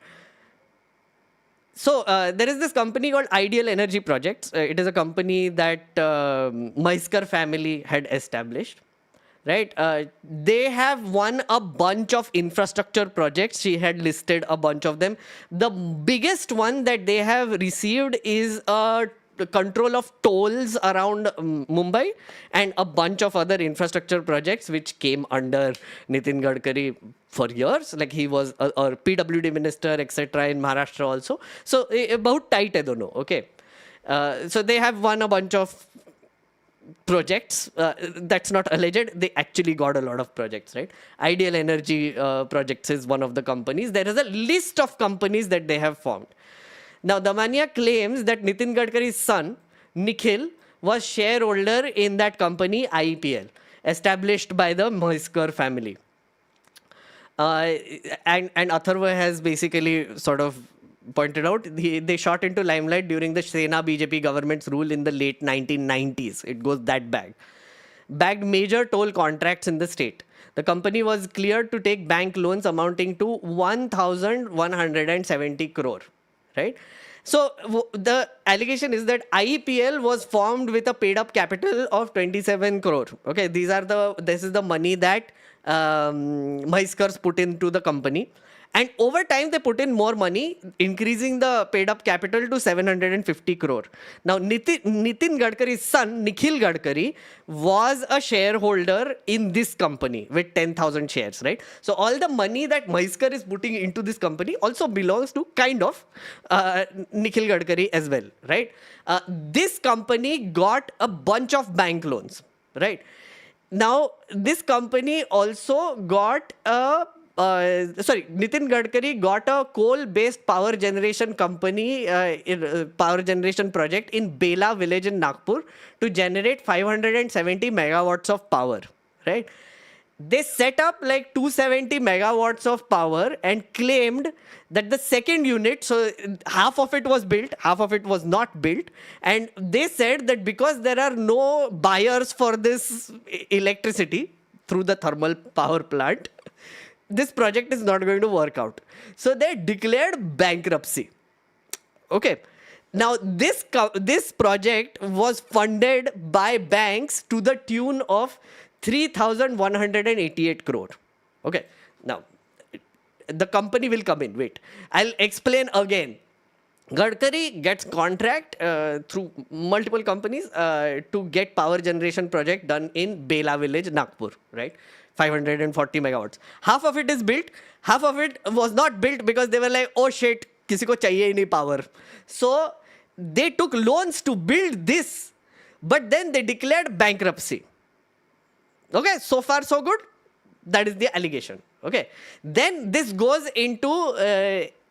So there is this company called Ideal Energy Projects. It is a company that Maiskar family had established, right? They have won a bunch of infrastructure projects. She had listed a bunch of them. The biggest one that they have received is control of tolls around Mumbai and a bunch of other infrastructure projects which came under Nitin Gadkari for years. Like he was a PWD minister, etc. in Maharashtra also. So about tight, I don't know. Okay. So they have won a bunch of projects. That's not alleged. They actually got a lot of projects, right? Ideal Energy Projects is one of the companies. There is a list of companies that they have formed. Now, Damania claims that Nitin Gadkari's son, Nikhil, was shareholder in that company, IEPL, established by the Maiskar family. And Atharva has basically sort of pointed out, they shot into limelight during the Sena BJP government's rule in the late 1990s. It goes that back. Bagged major toll contracts in the state. The company was cleared to take bank loans amounting to 1,170 crore. Right? So the allegation is that IEPL was formed with a paid up capital of 27 crore. Okay, this is the money that Maiskars put into the company. And over time, they put in more money, increasing the paid up capital to 750 crore. Now, Nitin Gadkari's son, Nikhil Gadkari, was a shareholder in this company with 10,000 shares, right? So, all the money that Maiskar is putting into this company also belongs to kind of Nikhil Gadkari as well, right? This company got a bunch of bank loans, right? Now, this company also got Nitin Gadkari got a coal-based power generation company, power generation project in Bela village in Nagpur to generate 570 megawatts of power, right? They set up like 270 megawatts of power and claimed that the second unit, so half of it was built, half of it was not built. And they said that because there are no buyers for this electricity through the thermal power plant, this project is not going to work out. So they declared bankruptcy. Okay. Now, this project was funded by banks to the tune of 3,188 crore. Okay. Now, the company will come in. Wait. I'll explain again. Gadkari gets contract through multiple companies to get power generation project done in Bela village, Nagpur, right? 540 megawatts. Half of it is built. Half of it was not built because they were like, oh shit, किसी को चाहिए ही नहीं power. So they took loans to build this, but then they declared bankruptcy. Okay, so far so good. That is the allegation. Okay, then this goes into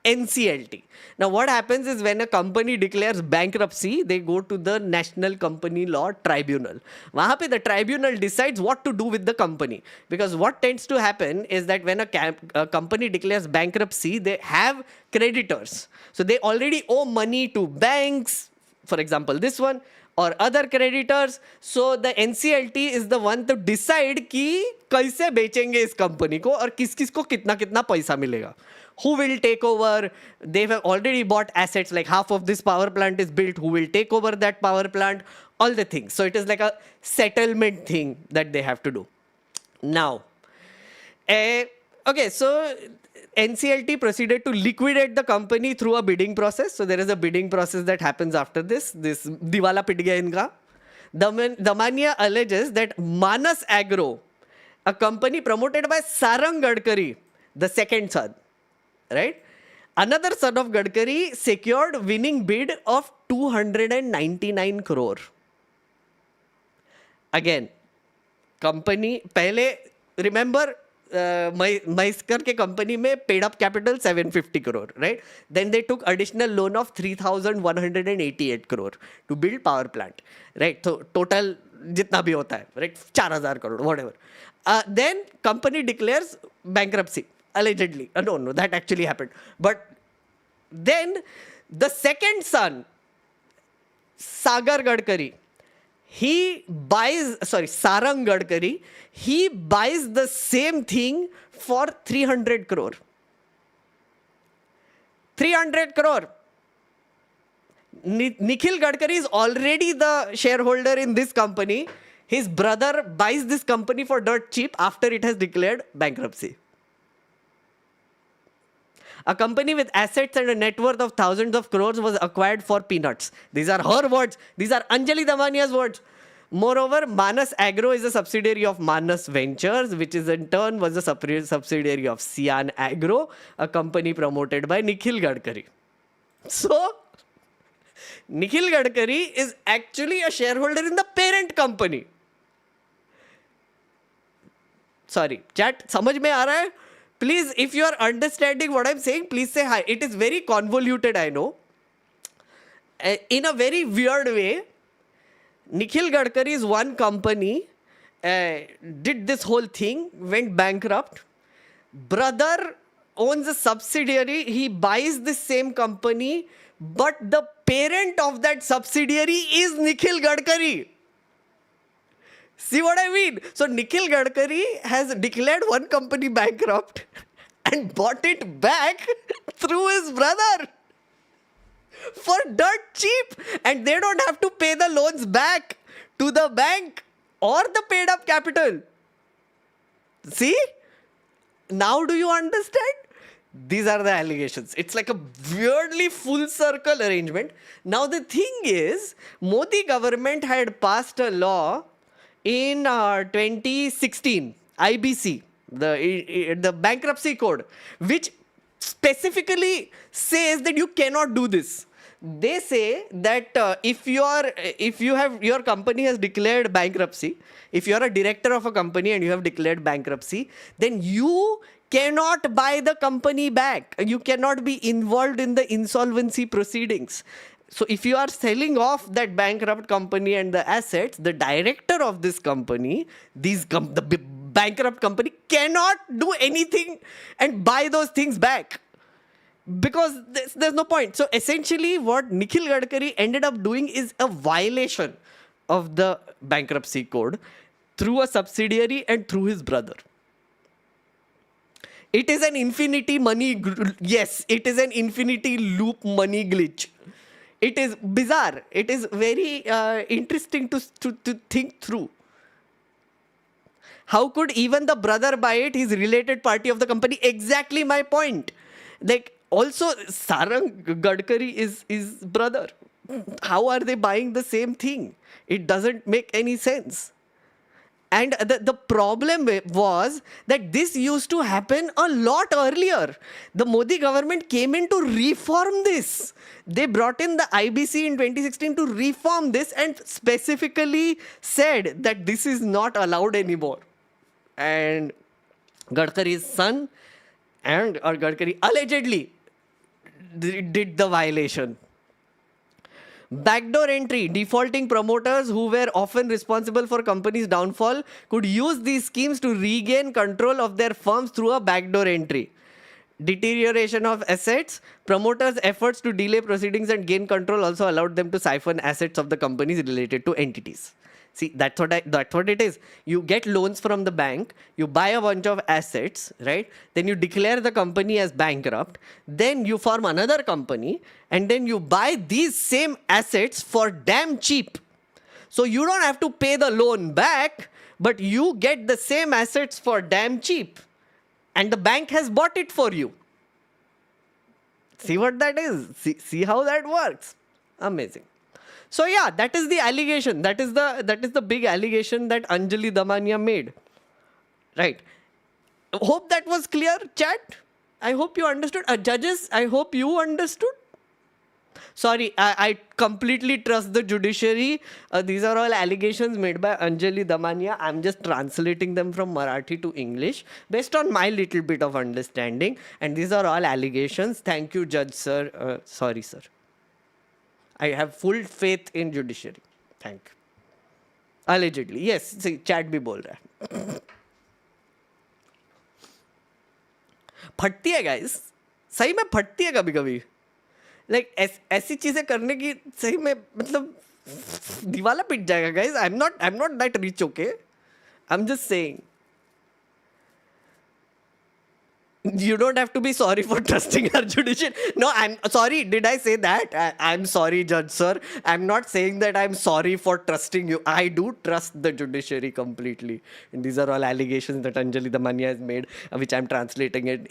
NCLT. Now, what happens is when a company declares bankruptcy, they go to the National Company Law Tribunal. वहाँ पे the tribunal decides what to do with the company. Because what tends to happen is that when a company declares bankruptcy, they have creditors. So they already owe money to banks, for example, this one, or other creditors. So the NCLT is the one to decide कि कैसे बेचेंगे इस company को और किस-किस को कितना पैसा मिलेगा. Who will take over? They have already bought assets, like half of this power plant is built. Who will take over that power plant? All the things. So it is like a settlement thing that they have to do. Now, okay, so NCLT proceeded to liquidate the company through a bidding process. So there is a bidding process that happens after this. This Diwala pit gaya inka. Damania alleges that Manas Agro, a company promoted by Sarang Gadkari, the second son, right? Another son of Gadkari secured winning bid of 299 crore. Again, company, pehle, remember, Maiskar ke company mein paid up capital 750 crore, right? Then they took additional loan of 3,188 crore to build power plant, right? So total jitna bhi hota hai, right? 4,000 crore, whatever. Then company declares bankruptcy, allegedly. No, that actually happened. But then the second son, Sarang Gadkari, he buys the same thing for 300 crore. 300 crore. Nikhil Gadkari is already the shareholder in this company. His brother buys this company for dirt cheap after it has declared bankruptcy. A company with assets and a net worth of thousands of crores was acquired for peanuts. These are her words. These are Anjali Damania's words. Moreover, Manas Agro is a subsidiary of Manas Ventures, which is in turn was a subsidiary of Sian Agro, a company promoted by Nikhil Gadkari. So, Nikhil Gadkari is actually a shareholder in the parent company. Sorry, chat, समझ में आ रहा है? Please, if you are understanding what I'm saying, please say hi. It is very convoluted, I know. In a very weird way, Nikhil Gadkari's one company did this whole thing, went bankrupt. Brother owns a subsidiary. He buys the same company, but the parent of that subsidiary is Nikhil Gadkari. See what I mean? So Nikhil Gadkari has declared one company bankrupt and bought it back through his brother for dirt cheap. And they don't have to pay the loans back to the bank or the paid up capital. See? Now do you understand? These are the allegations. It's like a weirdly full circle arrangement. Now the thing is, Modi government had passed a law in 2016, IBC, the bankruptcy code, which specifically says that you cannot do this. They say that if your company has declared bankruptcy, if you are a director of a company and you have declared bankruptcy, then you cannot buy the company back. You cannot be involved in the insolvency proceedings. So if you are selling off that bankrupt company and the assets, the director of this company, the bankrupt company cannot do anything and buy those things back. Because there's no point. So essentially what Nikhil Gadkari ended up doing is a violation of the bankruptcy code through a subsidiary and through his brother. It is an infinity money, yes, it is an infinity loop money glitch. It is bizarre. It is very interesting to think through. How could even the brother buy it? He's related party of the company. Exactly my point. Like also Sarang Gadkari is brother. How are they buying the same thing? It doesn't make any sense. And the problem was that this used to happen a lot earlier. The Modi government came in to reform this. They brought in the IBC in 2016 to reform this and specifically said that this is not allowed anymore. And Gadkari's son and Gadkari allegedly did the violation. Backdoor entry. Defaulting promoters who were often responsible for companies' downfall could use these schemes to regain control of their firms through a backdoor entry. Deterioration of assets. Promoters' efforts to delay proceedings and gain control also allowed them to siphon assets of the companies related to entities. See, that's what it is. You get loans from the bank, you buy a bunch of assets, right? Then you declare the company as bankrupt, then you form another company, and then you buy these same assets for damn cheap. So you don't have to pay the loan back, but you get the same assets for damn cheap. And the bank has bought it for you. See what that is? See how that works? Amazing. So yeah, that is the allegation. That is the big allegation that Anjali Damania made. Right. Hope that was clear, chat. I hope you understood. Judges, I hope you understood. Sorry, I completely trust the judiciary. These are all allegations made by Anjali Damania. I'm just translating them from Marathi to English based on my little bit of understanding. And these are all allegations. Thank you, Judge Sir. Sorry, sir. I have full faith in judiciary. Thank you. Allegedly. Yes, see, chat bhi bol raha hai. फटती है guys, सही में फटती है कभी कभी. Like ऐसी चीजें करने की सही में मतलब दीवाला पिट जाएगा guys. I am not that rich, okay. I am just saying. You don't have to be sorry for trusting our judiciary. No, I'm sorry. Did I say that? I'm sorry, Judge Sir. I'm not saying that I'm sorry for trusting you. I do trust the judiciary completely. And these are all allegations that Anjali Damania has made, which I'm translating in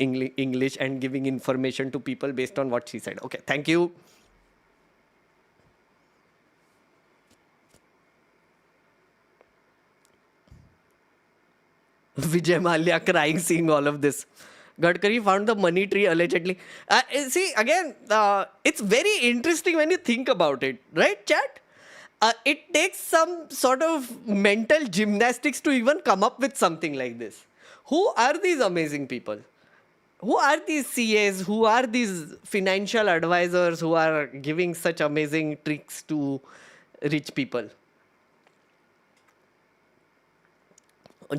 English and giving information to people based on what she said. Okay, thank you. Vijay Mallya crying seeing all of this. Gadkari found the money tree allegedly. See, again, it's very interesting when you think about it, right, chat? It takes some sort of mental gymnastics to even come up with something like this. Who are these amazing people? Who are these CAs? Who are these financial advisors who are giving such amazing tricks to rich people?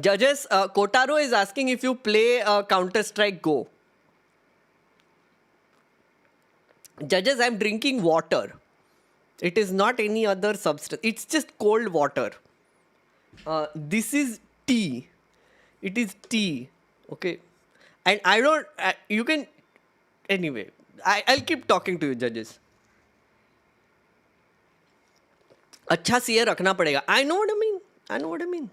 Judges, Kotaro is asking if you play Counter-Strike Go. Judges, I'm drinking water. It is not any other substance. It's just cold water. This is tea. It is tea. Okay. And I don't... you can... Anyway, I'll keep talking to you, judges. अच्छा CA रखना पड़ेगा. I know what I mean.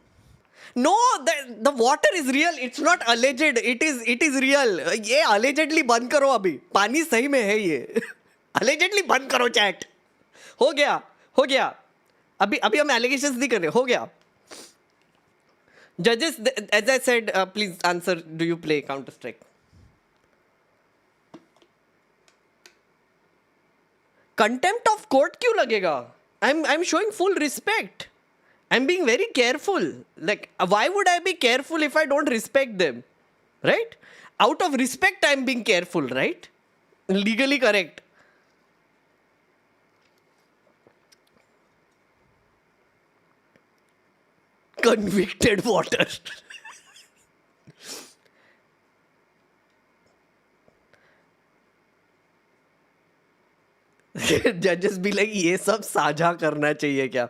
No, the water is real. It's not alleged. It is real. ये allegedly बंद करो अभी. पानी सही में है ये. Allegedly बंद करो chat. हो गया. अभी हम allegations नहीं कर रहे. हो गया. Judges, as I said, please answer. Do you play Counter-Strike? Contempt of court क्यों लगेगा? I'm showing full respect. I'm being very careful. Like, why would I be careful if I don't respect them? Right? Out of respect, I'm being careful, right? Legally correct. Convicted water. Judges be like, ये सब साझा करना चाहिए क्या?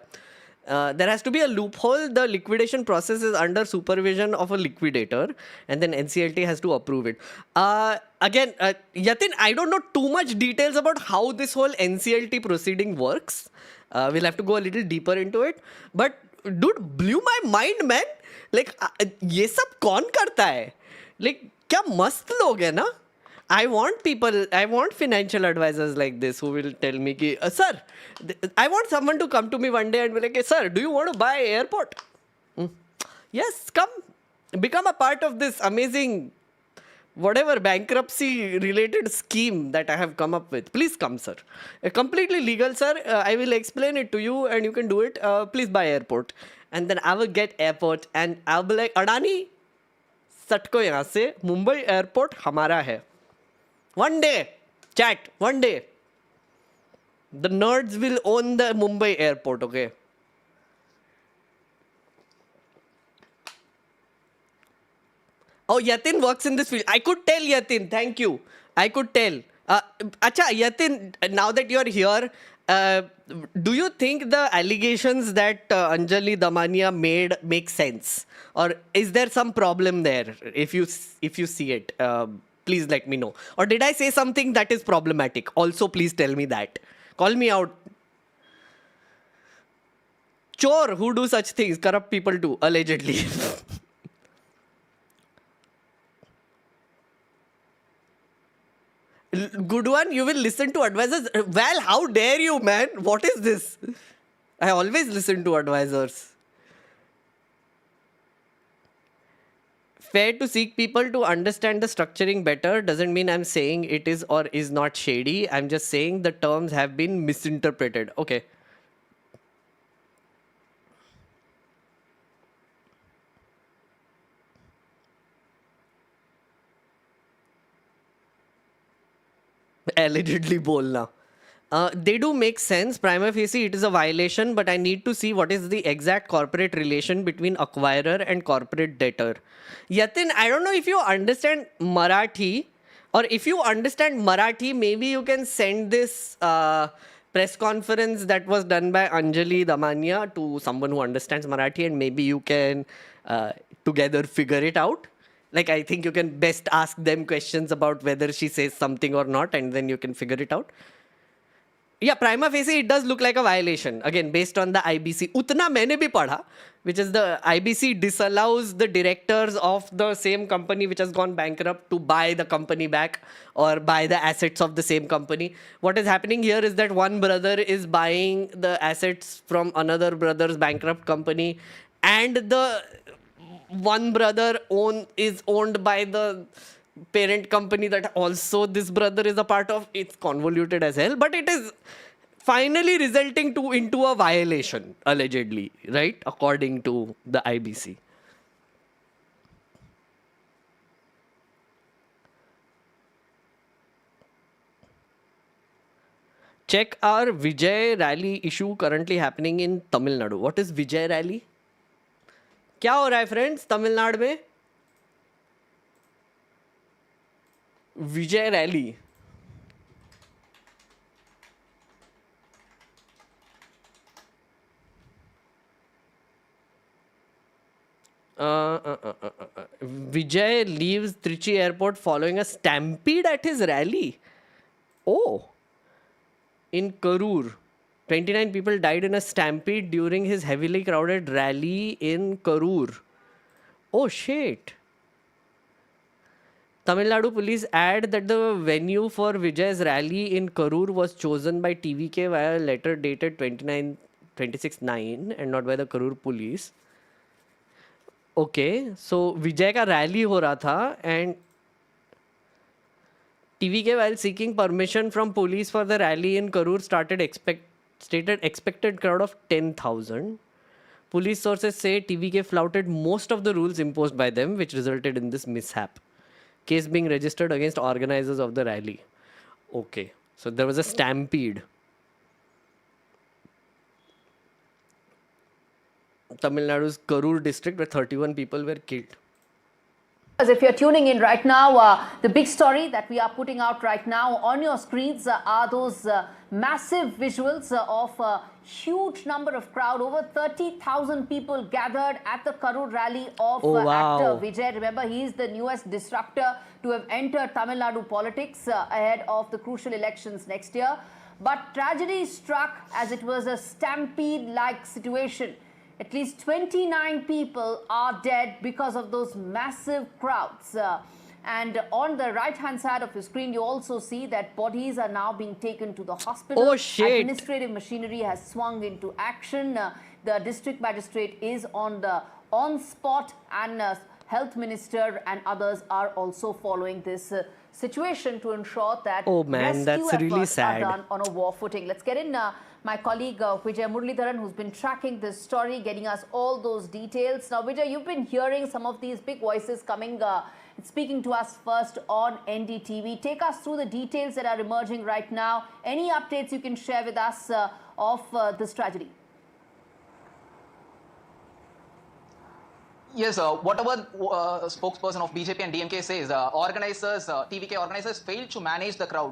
There has to be a loophole. The liquidation process is under supervision of a liquidator, and then NCLT has to approve it. Again, Yatin, I don't know too much details about how this whole NCLT proceeding works. We'll have to go a little deeper into it. But dude, blew my mind, man. Like, ये सब कौन करता है? Like, क्या मस्त लोग हैं ना? I want financial advisors like this who will tell me, ki, sir, I want someone to come to me one day and be like, sir, do you want to buy an airport? Yes, come. Become a part of this amazing, whatever bankruptcy related scheme that I have come up with. Please come, sir. Completely legal, sir. I will explain it to you and you can do it. Please buy airport. And then I will get airport and I'll be like, Adani, सटको यहाँ से Mumbai airport हमारा है. One day, chat, one day, the nerds will own the Mumbai airport, okay? Oh, Yatin works in this field. I could tell, Yatin, thank you. I could tell. Acha, Yatin, now that you're here, do you think the allegations that Anjali Damania made make sense? Or is there some problem there, if you see it? Please let me know. Or did I say something that is problematic? Also, please tell me that. Call me out. Chor who do such things, corrupt people too, allegedly. Good one, you will listen to advisors. Well, how dare you, man? What is this? I always listen to advisors. fair to seek people to understand the structuring better doesn't mean I'm saying it is or is not shady. I'm just saying the terms have been misinterpreted. Okay. Allegedly bolna. They do make sense. Prima facie, it is a violation, but I need to see what is the exact corporate relation between acquirer and corporate debtor. Yatin, I don't know if you understand Marathi, or if you understand Marathi, maybe you can send this press conference that was done by Anjali Damania to someone who understands Marathi, and maybe you can together figure it out. Like, I think you can best ask them questions about whether she says something or not, and then you can figure it out. Yeah, prima facie, it does look like a violation. Again, based on the IBC. Utna maine bhi padha, which is the IBC disallows the directors of the same company which has gone bankrupt to buy the company back or buy the assets of the same company. What is happening here is that one brother is buying the assets from another brother's bankrupt company, and the one brother is owned by the parent company that also this brother is a part of. It's convoluted as hell, but it is finally resulting into a violation, allegedly, right? According to the IBC. Check our Vijay rally issue currently happening in Tamil Nadu. What is Vijay rally? क्या हो रहा है friends Tamil Nadu में? विजय rally. Vijay leaves Trichy airport following a stampede at his rally. Oh, in Karur. 29 people died in a stampede during his heavily crowded rally in Karur. Oh shit. Tamil Nadu police add that the venue for Vijay's rally in Karur was chosen by TVK via a letter dated 26/9 and not by the Karur police. Okay, so Vijay ka rally ho raha tha, and TVK, while seeking permission from police for the rally in Karur, stated expected crowd of 10,000. Police sources say TVK flouted most of the rules imposed by them, which resulted in this mishap. Case being registered against organizers of the rally. Okay, so there was a stampede. Tamil Nadu's Karur district, where 31 people were killed. If you're tuning in right now, the big story that we are putting out right now on your screens are those massive visuals of a huge number of crowd. Over 30,000 people gathered at the Karur rally of actor Vijay. Remember, he is the newest disruptor to have entered Tamil Nadu politics ahead of the crucial elections next year. But tragedy struck as it was a stampede-like situation. At least 29 people are dead because of those massive crowds. And on the right-hand side of your screen, you also see that bodies are now being taken to the hospital. Oh, shit. Administrative machinery has swung into action. The district magistrate is on spot, and health minister and others are also following this situation to ensure that that's really sad. are done on a war footing. Let's get in my colleague Vijay Muralidharan, who's been tracking this story, getting us all those details. Now, Vijay, you've been hearing some of these big voices coming, speaking to us first on NDTV. Take us through the details that are emerging right now. Any updates you can share with us of this tragedy? Yes, whatever spokesperson of BJP and DMK says, organizers, TVK organizers failed to manage the crowd.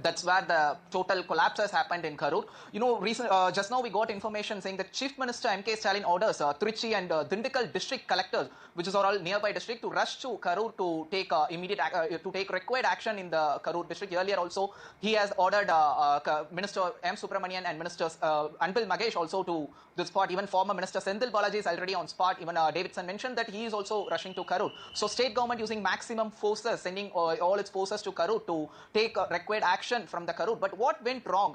That's where the total collapse has happened in Karur. You know, just now we got information saying that Chief Minister M.K. Stalin orders Trichy and Dindigul district collectors, which is all nearby district, to rush to Karur to take to take required action in the Karur district. Earlier also, he has ordered Minister M. Subramanian and Ministers Anpil Magesh also to the spot. Even former Minister Senthil Balaji is already on spot. Even Davidson mentioned mentioned that he is also rushing to Karur. So state government using maximum forces, sending all its forces to Karur to take required action from the Karur. But what went wrong?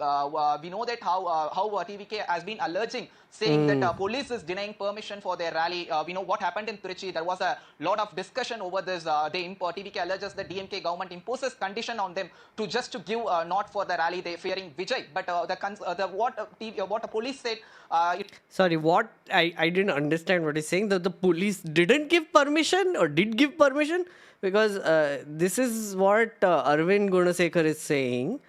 We know that how TVK has been alleging, saying that police is denying permission for their rally. We know what happened in Trichy. There was a lot of discussion over this. TVK alleges that DMK government imposes condition on them to just to give not for the rally. They fearing Vijay. But what the police said. Sorry, what? I didn't understand what he's saying. The police didn't give permission or did give permission? Because this is what Arvind Gunasekar is saying.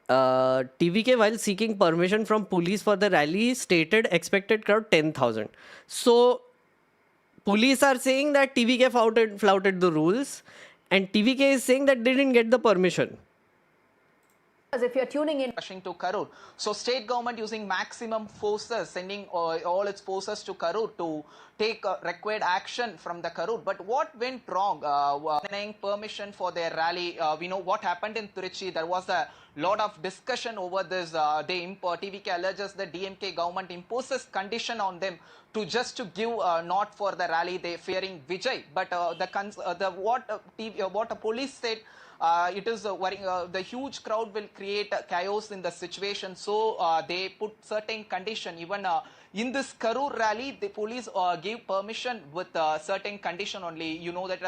TVK, while seeking permission from police for the rally, stated expected crowd 10,000. So, police are saying that TVK flouted the rules, and TVK is saying that they didn't get the permission. If you're tuning in, Rushing to Karur. So state government using maximum forces, sending all its forces to Karur to take required action from the Karur. But what went wrong? Denying permission for their rally. We know what happened in Trichy. There was a lot of discussion over this. TVK alleges that DMK government imposes condition on them to just to give not for the rally. They fearing Vijay. But what the police said. It is worrying. The huge crowd will create chaos in the situation. So they put certain condition. Even in this Karur rally, the police gave permission with certain condition only. You know that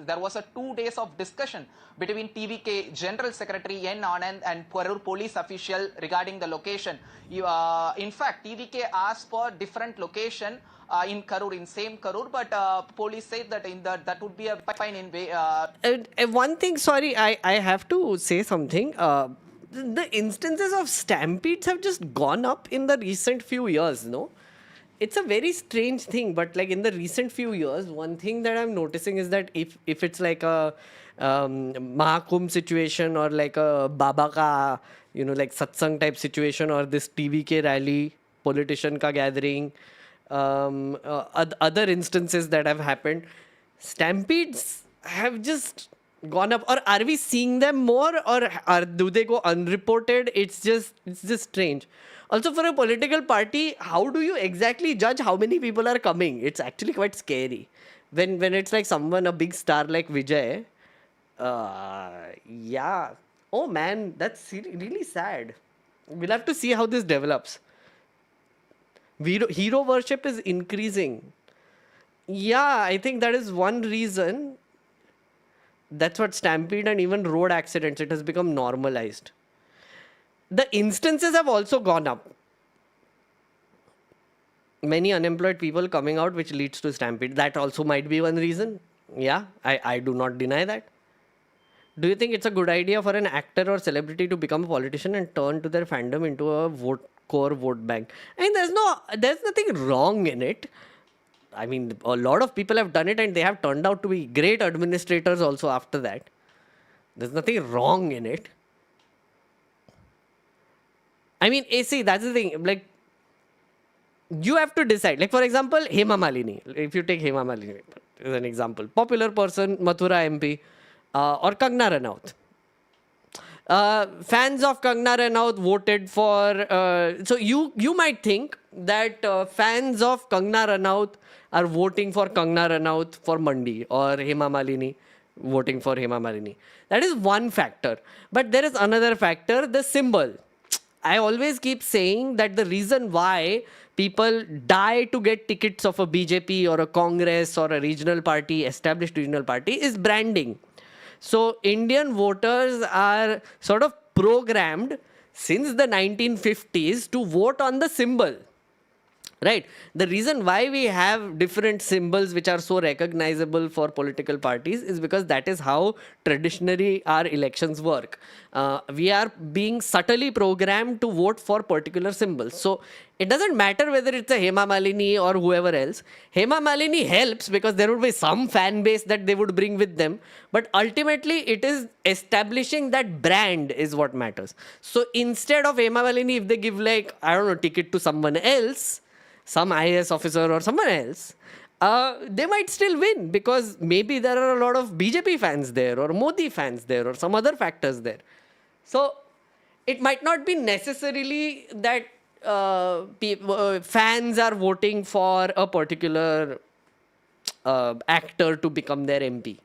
there was a 2 days of discussion between TVK General Secretary N. Anand and Karur police official regarding the location. In fact, TVK asked for different location. In Karur, in same Karur, but police say that that would be a fine in way. One thing, sorry, I have to say something. The instances of stampedes have just gone up in the recent few years, no? It's a very strange thing, but like in the recent few years, one thing that I'm noticing is that if it's like a Mahakumbh situation or like a Baba ka, like satsang type situation or this TVK rally, politician ka gathering, other instances that have happened, stampedes have just gone up. Or are we seeing them more, or do they go unreported? It's just strange. Also, for a political party, how do you exactly judge how many people are coming? It's actually quite scary when it's like someone, a big star like Vijay. Yeah. Oh man, that's really sad. We'll have to see how this develops. Hero worship is increasing. Yeah, I think that is one reason. That's what stampede and even road accidents, it has become normalized. The instances have also gone up. Many unemployed people coming out, which leads to stampede. That also might be one reason. Yeah, I do not deny that. Do you think it's a good idea for an actor or celebrity to become a politician and turn to their fandom into a core vote bank? I mean, there's nothing wrong in it. I mean, a lot of people have done it and they have turned out to be great administrators also after that. There's nothing wrong in it. I mean, see, that's the thing. Like, you have to decide. Like, for example, Hema Malini. If you take Hema Malini as an example. Popular person, Mathura MP, or Kangna Ranaut. Fans of Kangna Ranaut voted for... so you might think that fans of Kangna Ranaut are voting for Kangna Ranaut for Mandi, or Hema Malini voting for Hema Malini. That is one factor. But there is another factor, the symbol. I always keep saying that the reason why people die to get tickets of a BJP or a Congress or a regional party, established regional party, is branding. So Indian voters are sort of programmed since the 1950s to vote on the symbol. Right. The reason why we have different symbols which are so recognizable for political parties is because that is how traditionally our elections work. We are being subtly programmed to vote for particular symbols. So it doesn't matter whether it's a Hema Malini or whoever else. Hema Malini helps because there would be some fan base that they would bring with them. But ultimately it is establishing that brand is what matters. So instead of Hema Malini, if they give like, I don't know, ticket to someone else, some IAS officer or someone else, they might still win because maybe there are a lot of BJP fans there or Modi fans there or some other factors there. So it might not be necessarily that fans are voting for a particular actor to become their MP.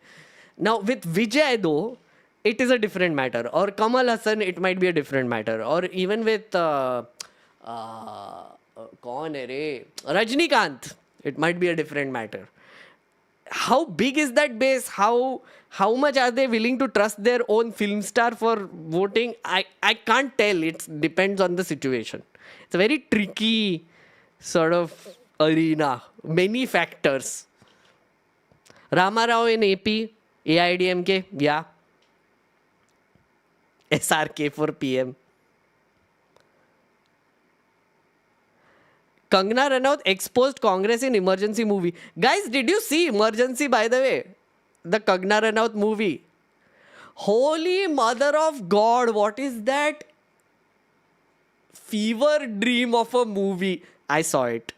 Now with Vijay though, it is a different matter. Or Kamal Hassan, it might be a different matter. Or even with कौन है रे? Rajnikant, it might be a different matter. How big is that base? How much are they willing to trust their own film star for voting? I can't tell. It depends on the situation. It's a very tricky sort of arena. Many factors. Rama Rao in AP, AIDMK, yeah. SRK for PM. Kangana Ranaut exposed Congress in emergency movie. Guys, did you see Emergency, by the way? The Kangana Ranaut movie. Holy mother of God, what is that fever dream of a movie? I saw it.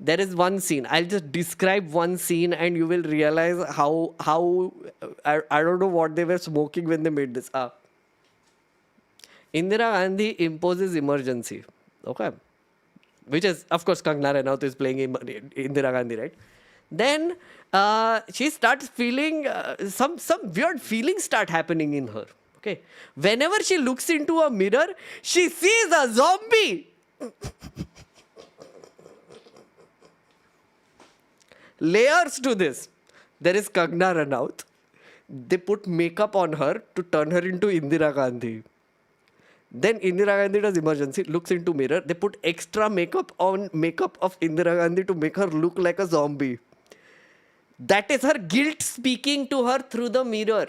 There is one scene. I'll just describe one scene and you will realize how I don't know what they were smoking when they made this. Indira Gandhi imposes emergency. Okay. Which is, of course, Kangana Ranaut is playing Indira Gandhi, right? Then she starts feeling, some weird feelings start happening in her. Okay. Whenever she looks into a mirror, she sees a zombie. Layers to this. There is Kangana Ranaut. They put makeup on her to turn her into Indira Gandhi. Then Indira Gandhi does emergency, looks into mirror. They put extra makeup of Indira Gandhi to make her look like a zombie. That is her guilt speaking to her through the mirror.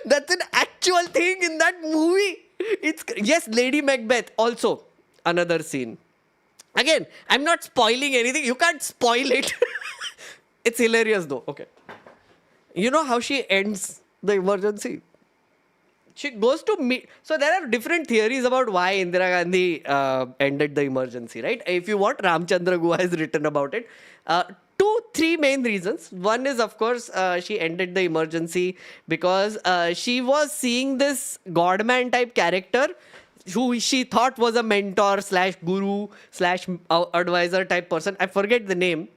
That's an actual thing in that movie. Yes, Lady Macbeth also. Another scene. Again, I'm not spoiling anything. You can't spoil it. It's hilarious though. Okay. You know how she ends the emergency? She goes to meet. So there are different theories about why Indira Gandhi ended the emergency, right? If you want, Ramchandra Guha has written about it. 2-3 main reasons. One is, of course, she ended the emergency because she was seeing this Godman type character who she thought was a mentor / guru / advisor type person. I forget the name.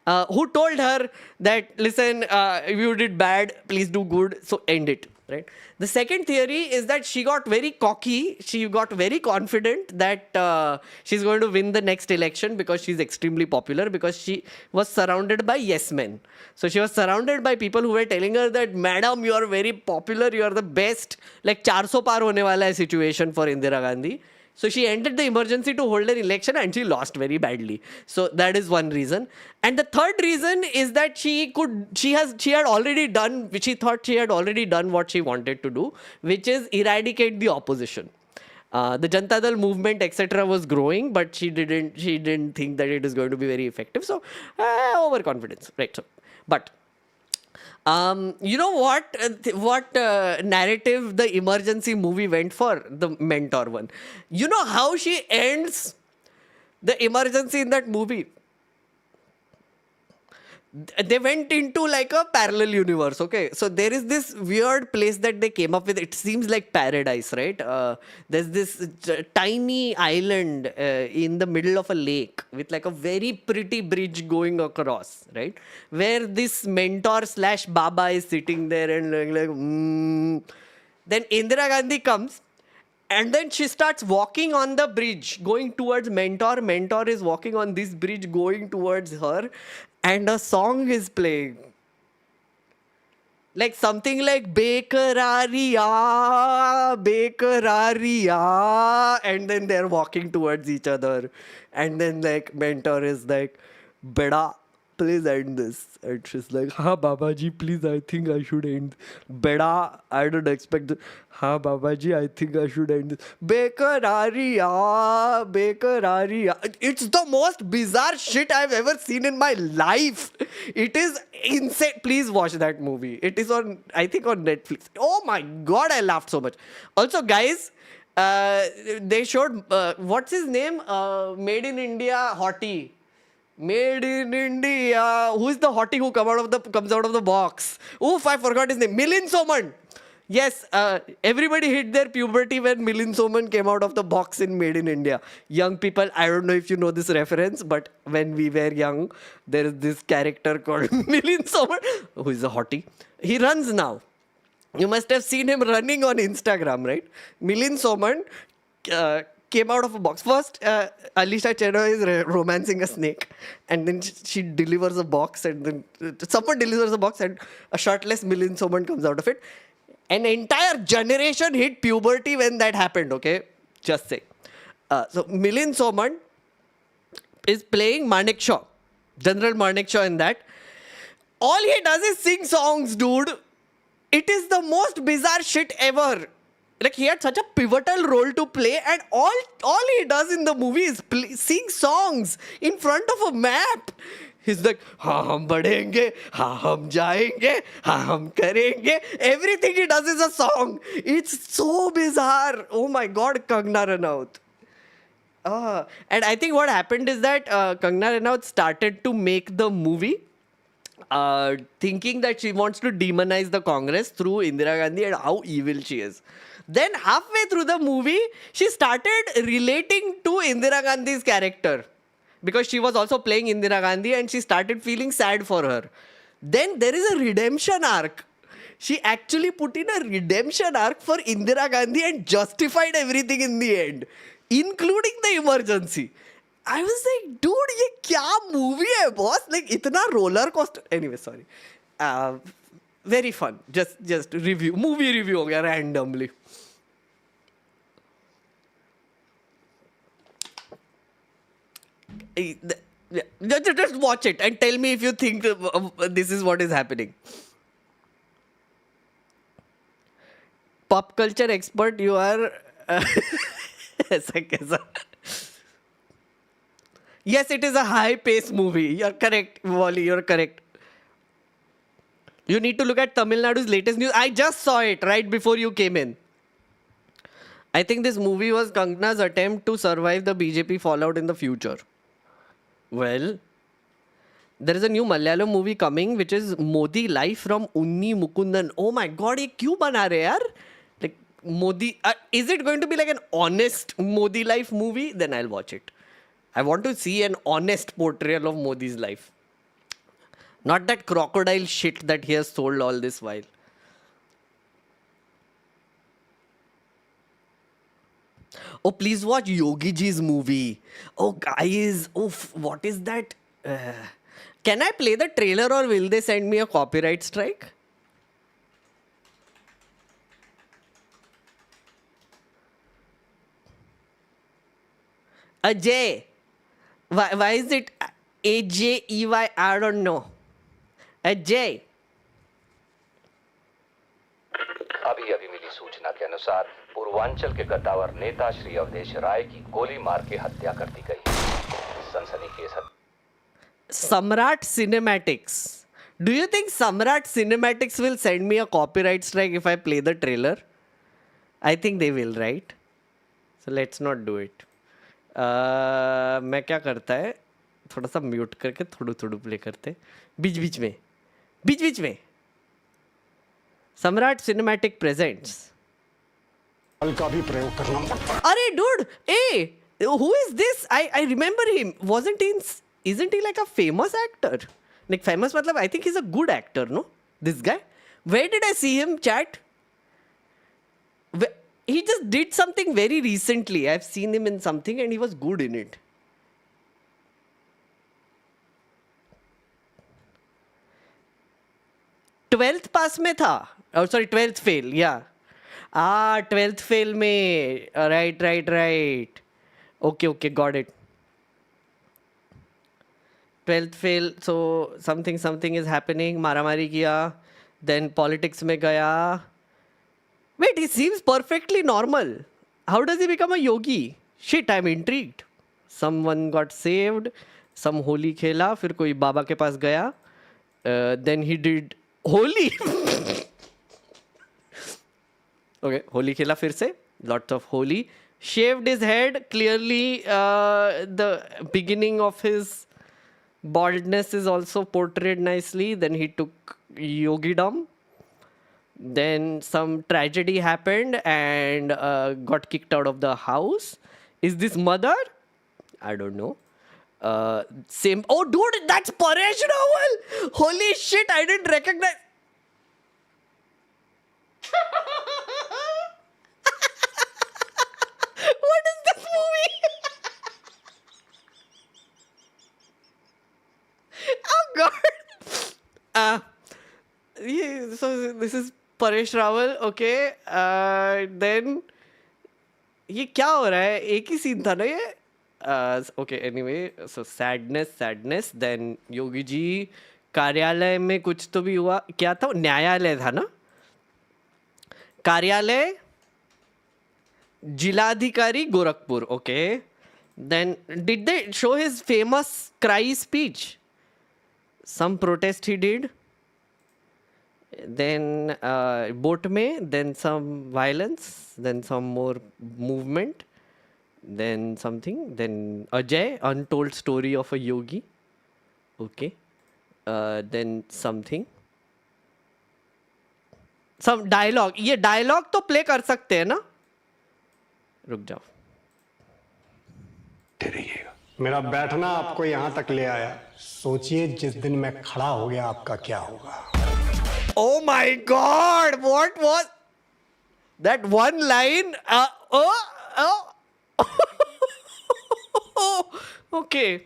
Who told her that, listen, you did bad, please do good, so end it. Right. The second theory is that she got very cocky. She got very confident that she's going to win the next election because she's extremely popular, because she was surrounded by yes men. So she was surrounded by people who were telling her that, madam, you are very popular, you are the best. Like 400 par hone wala hai situation for Indira Gandhi. So she ended the emergency to hold an election and she lost very badly. So that is one reason. And the third reason is that she thought she had already done what she wanted to do, which is eradicate the opposition. The Janata Dal movement, etc., was growing, but she didn't think that it is going to be very effective. So overconfidence, right? So, but you know what narrative the emergency movie went for? The mentor one. You know how she ends the emergency in that movie? They went into like a parallel universe, okay? So there is this weird place that they came up with. It seems like paradise, right? There's this tiny island in the middle of a lake with like a very pretty bridge going across, right? Where this mentor / Baba is sitting there and like Then Indira Gandhi comes and then she starts walking on the bridge going towards mentor. Mentor is walking on this bridge going towards her. And a song is playing. Like something like Bekarariya. And then they're walking towards each other. And then like mentor is like, Beda, please end this. And she's like, Ha Babaji, please, I think I should end. Beda, I don't expect this. Ha Babaji, I think I should end this. Bekarariya. It's the most bizarre shit I've ever seen in my life. It is insane. Please watch that movie. It is on, I think, on Netflix. Oh my God, I laughed so much. Also, guys, they showed, what's his name? Made in India hottie. Made in India. Who is the hottie who comes out of the box? Oof, I forgot his name. Milind Soman. Yes, everybody hit their puberty when Milind Soman came out of the box in Made in India. Young people, I don't know if you know this reference, but when we were young, there is this character called Milind Soman, who is a hottie. He runs now. You must have seen him running on Instagram, right? Milind Soman came out of a box. First, Alisha Cheno is romancing a snake, and then she delivers a box, and then someone delivers a box, and a shirtless Milind Soman comes out of it. An entire generation hit puberty when that happened, okay? Just say. So Milind Soman is playing Manek Shaw, General Manek Shaw in that. All he does is sing songs, dude. It is the most bizarre shit ever. Like, he had such a pivotal role to play, and all he does in the movie is sing songs in front of a map. He's like, हाँ हम बढ़ेंगे, हाँ हम जाएंगे, हाँ हम करेंगे. Everything he does is a song. It's so bizarre. Oh my God, Kangna Ranaut. And I think what happened is that Kangna Ranaut started to make the movie thinking that she wants to demonize the Congress through Indira Gandhi and how evil she is. Then halfway through the movie, she started relating to Indira Gandhi's character, because she was also playing Indira Gandhi and she started feeling sad for her. Then there is a redemption arc. She actually put in a redemption arc for Indira Gandhi and justified everything in the end, including the emergency. I was like, dude, ये क्या movie है, boss? Like, इतना roller coaster. Anyway, sorry. Very fun. Just review. Movie review हो गया randomly. Just watch it and tell me if you think this is what is happening. Pop culture expert, you are. ऐसा कैसा? Yes, it is a high-paced movie. You're correct, Wally. You're correct. You need to look at Tamil Nadu's latest news. I just saw it right before you came in. I think this movie was Kangna's attempt to survive the BJP fallout in the future. Well, there is a new Malayalam movie coming, which is Modi Life from Unni Mukundan. Oh my God, ये क्यों बना रहे यार? Like Modi, is it going to be like an honest Modi Life movie? Then I'll watch it. I want to see an honest portrayal of Modi's life. Not that crocodile shit that he has sold all this while. Oh, please watch Yogi Ji's movie. Oh, guys. Oof, what is that? Can I play the trailer or will they send me a copyright strike? Ajay. Why is it AJEY? I don't know. Ajay. अभी अभी मिली सूचना के अनुसार पूर्वांचल के कद्दावर नेता श्री अवधेश राय की गोली मार के हत्या कर दी गई. सनसनीखेज Samrat Cinematics. Do you think Samrat Cinematics will send me a copyright strike if I play the trailer? I think they will, right? So let's not do it. मैं क्या करता है, थोड़ा सा म्यूट करके थोड़ू प्ले करते बीच में. Samrat Cinematic presents. का भी प्रयोग करना. अरे dude, hey, who is this? I remember him. Isn't he like a famous actor? Like famous matlab, I think he's a good actor, no? This guy. Where did I see him, chat? He just did something very recently. I've seen him in something and he was good in it. Twelfth pass में था. Sorry 12th fail. या 12th fail में. Right. Okay, got it. 12th fail. So something is happening. मारामारी किया. Then politics में गया. Wait, he seems perfectly normal. How does he become a yogi? Shit, I'm intrigued. Someone got saved. Some Holi खेला. फिर कोई बाबा के पास गया. Then he did Holi. Okay, Holi खेला फिर से. Lots of Holi. Shaved his head. Clearly, the beginning of his baldness is also portrayed nicely. Then he took yogidom. Then some tragedy happened and got kicked out of the house. Is this mother? I don't know. Same. Oh, dude, that's Paresh Rawal. Holy shit, I didn't recognize. What is this movie? Oh God. Yeah, so this is Paresh Rawal. Okay. Then ये क्या हो रहा है? एक ही scene था ना ये? Okay. Anyway, so sadness. Then Yogi ji कार्यालय में कुछ तो भी हुआ. क्या था? न्यायालय था ना? कार्यालय जिलाधिकारी Gorakhpur. Okay. Then did they show his famous cry speech? Some protest he did. Then boat में, then some violence, then some more movement, then something, then Ajay, untold story of a yogi. Okay. Then something. Some dialogue. ये dialogue तो play कर सकते हैं ना? रुक जाओ. मेरा बैठना आपको यहाँ तक ले आया. सोचिए जिस दिन मैं खड़ा हो गया आपका क्या होगा. Oh my God! What was that one line? Okay.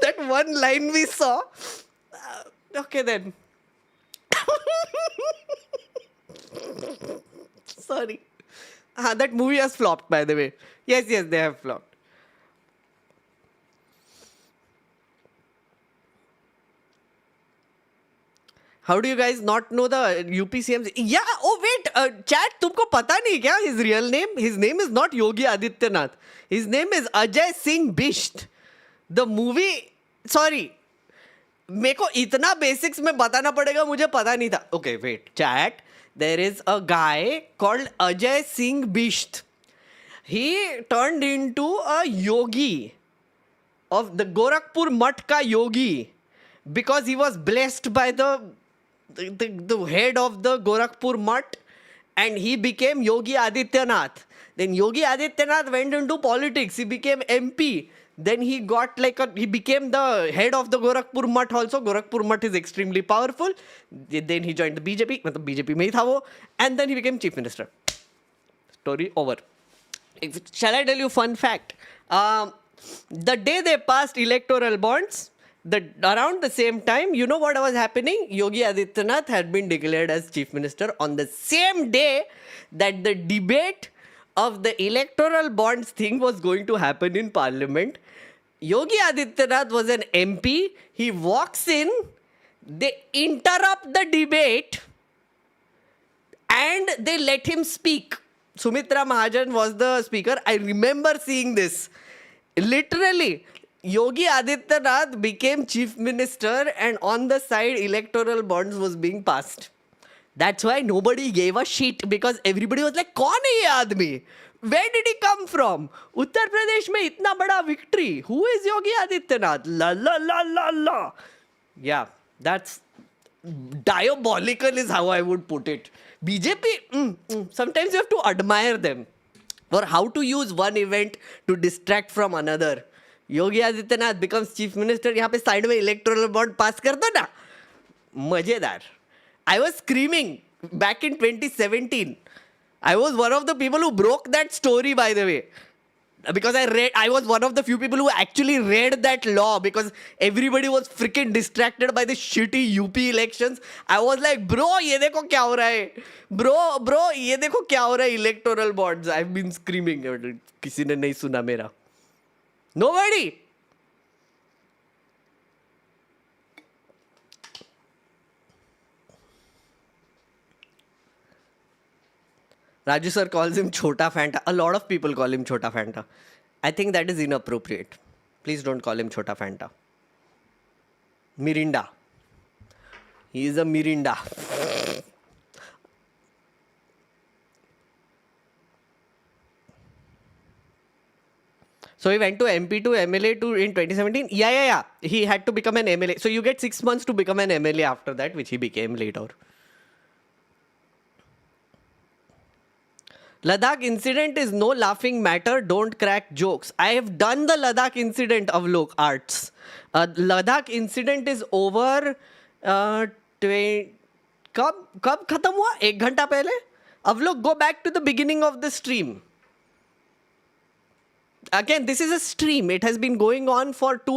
That one line we saw. Okay then. Sorry. That movie has flopped, by the way. Yes, they have flopped. How do you guys not know the UPCMs? Yeah, oh wait, chat, तुमको पता नहीं क्या his real name? His name is not Yogi Adityanath. His name is Ajay Singh Bisht. The movie, sorry. मेरे को इतना basics में बताना पड़ेगा, मुझे पता नहीं था. Okay, wait, chat. There is a guy called Ajay Singh Bisht. He turned into a yogi of the Gorakhpur Mutt ka yogi because he was blessed by the head of the Gorakhpur Mutt and he became Yogi Adityanath. Then Yogi Adityanath went into politics. He became MP. Then he got he became the head of the Gorakhpur Mutt also. Gorakhpur Mutt is extremely powerful. Then he joined the BJP. मतलब BJP में ही था वो. And then he became chief minister. Story over. Shall I tell you fun fact? The day they passed electoral bonds, around the same time, you know what was happening? Yogi Adityanath had been declared as chief minister on the same day that the debate of the electoral bonds thing was going to happen in parliament. Yogi Adityanath was an MP. He walks in, they interrupt the debate and they let him speak. Sumitra Mahajan was the speaker. I remember seeing this. Literally, Yogi Adityanath became chief minister and on the side electoral bonds was being passed. That's why nobody gave a shit because everybody was like, कौन है ये आदमी? Where did he come from? Uttar Pradesh में इतना बड़ा victory. Who is Yogi Adityanath? La la la la la. Yeah, that's diabolical is how I would put it. BJP, sometimes you have to admire them for how to use one event to distract from another. Yogi Adityanath becomes chief minister. यहाँ पे side में electoral bond pass कर दो ना. मजेदार. I was screaming back in 2017. I was one of the people who broke that story, by the way. Because I was one of the few people who actually read that law because everybody was freaking distracted by the shitty UP elections. I was like, bro, ये देखो क्या हो रहा है? Bro, ये देखो क्या हो रहा है electoral bonds. I've been screaming. किसी ने नहीं सुना मेरा. Nobody. Raju sir calls him Chota Fanta. A lot of people call him Chota Fanta. I think that is inappropriate. Please don't call him Chota Fanta. Mirinda. He is a Mirinda. So he went to MP to MLA to in 2017. Yeah. He had to become an MLA. So you get 6 months to become an MLA after that, which he became later. Ladakh incident is no laughing matter. Don't crack jokes. I have done the Ladakh incident of arts. Ladakh incident is over. कब खत्म हुआ? 1 घंटा पहले. अब लोग go back to the beginning of the stream. Again, this is a stream. It has been going on for 2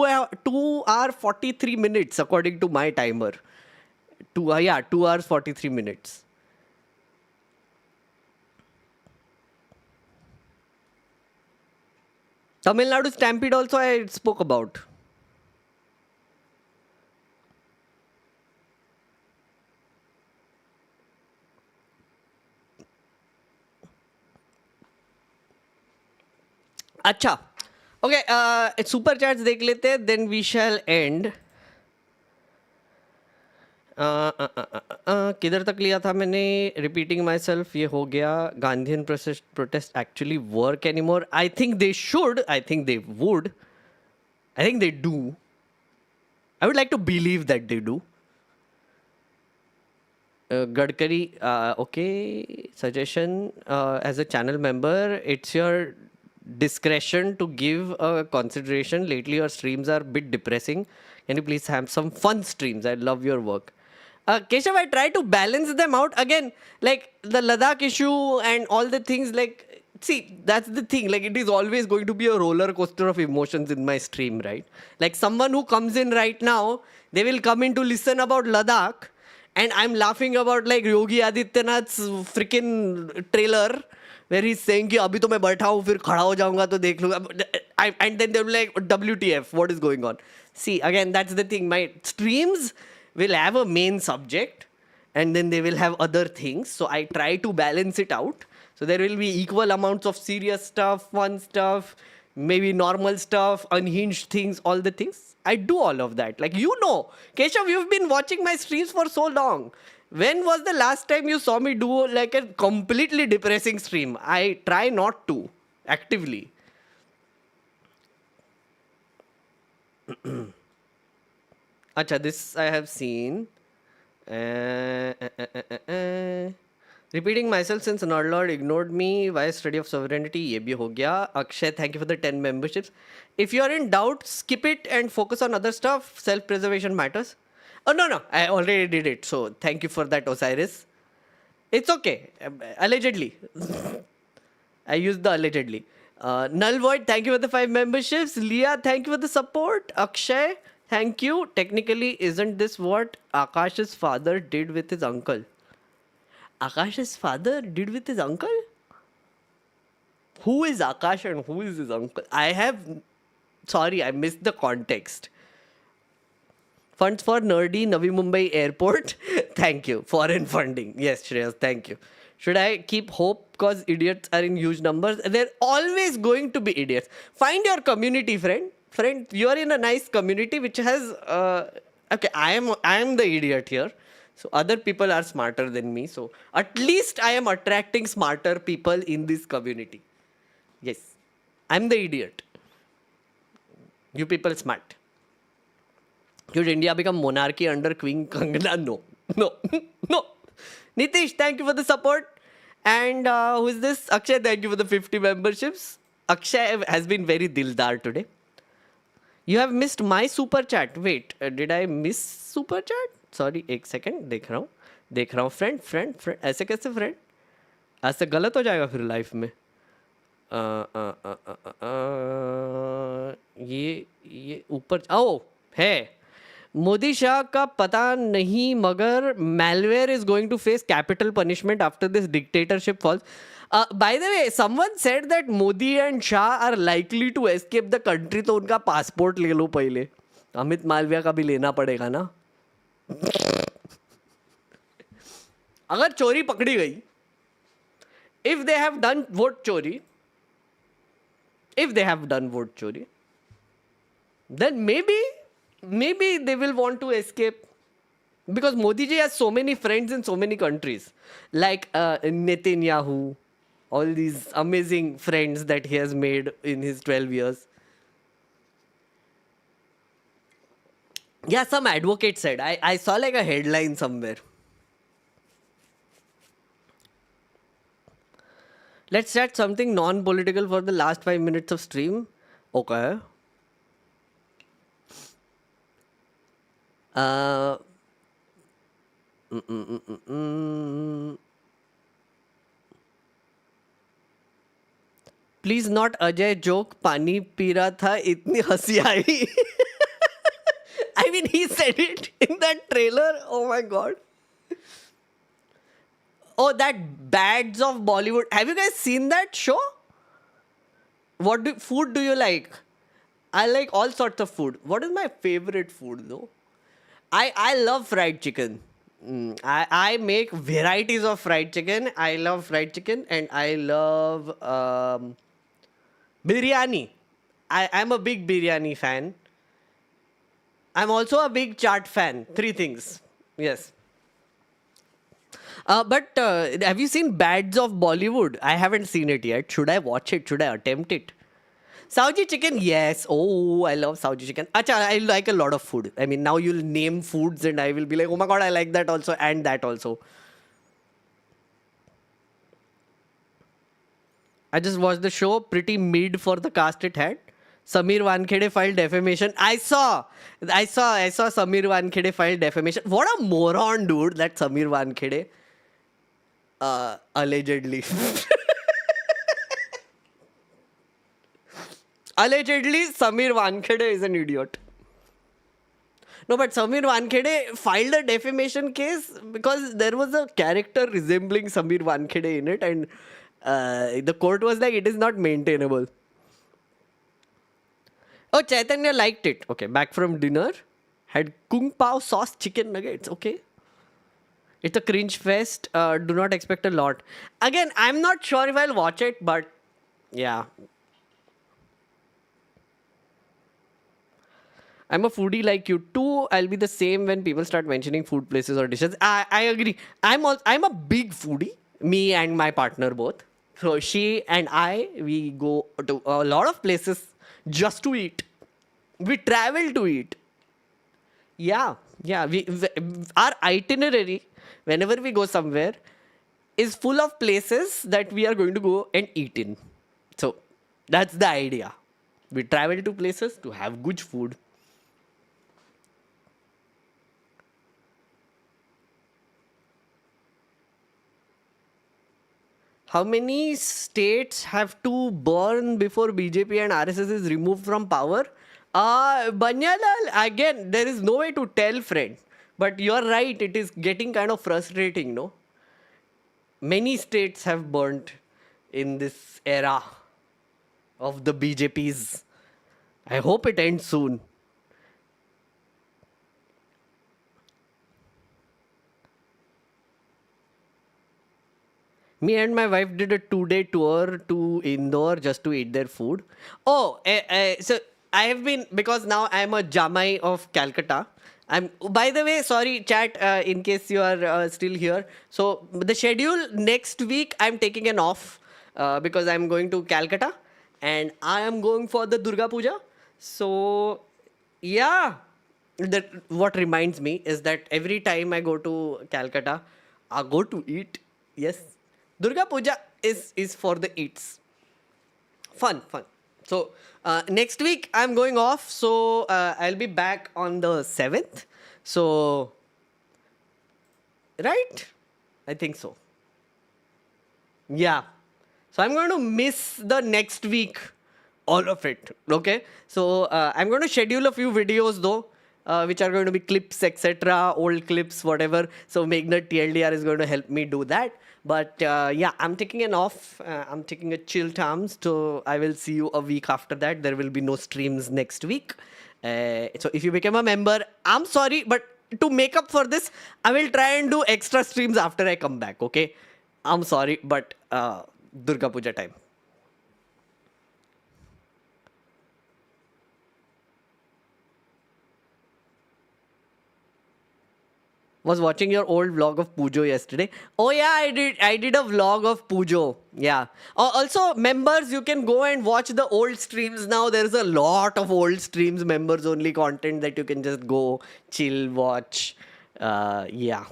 hours 43 minutes according to my timer. 2 hours 43 minutes. Tamil Nadu stampede also I spoke about. अच्छा okay super chats देख लेते हैं then we shall and किधर तक लिया था मैंने repeating my self ये हो गया Gandhian protest actually work any more I think they should I think they would I think they do I would like to believe that they do Gadkari okay suggestion as a channel member it's your discretion to give a consideration. Lately your streams are a bit depressing. Can you please have some fun streams? I love your work. Keshav, I try to balance them out. Again, like the Ladakh issue and all the things like, see, that's the thing. Like it is always going to be a roller coaster of emotions in my stream, right? Like someone who comes in right now, they will come in to listen about Ladakh and I'm laughing about like Yogi Adityanath's freaking trailer where he's saying कि अभी तो मैं बैठा हूँ फिर खड़ा हो जाऊंगा तो देख लूँगा and then they'll be like WTF what is going on. See again that's the thing, my streams will have a main subject and then they will have other things, so I try to balance it out, so there will be equal amounts of serious stuff, fun stuff, maybe normal stuff, unhinged things, all the things. I do all of that, like you know Keshav, you've been watching my streams for so long. When was the last time you saw me do like a completely depressing stream? I try not to actively. Acha, this I have seen. Repeating myself since Nerdlord ignored me. Why study of sovereignty? Ye bhi ho gaya. Akshay, thank you for the 10 memberships. If you are in doubt, skip it and focus on other stuff. Self-preservation matters. Oh, no. I already did it. So, thank you for that, Osiris. It's okay. Allegedly. I used the allegedly. Null Void, thank you for the 5 memberships. Leah, thank you for the support. Akshay, thank you. Technically, isn't this what Akash's father did with his uncle? Akash's father did with his uncle? Who is Akash and who is his uncle? Sorry, I missed the context. Funds for nerdy Navi Mumbai airport. Thank you. Foreign funding. Yes, Shreyas, thank you. Should I keep hope because idiots are in huge numbers? They're always going to be idiots. Find your community, friend. Friend, you are in a nice community which has... okay, I am the idiot here. So other people are smarter than me. So at least I am attracting smarter people in this community. Yes, I'm the idiot. You people smart. Should India become monarchy under Queen Kangana? No. Nitish, thank you for the support. And who is this? Akshay, thank you for the 50 memberships. Akshay has been very dildar today. You have missed my super chat. Wait, did I miss super chat? Sorry, एक second. देख रहा हूँ. Friend. ऐसे कैसे friend? ऐसे गलत हो जाएगा फिर life में. ये ऊपर है. Modi Shah का पता नहीं मगर malware is going to face capital punishment after this dictatorship falls. By the way, someone said that Modi and Shah are likely to escape the country, तो उनका passport ले लो पहले. अमित मालविया का भी लेना पड़ेगा ना. अगर चोरी पकड़ी गई, if they have done vote chori, then maybe they will want to escape, because Modi ji has so many friends in so many countries, like Netanyahu, all these amazing friends that he has made in his 12 years. Yeah, some advocate said. I saw like a headline somewhere. Let's chat something non-political for the last 5 minutes of stream. Okay. Uh, Please not Ajay joke. पानी P रहा था इतनी हंसी आई. I mean, he said it in that trailer. Oh my god. Oh, that Bads of Bollywood. Have you guys seen that show? What food do you like? I like all sorts of food. What is my favorite food though? I love fried chicken. I make varieties of fried chicken. I love fried chicken and I love biryani. I'm a big biryani fan. I'm also a big chaat fan. 3 things. Yes. But have you seen Bads of Bollywood? I haven't seen it yet. Should I watch it? Should I attempt it? Saudi chicken, yes. Oh, I love Saudi chicken. Acha, I like a lot of food. I mean, now you'll name foods and I will be like, oh my god, I like that also and that also. I just watched the show, pretty mid for the cast it had. Samir Wankhede filed defamation. I saw Samir Wankhede filed defamation. What a moron, dude, that Samir Wankhede. Allegedly. Allegedly, Samir Wankhede is an idiot. No, but Samir Wankhede filed a defamation case because there was a character resembling Samir Wankhede in it and the court was like, it is not maintainable. Oh, Chaitanya liked it. Okay, back from dinner. Had kung pao sauce chicken nuggets. Okay. It's a cringe fest. Do not expect a lot. Again, I'm not sure if I'll watch it, but yeah. I'm a foodie like you too. I'll be the same when people start mentioning food places or dishes. I agree. I'm a big foodie. Me and my partner both. So she and I, we go to a lot of places just to eat. We travel to eat. Yeah. Our itinerary, whenever we go somewhere, is full of places that we are going to go and eat in. So that's the idea. We travel to places to have good food. How many states have to burn before BJP and RSS is removed from power? Banyalal, again, there is no way to tell, friend. But you're right, it is getting kind of frustrating, no? Many states have burnt in this era of the BJPs. I hope it ends soon. Me and my wife did a 2-day tour to Indore just to eat their food. Oh, so I have been, because now I'm a Jamai of Calcutta. By the way, sorry, chat, in case you are still here. So the schedule next week, I'm taking an off because I'm going to Calcutta and I am going for the Durga Puja. So yeah, what reminds me is that every time I go to Calcutta, I go to eat. Yes. Durga Puja is for the eats. Fun. So next week I'm going off. So I'll be back on the 7th. So, right? I think so. Yeah. So I'm going to miss the next week. All of it. Okay. So I'm going to schedule a few videos though. Which are going to be clips, etc. Old clips, whatever. So Meghnad TLDR is going to help me do that. But yeah, I'm taking an off. I'm taking a chill time. So I will see you a week after that. There will be no streams next week. So if you become a member, I'm sorry, but to make up for this, I will try and do extra streams after I come back. Okay. I'm sorry, but Durga Puja time. was watching your old vlog of Pujo yesterday. Oh yeah, I did a vlog of Pujo. Yeah. Also, members, you can go and watch the old streams now. There's a lot of old streams, members only content that you can just go chill, watch. Yeah.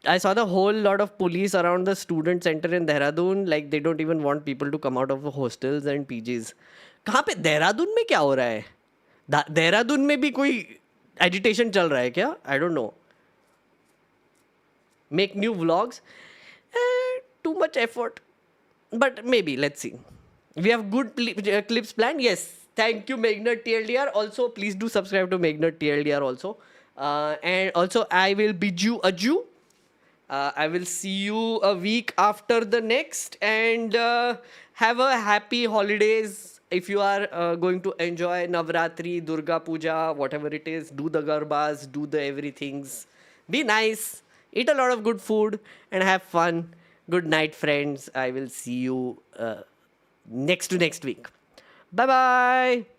I saw the whole lot of police around the student center in Dehradun. Like they don't even want people to come out of the hostels and PGs. कहाँ पे देहरादून में क्या हो रहा है? देहरादून में भी कोई एजिटेशन चल रहा है क्या? I don't know. Make new vlogs. Too much effort. But maybe, let's see. We have good clips planned. Yes. Thank you, Megnat TLDR. Also, please do subscribe to Megnat TLDR also. And also, I will bid you adieu. I will see you a week after the next. And have a happy holidays. If you are going to enjoy Navratri, Durga Puja, whatever it is, do the garbas, do the everythings. Be nice. Eat a lot of good food and have fun. Good night, friends. I will see you next week. Bye-bye.